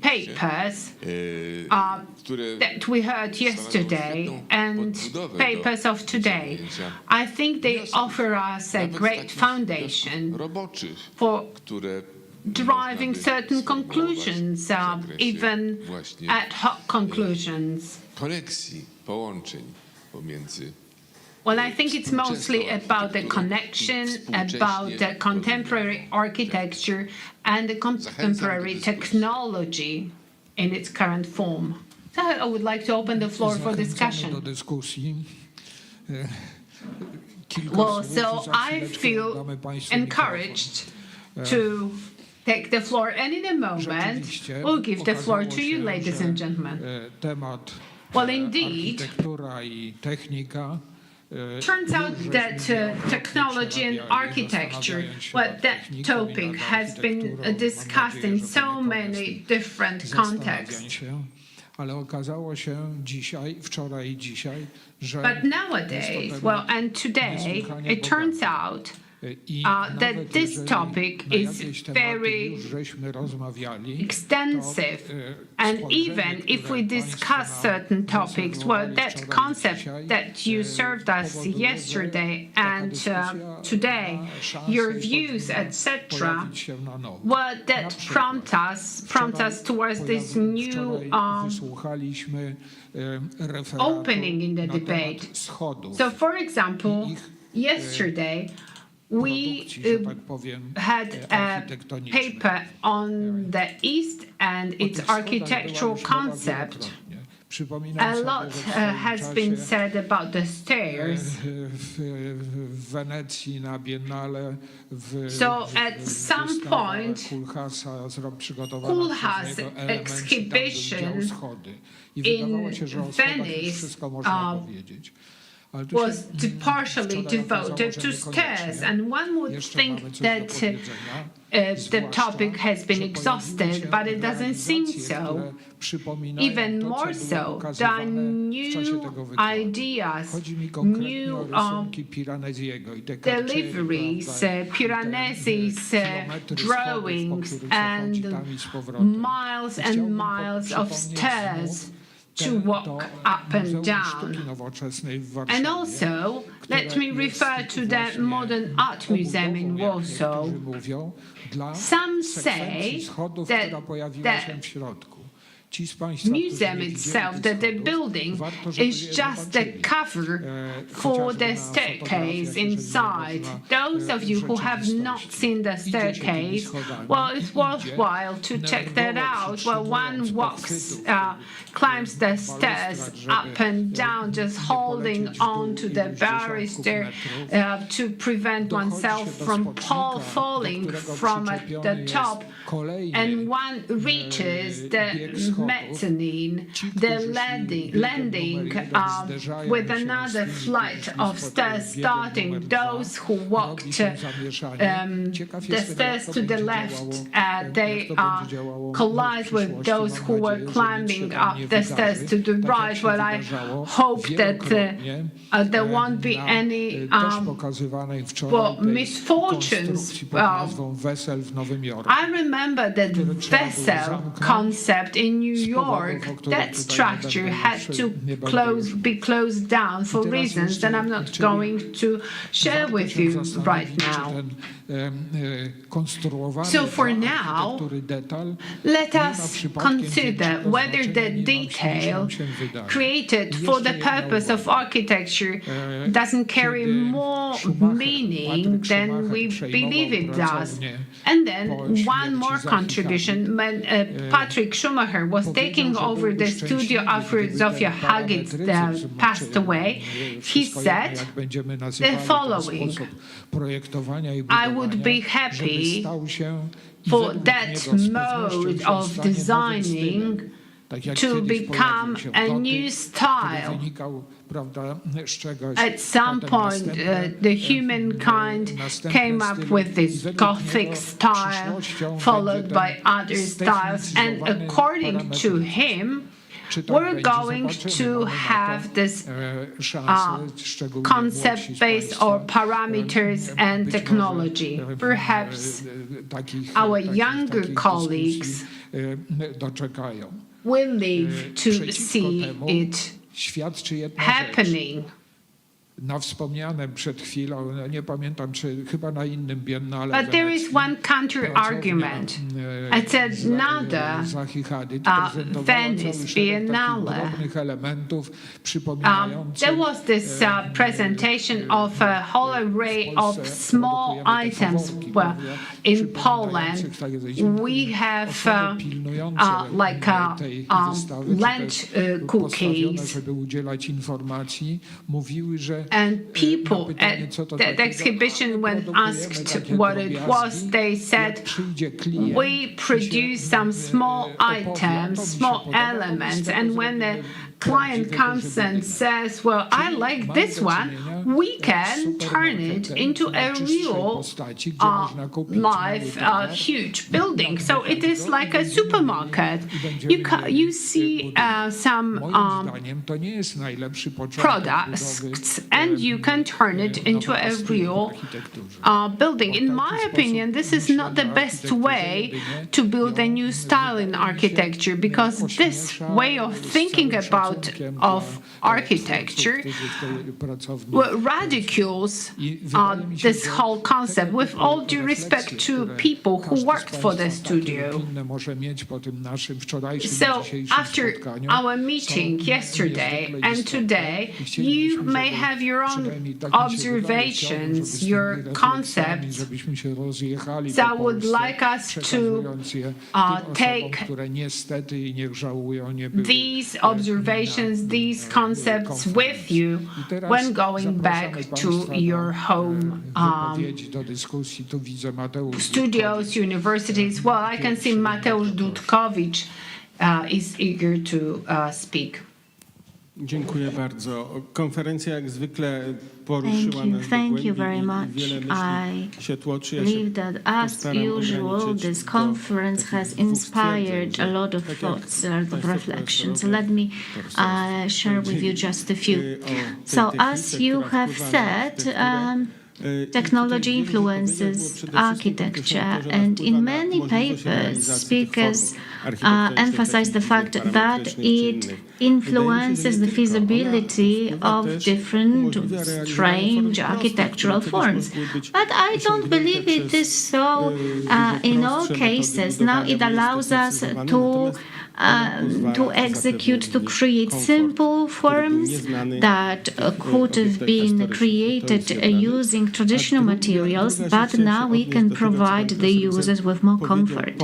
papers that we heard yesterday and papers of today. I think they offer us a great foundation for deriving certain conclusions, even ad hoc conclusions. Koneksji, połączeń pomiędzy. Well, I think it's mostly about the connection, about the contemporary architecture and the contemporary technology in its current form. So I would like to open the floor for discussion. Well, so I feel encouraged to take the floor, and in a moment, we'll give the floor to you, ladies and gentlemen. Well, indeed, turns out that technology and architecture, well, that topic has been discussed in so many different contexts. But nowadays, well, and today, it turns out that this topic is very extensive, and even if we discuss certain topics, well, that concept that you served us yesterday and today, your views, etc., well, that prompt us towards this new opening in the debate. So, for example, yesterday, we had a paper on the East and its architectural concept. A lot has been said about the stairs. So at some point, Koolhaas exhibition in Venice was partially devoted to stairs, and one would think that the topic has been exhausted, but it doesn't seem so. Even more so, there are new ideas, new deliveries, Piranesi's drawings, and miles of stairs to walk up and down. And also, let me refer to the Modern Art Museum in Warsaw. Some say that museum itself, that the building is just the cover for the staircase inside. Those of you who have not seen the staircase, well, it's worthwhile to check that out. Well, one walks, climbs the stairs up and down, just holding on to the barister to prevent oneself from falling from at the top. And one reaches the mezzanine, the landing with another flight of stairs starting. Those who walked the stairs to the left, they collide with those who were climbing up the stairs to the right. Well, I hope that there won't be any misfortunes. I remember that vessel concept in New York. That structure had to be closed down for reasons that I'm not going to share with you right now. So for now, let us consider whether the detail created for the purpose of architecture doesn't carry more meaning than we believe it does. And then one more contribution. When Patrick Schumacher was taking over the studio after Zofia Hagic passed away, he said the following: I would be happy for that mode of designing to become a new style. At some point, the humankind came up with this Gothic style, followed by other styles, and according to him, we're going to have this concept-based or parameters and technology. Perhaps our younger colleagues will live to see it happening. Na wspomniane przed chwilą, nie pamiętam, czy chyba na innym biennale. But there is one counter-argument. At another Venice Biennale, there was this presentation of a whole array of small items. Well, in Poland, we have like lunch cookies. Żeby udzielać informacji, mówiły, że and people at that exhibition, when asked what it was, they said, we produce some small items, small elements, and when the client comes and says, well, I like this one, we can turn it into a real live huge building. So it is like a supermarket. You see some products and you can turn it into a real building. In my opinion, this is not the best way to build a new style in architecture, because this way of thinking about architecture ridicules this whole concept, with all due respect to people who worked for the studio. So after our meeting yesterday and today, you may have your own observations, your concepts. So I would like us to take these observations, these concepts with you when going back to your home studios, universities. Well, I can see Mateusz Dudkowicz is eager to speak. Dziękuję bardzo. Konferencja jak zwykle poruszyła nas do Thank you very much. I believe that, as usual, this conference has inspired a lot of thoughts, a lot of reflections. So let me share with you just a few. So, as you have said, technology influences architecture, and in many papers, speakers emphasize the fact that it influences the feasibility of different strange architectural forms. But I don't believe it is so in all cases. Now it allows us to to execute, to create simple forms that could have been created using traditional materials, but now we can provide the users with more comfort.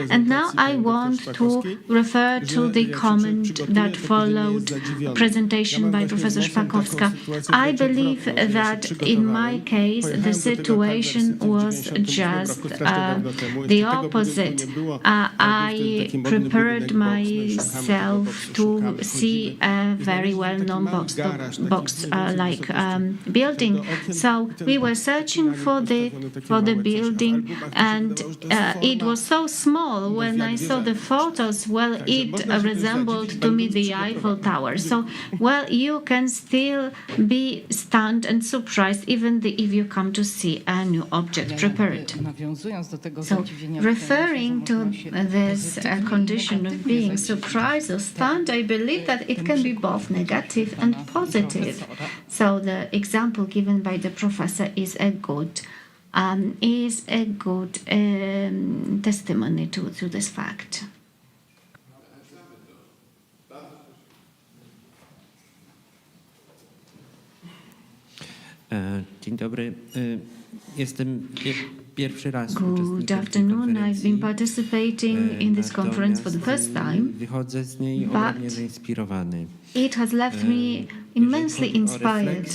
And now I want to refer to the comment that followed presentation by Professor Szpakowska. I believe that in my case, the situation was just the opposite. I prepared myself to see a very well-known box-like building. So we were searching for the building, and it was so small. When I saw the photos, well, it resembled to me the Eiffel Tower. So, well, you can still be stunned and surprised even if you come to see a new object prepared. So, referring to this condition of being surprised or stunned, I believe that it can be both negative and positive. So the example given by the professor is a good testimony to this fact. Dzień dobry. Jestem pierwszy raz Good afternoon. I've been participating in this conference for the first time, wychodzę z niej ogromnie zainspirowany. It has left me immensely inspired.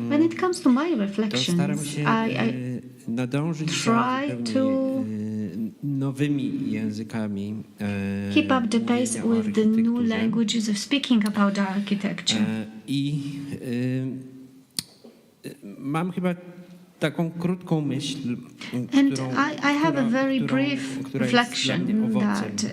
When it comes to my reflections, I try to nowymi językami keep up the pace with the new languages of speaking about architecture. I mam chyba taką krótką myśl, And I have a very brief reflection that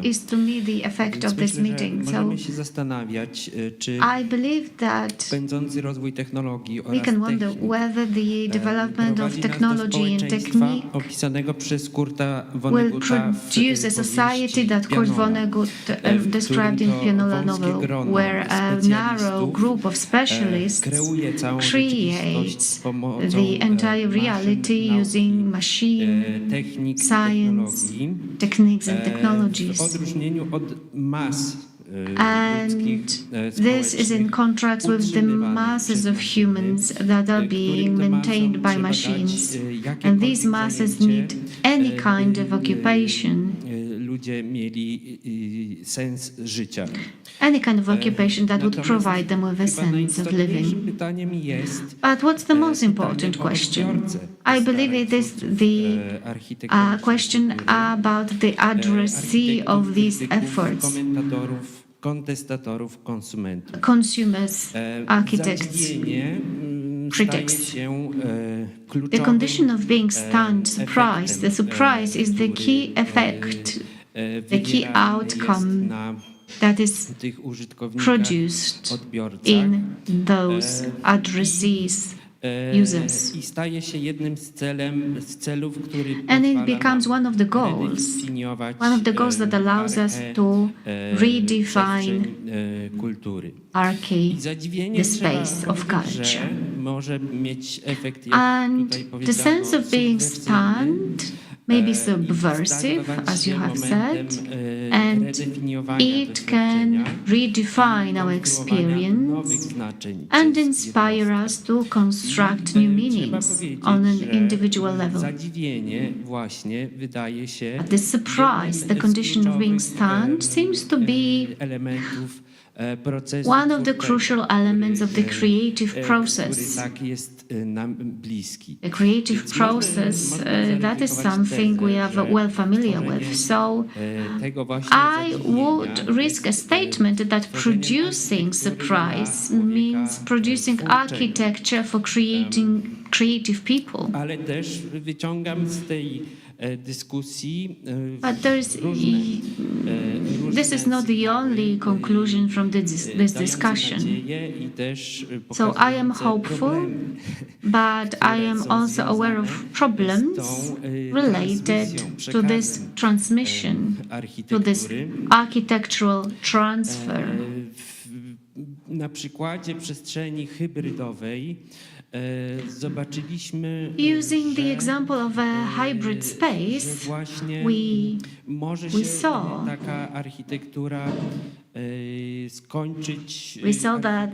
is to me the effect of this meeting. So możemy się zastanawiać, czy I believe that pędzący rozwój technologii we oraz can wonder whether the development of technology and technique opisanego przez Kurta will Vonnegutta produce a society that Kurt Vonnegut described in Pianola novel, where a narrow group of specialists creates the entire reality using machine, science, techniques and technologies. W odróżnieniu od mas And this is in contrast with the masses of humans that are being maintained by machines. And these masses need any kind of occupation. Ludzie mieli sens życia. Any kind of occupation that would provide them with a sense of living. But what's the most important question? I believe it is the question about the addressee of these efforts. Kontestatorów, konsumentów. Consumers, architects, critics. The condition of being stunned, surprised. The surprise is the key effect, the key outcome that is produced in those addressees, users. I staje się jednym z celów, który And it becomes one of the goals that allows us to redefine the space of culture. Może mieć efekt, jak And tutaj the powiedziano, sense of being stunned may be subversive, as you have said, and it can redefine our experience and inspire us to construct new meanings on an individual level. But the surprise, the condition of being stunned, seems to be one of the crucial elements of the creative process. The creative process, that is something we are well familiar with. So I would risk a statement that producing surprise means producing architecture for creating creative people. Ale też wyciągam z tej dyskusji But this is not the only conclusion from this discussion. So I am hopeful, but I am also aware of problems related to this transmission, to this architectural transfer. Na przykładzie przestrzeni hybrydowej zobaczyliśmy, Using the example of a hybrid space, we saw taka architektura skończyć we saw that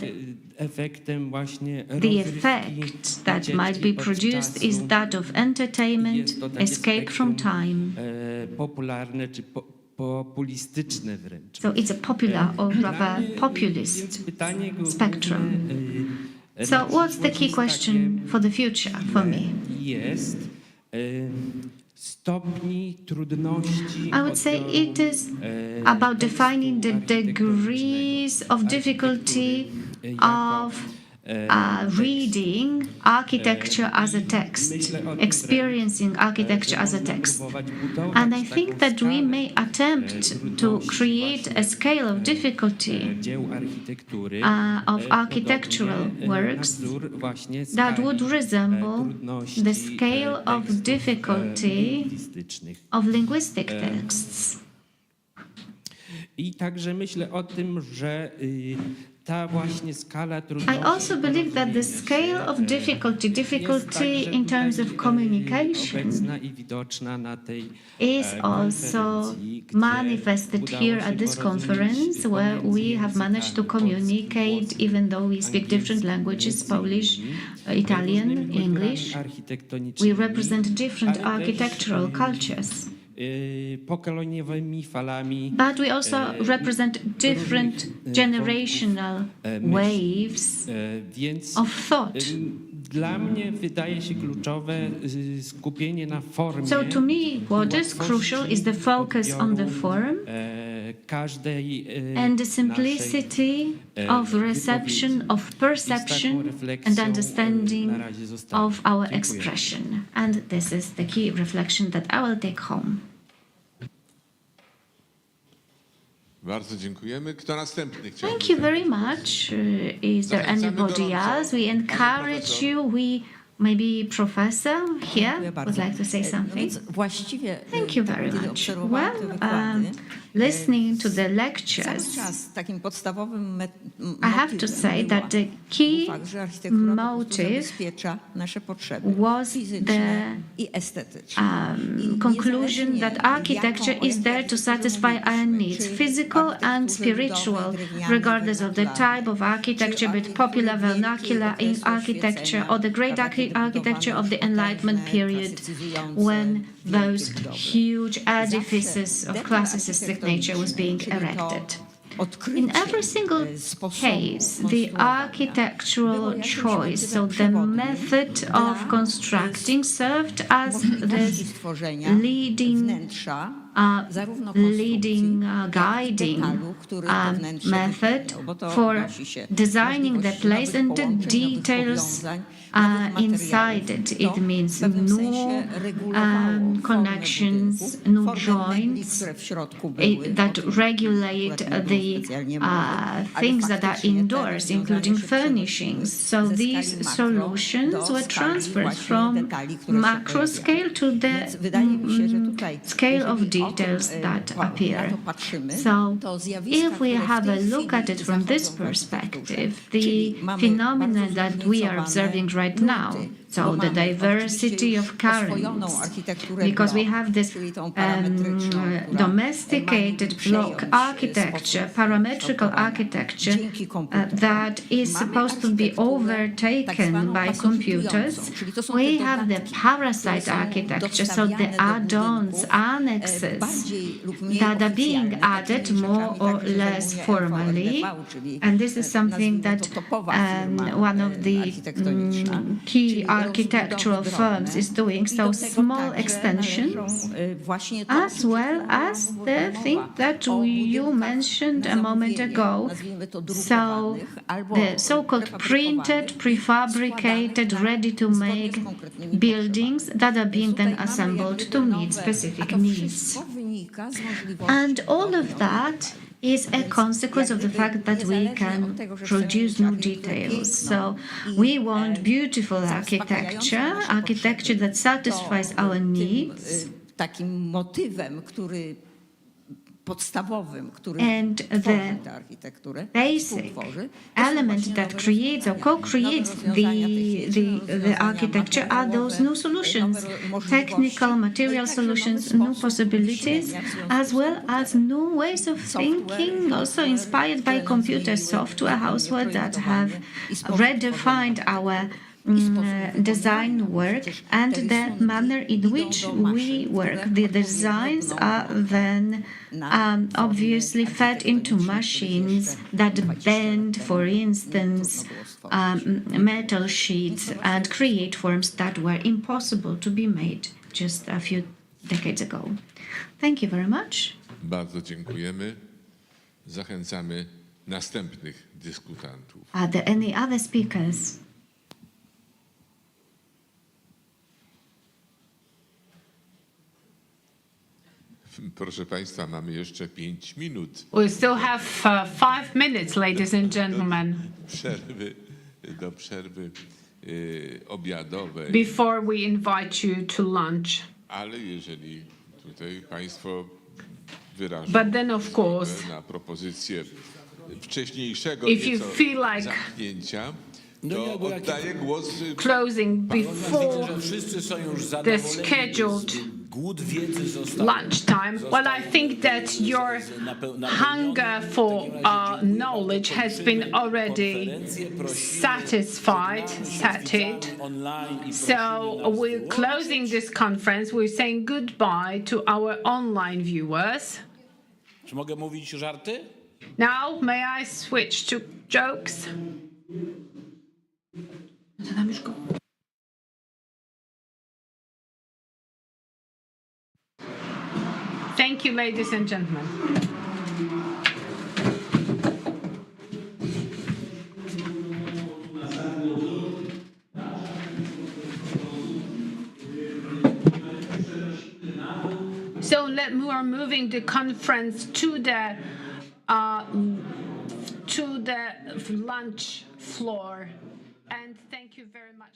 efektem właśnie the effect that might be produced is that of entertainment, escape from time. Popularne czy populistyczne wręcz. So it's a popular or rather populist spectrum. So what's the key question for the future for me? Jest stopni trudności. I would say it is about defining the degrees of difficulty of reading architecture as a text, experiencing architecture as a text. And I think that we may attempt to create a scale of difficulty of architectural works that would resemble the scale of difficulty of linguistic texts. I także myślę o tym, że ta właśnie skala trudności. I also believe that the scale of difficulty in terms of communication is also manifested here at this conference, where we have managed to communicate, even though we speak different languages, Polish, Italian, English. We represent different architectural cultures. But we also represent different generational waves of thought. Dla mnie wydaje się kluczowe skupienie na formie. So to me, what is crucial is the focus on the form and the simplicity of reception, of perception and understanding of our expression. And this is the key reflection that I will take home. Bardzo dziękujemy. Kto następny chciał? Thank you very much. Is there anybody else? We encourage you. Maybe Professor here would like to say something. Thank you very much. Well, listening to the lectures, I have to say that the key motive was the conclusion that architecture is there to satisfy our needs, physical and spiritual, regardless of the type of architecture, be it popular, vernacular in architecture, or the great architecture of the Enlightenment period, when those huge edifices of classicistic nature was being erected. In every single case, the architectural choice, so the method of constructing, served as the guiding method for designing the place and the details inside it. It means new connections, new joints that regulate the things that are indoors, including furnishings. So these solutions were transferred from macro scale to the scale of details that appear. So if we have a look at it from this perspective, the phenomena that we are observing right now, so the diversity of currents, because we have this domesticated block architecture, parametrical architecture that is supposed to be overtaken by computers. We have the parasite architecture, so the add-ons, annexes that are being added more or less formally, and this is something that one of the key architectural firms is doing, so small extensions, as well as the thing that you mentioned a moment ago, so the so-called printed, prefabricated, ready-to-make buildings that are being then assembled to meet specific needs. And all of that is a consequence of the fact that we can produce new details. So we want beautiful architecture, architecture that satisfies our needs. podstawowym, który And tworzy tę architekturę, basic element that creates or co-creates the architecture are those new solutions, technical, material solutions, new possibilities, as well as new ways of thinking, also inspired by computer software, hardware that have redefined our design work and the manner in which we work. The designs are then obviously fed into machines that bend, for instance, metal sheets and create forms that were impossible to be made just a few decades ago. Thank you very much. Bardzo dziękujemy. Zachęcamy następnych dyskutantów. Are there any other speakers? Proszę Państwa, mamy jeszcze 5 minut. We still have 5 minutes, ladies and gentlemen, Do przerwy obiadowej. before we invite you to lunch. Ale jeżeli tutaj Państwo wyrażą But then, of course, na propozycję wcześniejszego if you nieco feel like zamknięcia, to oddaję głos. closing before the scheduled lunchtime, well, I think that your hunger for knowledge has been already satisfied. So we're closing this conference. We're saying goodbye to our online viewers. Czy mogę mówić żarty? Now, may I switch to jokes? Thank you, ladies and gentlemen. So we are moving the conference to the lunch floor, and thank you very much.